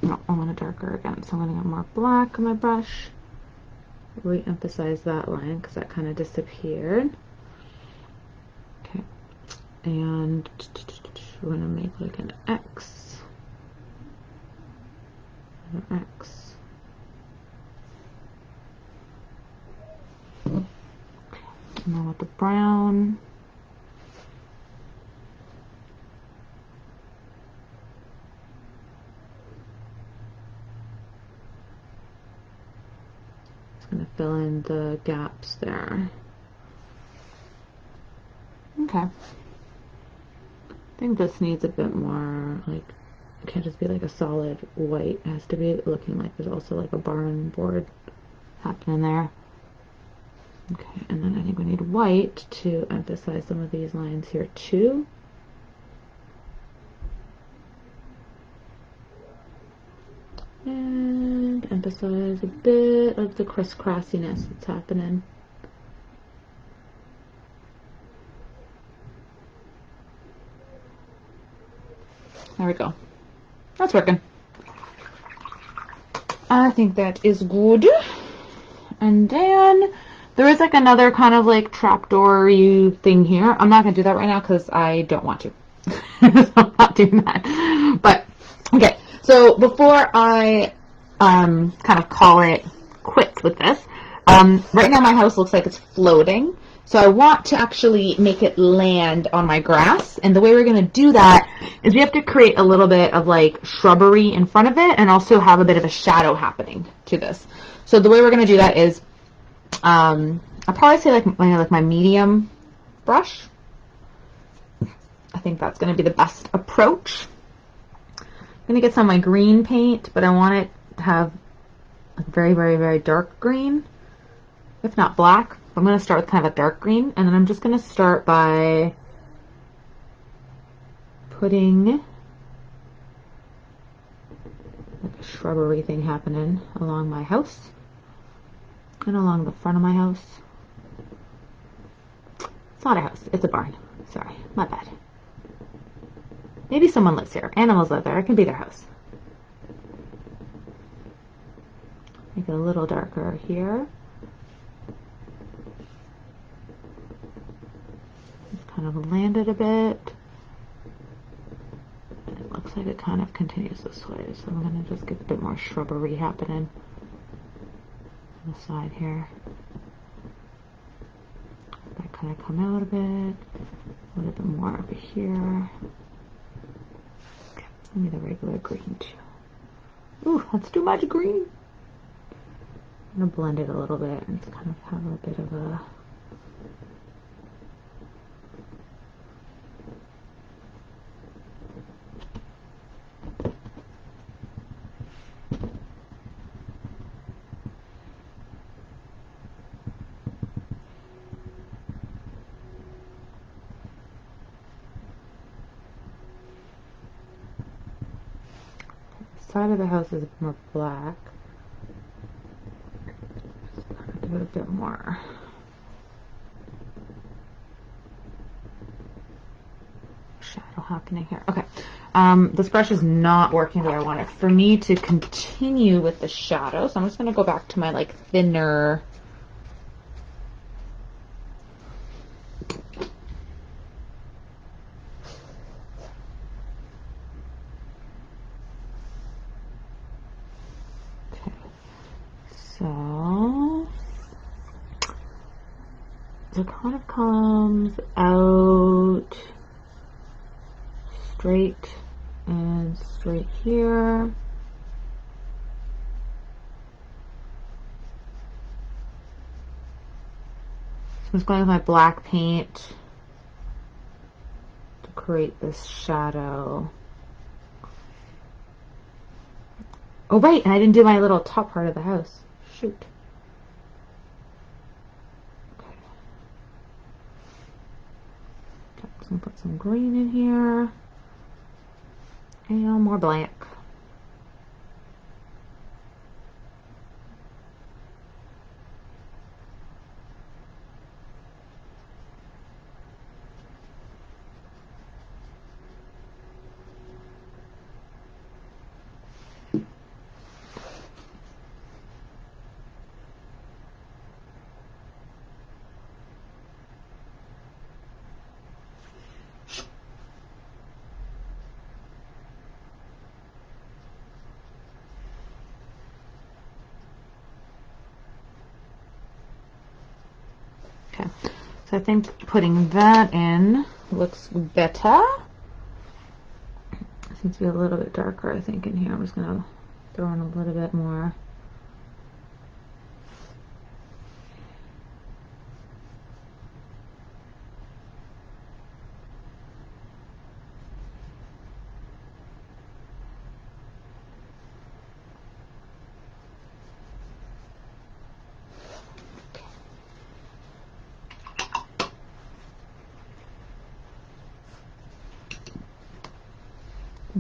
no, I want it darker again, so I'm going to get more black on my brush, re-emphasize that line because that kind of disappeared. Okay, and we're going to make like an X, an X. Okay, and then with the brown, going to fill in the gaps there. Okay. I think this needs a bit more, like, it can't just be like a solid white. It has to be looking like there's also like a barn board happening there. Okay, and then I think we need white to emphasize some of these lines here too. And emphasize a bit of the crisscrossiness that's happening. There we go. That's working. I think that is good. And then there is like another kind of like trapdoor-y thing here. I'm not going to do that right now because I don't want to. So I'm not doing that. But, okay. So before I kind of call it quits with this, right now my house looks like it's floating. So I want to actually make it land on my grass. And the way we're going to do that is we have to create a little bit of like shrubbery in front of it and also have a bit of a shadow happening to this. So the way we're going to do that is I'll probably say like my medium brush. I think that's going to be the best approach. I'm going to get some of my green paint, but I want it to have a very, very, very dark green, if not black. I'm going to start with kind of a dark green, and then I'm just going to start by putting like a shrubbery thing happening along my house and along the front of my house. It's not a house, it's a barn. Sorry, my bad. Maybe someone lives here. Animals live there. It can be their house. Make it a little darker here. Just kind of land it a bit. And it looks like it kind of continues this way, so I'm going to just get a bit more shrubbery happening on the side here. That kind of come out a bit. A little bit more over here. Give me the regular green too. Ooh, that's too much green. I'm going to blend it a little bit and kind of have a bit of a side of the house is more black. Just kind of give it a bit more shadow happening here. Okay, this brush is not working the way I want it. For me to continue with the shadow, so I'm just going to go back to my like thinner it kind of comes out straight and straight here. So I'm just going with my black paint to create this shadow. Oh right, and I didn't do my little top part of the house. Shoot. I'm gonna put some green in here and more black. Okay, so I think putting that in looks better. It seems to be a little bit darker, I think, in here. I'm just going to throw in a little bit more.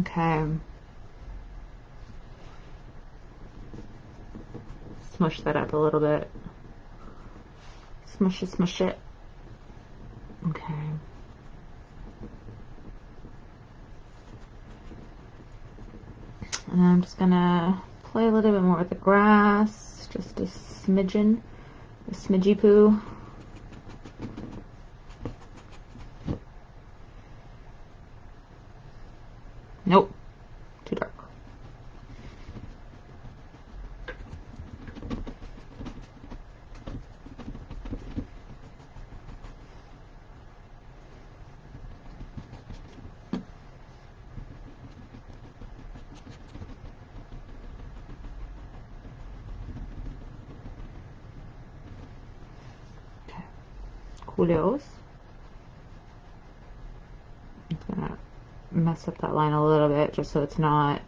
Okay. Smush that up a little bit. Smush it, smush it. Okay. And I'm just gonna play a little bit more with the grass, just a smidgen, a smidgy poo. Nope, too dark. Okay, coolios. I'm gonna mess up that line a little bit just so it's not,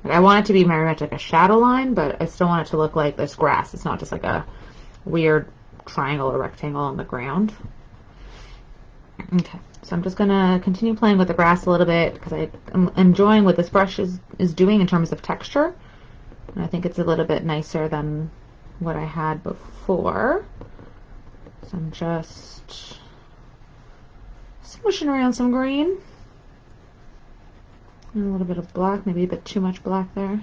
I want it to be very much like a shadow line, but I still want it to look like there's grass. It's not just like a weird triangle or rectangle on the ground. Okay, so I'm just gonna continue playing with the grass a little bit because I'm enjoying what this brush is doing in terms of texture. And I think it's a little bit nicer than what I had before. So I'm just swishing around some green. And a little bit of black, maybe a bit too much black there.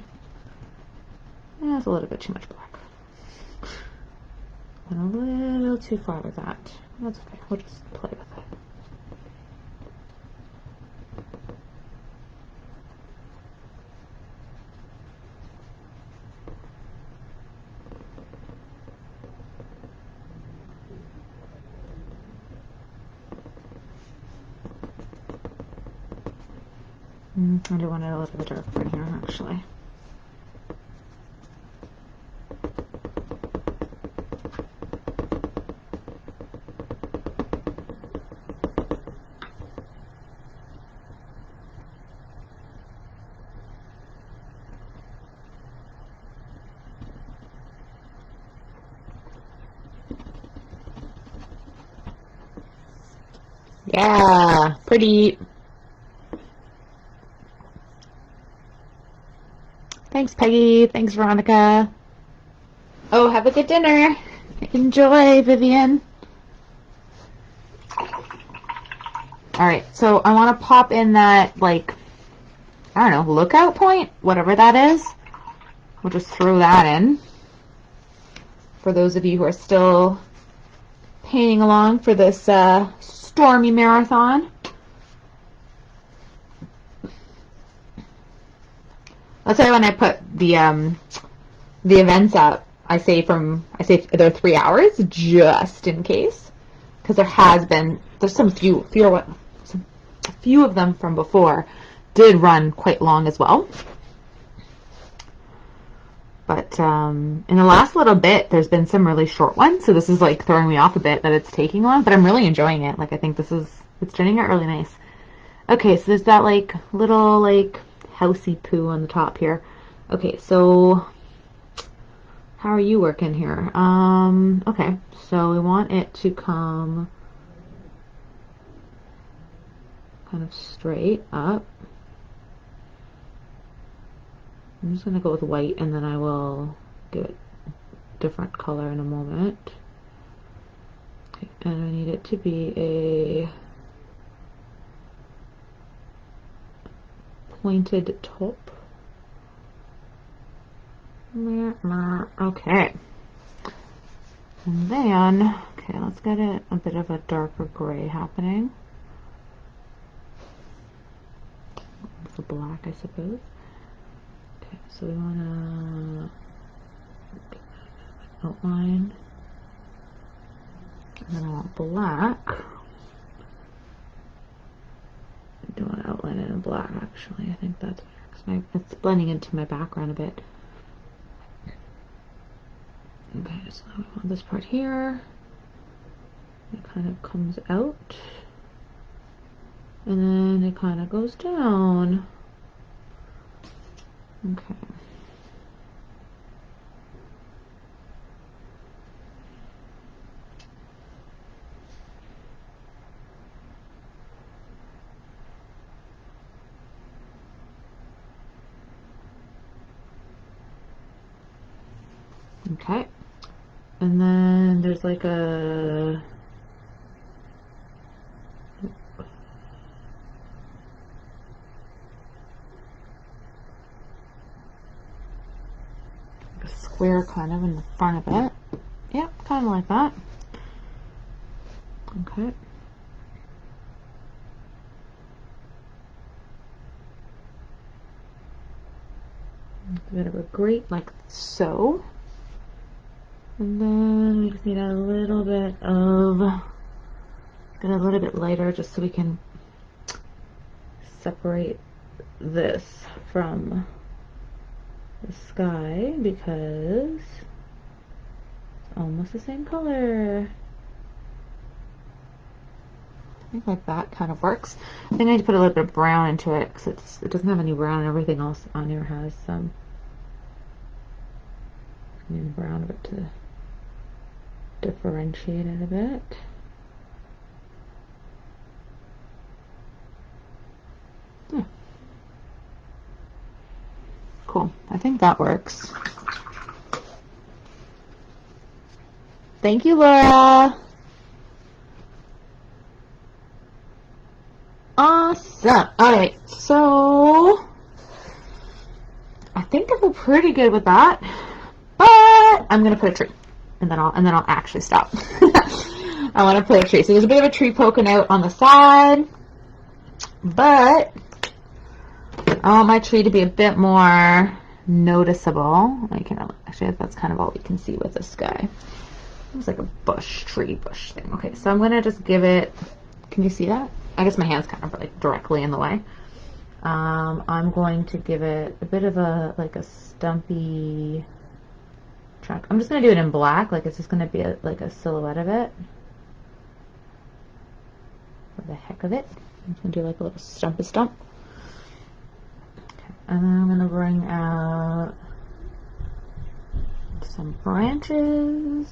Yeah, it's a little bit too much black. And a little too far with that. That's okay, we'll just play with it. I do want it a little bit darker in here, actually. Yeah, pretty. Thanks, Peggy. Thanks, Veronica. Oh, have a good dinner. Enjoy, Vivian. All right, so I want to pop in that, like, I don't know, lookout point, whatever that is. We'll just throw that in. For those of you who are still painting along for this stormy marathon. That's why when I put the events up, I say they're 3 hours just in case, because there's a few of them from before did run quite long as well. But in the last little bit, there's been some really short ones, so this is like throwing me off a bit that it's taking long, but I'm really enjoying it. Like, I think it's turning out really nice. Okay, so there's that like little like housey poo on the top here. Okay, so how are you working here? Okay, so we want it to come kind of straight up. I'm just going to go with white, and then I will give it different color in a moment. Okay, and I need it to be a pointed top. Okay. And then, okay, let's get it a bit of a darker gray happening. It's a black, I suppose. Okay, so we want to outline. And then I want black. I do want to outline it in black, actually. I think that's better, because it's blending into my background a bit. Okay, so now we want this part here. It kind of comes out. And then it kind of goes down. Okay. Okay. And then there's like a square kind of in the front of it. Yeah, kind of like that. Okay. A bit of a grate like so. And then we just need a little bit of, get a little bit lighter just so we can separate this from the sky because it's almost the same color. I think like that kind of works. I think I need to put a little bit of brown into it because it doesn't have any brown and everything else on here has some brown of it to differentiate it a bit. Yeah. Cool. I think that works. Thank you, Laura. Awesome. Alright, so I think I feel pretty good with that. But I'm gonna put a tree. And then I'll actually stop. I want to put a tree. So there's a bit of a tree poking out on the side. But I want my tree to be a bit more noticeable. Actually, that's kind of all we can see with this guy. It's like a tree bush thing. Okay, so I'm gonna just give it, can you see that? I guess my hand's kind of like directly in the way. I'm going to give it a bit of a, like a stumpy track. I'm just gonna do it in black, like it's just gonna be like a silhouette of it. For the heck of it. I'm just gonna do like a little stumpy stump. Okay, and then I'm gonna bring out some branches.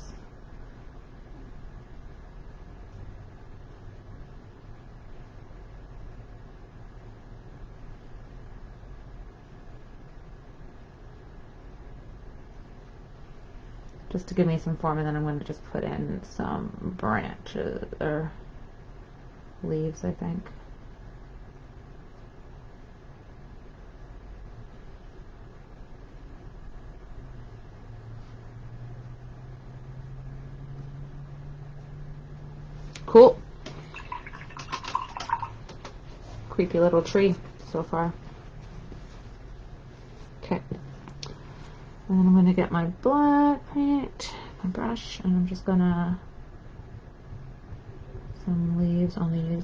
Just to give me some form, and then I'm going to just put in some branches or leaves, I think. Cool. Creepy little tree so far. Okay. And then I'm going to get my black paint, my brush, and I'm just going to some leaves on these.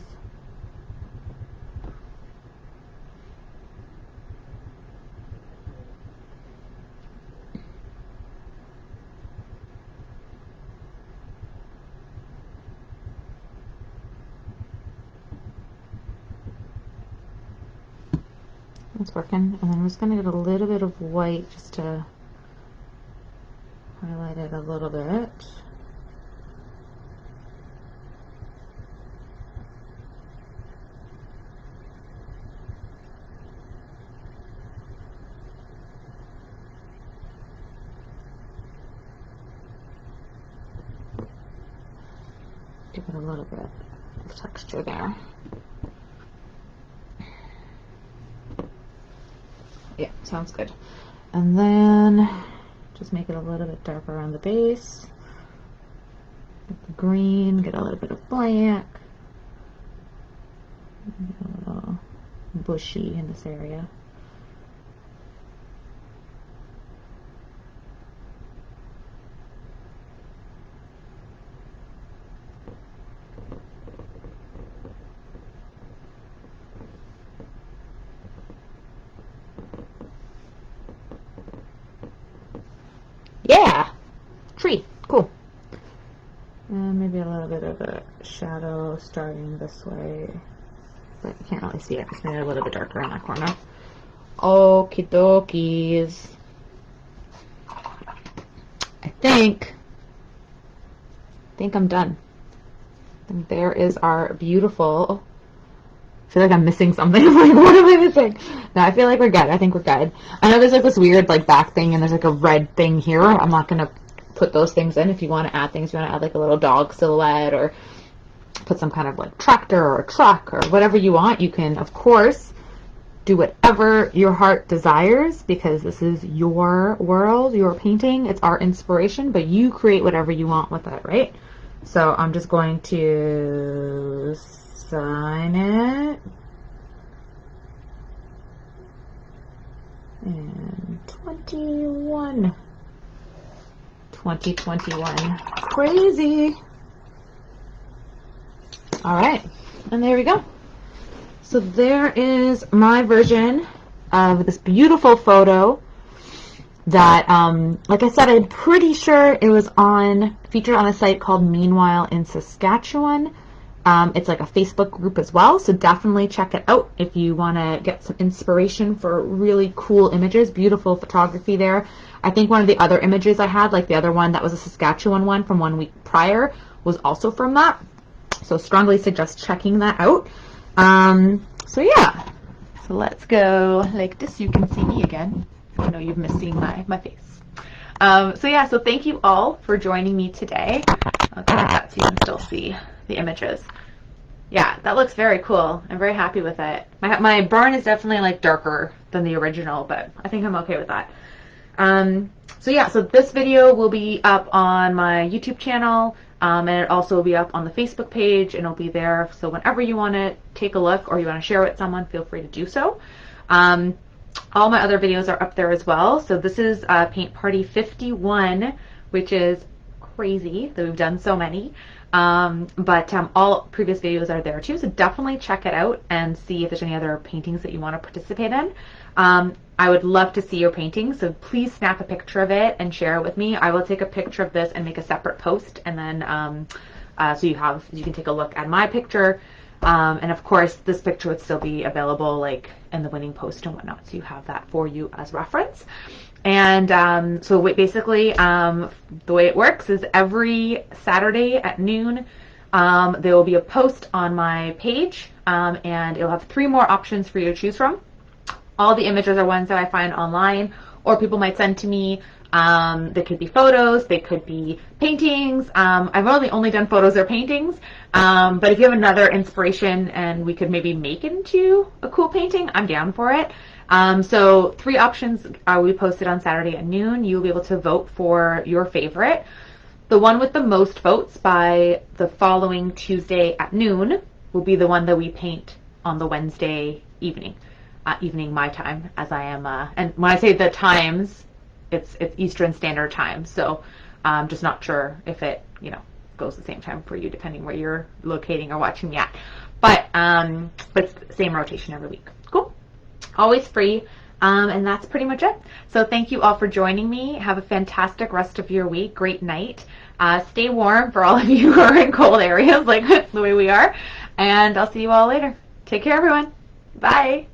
It's working. And then I'm just going to get a little bit of white just to highlight it a little bit. Give it a little bit of texture there. Yeah, sounds good. And then just make it a little bit darker around the base. Get the green, get a little bit of black. Get a little bushy in this area. Yeah! Tree. Cool. And maybe a little bit of a shadow starting this way. But you can't really see it. Just made it a little bit darker in that corner. Okie dokies. I think I'm done. And there is our beautiful... I feel like I'm missing something. I'm like, what am I missing? No, I feel like we're good. I think we're good. I know there's like this weird like back thing and there's like a red thing here. I'm not gonna put those things in. If you want to add things, you want to add like a little dog silhouette or put some kind of like tractor or a truck or whatever you want, you can, of course, do whatever your heart desires, because this is your world, your painting. It's our inspiration, but you create whatever you want with it, right? So I'm just going to sign it. And 2021. Crazy. All right, and there we go. So there is my version of this beautiful photo that, like I said, I'm pretty sure it was featured on a site called Meanwhile in Saskatchewan. It's like a Facebook group as well, so definitely check it out if you want to get some inspiration for really cool images. Beautiful photography there. I think one of the other images I had, like the other one that was a Saskatchewan one from 1 week prior, was also from that. So strongly suggest checking that out. So yeah, so let's go like this. You can see me again. I know you've missed seeing my face. So yeah, so thank you all for joining me today. I'll get that so you can still see the images. Yeah, that looks very cool. I'm very happy with it. My burn is definitely like darker than the original, but I think I'm okay with that. So yeah, so this video will be up on my YouTube channel, and it also will be up on the Facebook page, and it'll be there. So whenever you want to take a look or you want to share with someone, feel free to do so. All my other videos are up there as well. So this is Paint Party 51, which is crazy that we've done so many. But all previous videos are there too, so definitely check it out and see if there's any other paintings that you want to participate in. I would love to see your painting, so please snap a picture of it and share it with me. I will take a picture of this and make a separate post, and then so you can take a look at my picture. And of course, this picture would still be available like in the winning post and whatnot, so you have that for you as reference. And so basically, the way it works is every Saturday at noon, there will be a post on my page, and it'll have 3 more options for you to choose from. All the images are ones that I find online, or people might send to me. They could be photos, they could be paintings. I've only done photos or paintings, but if you have another inspiration and we could maybe make it into a cool painting, I'm down for it. So 3 options we posted on Saturday at noon. You'll be able to vote for your favorite. The one with the most votes by the following Tuesday at noon will be the one that we paint on the Wednesday evening. Evening my time, as I am, and when I say the times, it's Eastern Standard Time, so I'm just not sure if it, goes the same time for you, depending where you're locating or watching me at. But it's the same rotation every week. Cool. Always free. And that's pretty much it. So thank you all for joining me. Have a fantastic rest of your week. Great night. Stay warm for all of you who are in cold areas like the way we are. And I'll see you all later. Take care, everyone. Bye.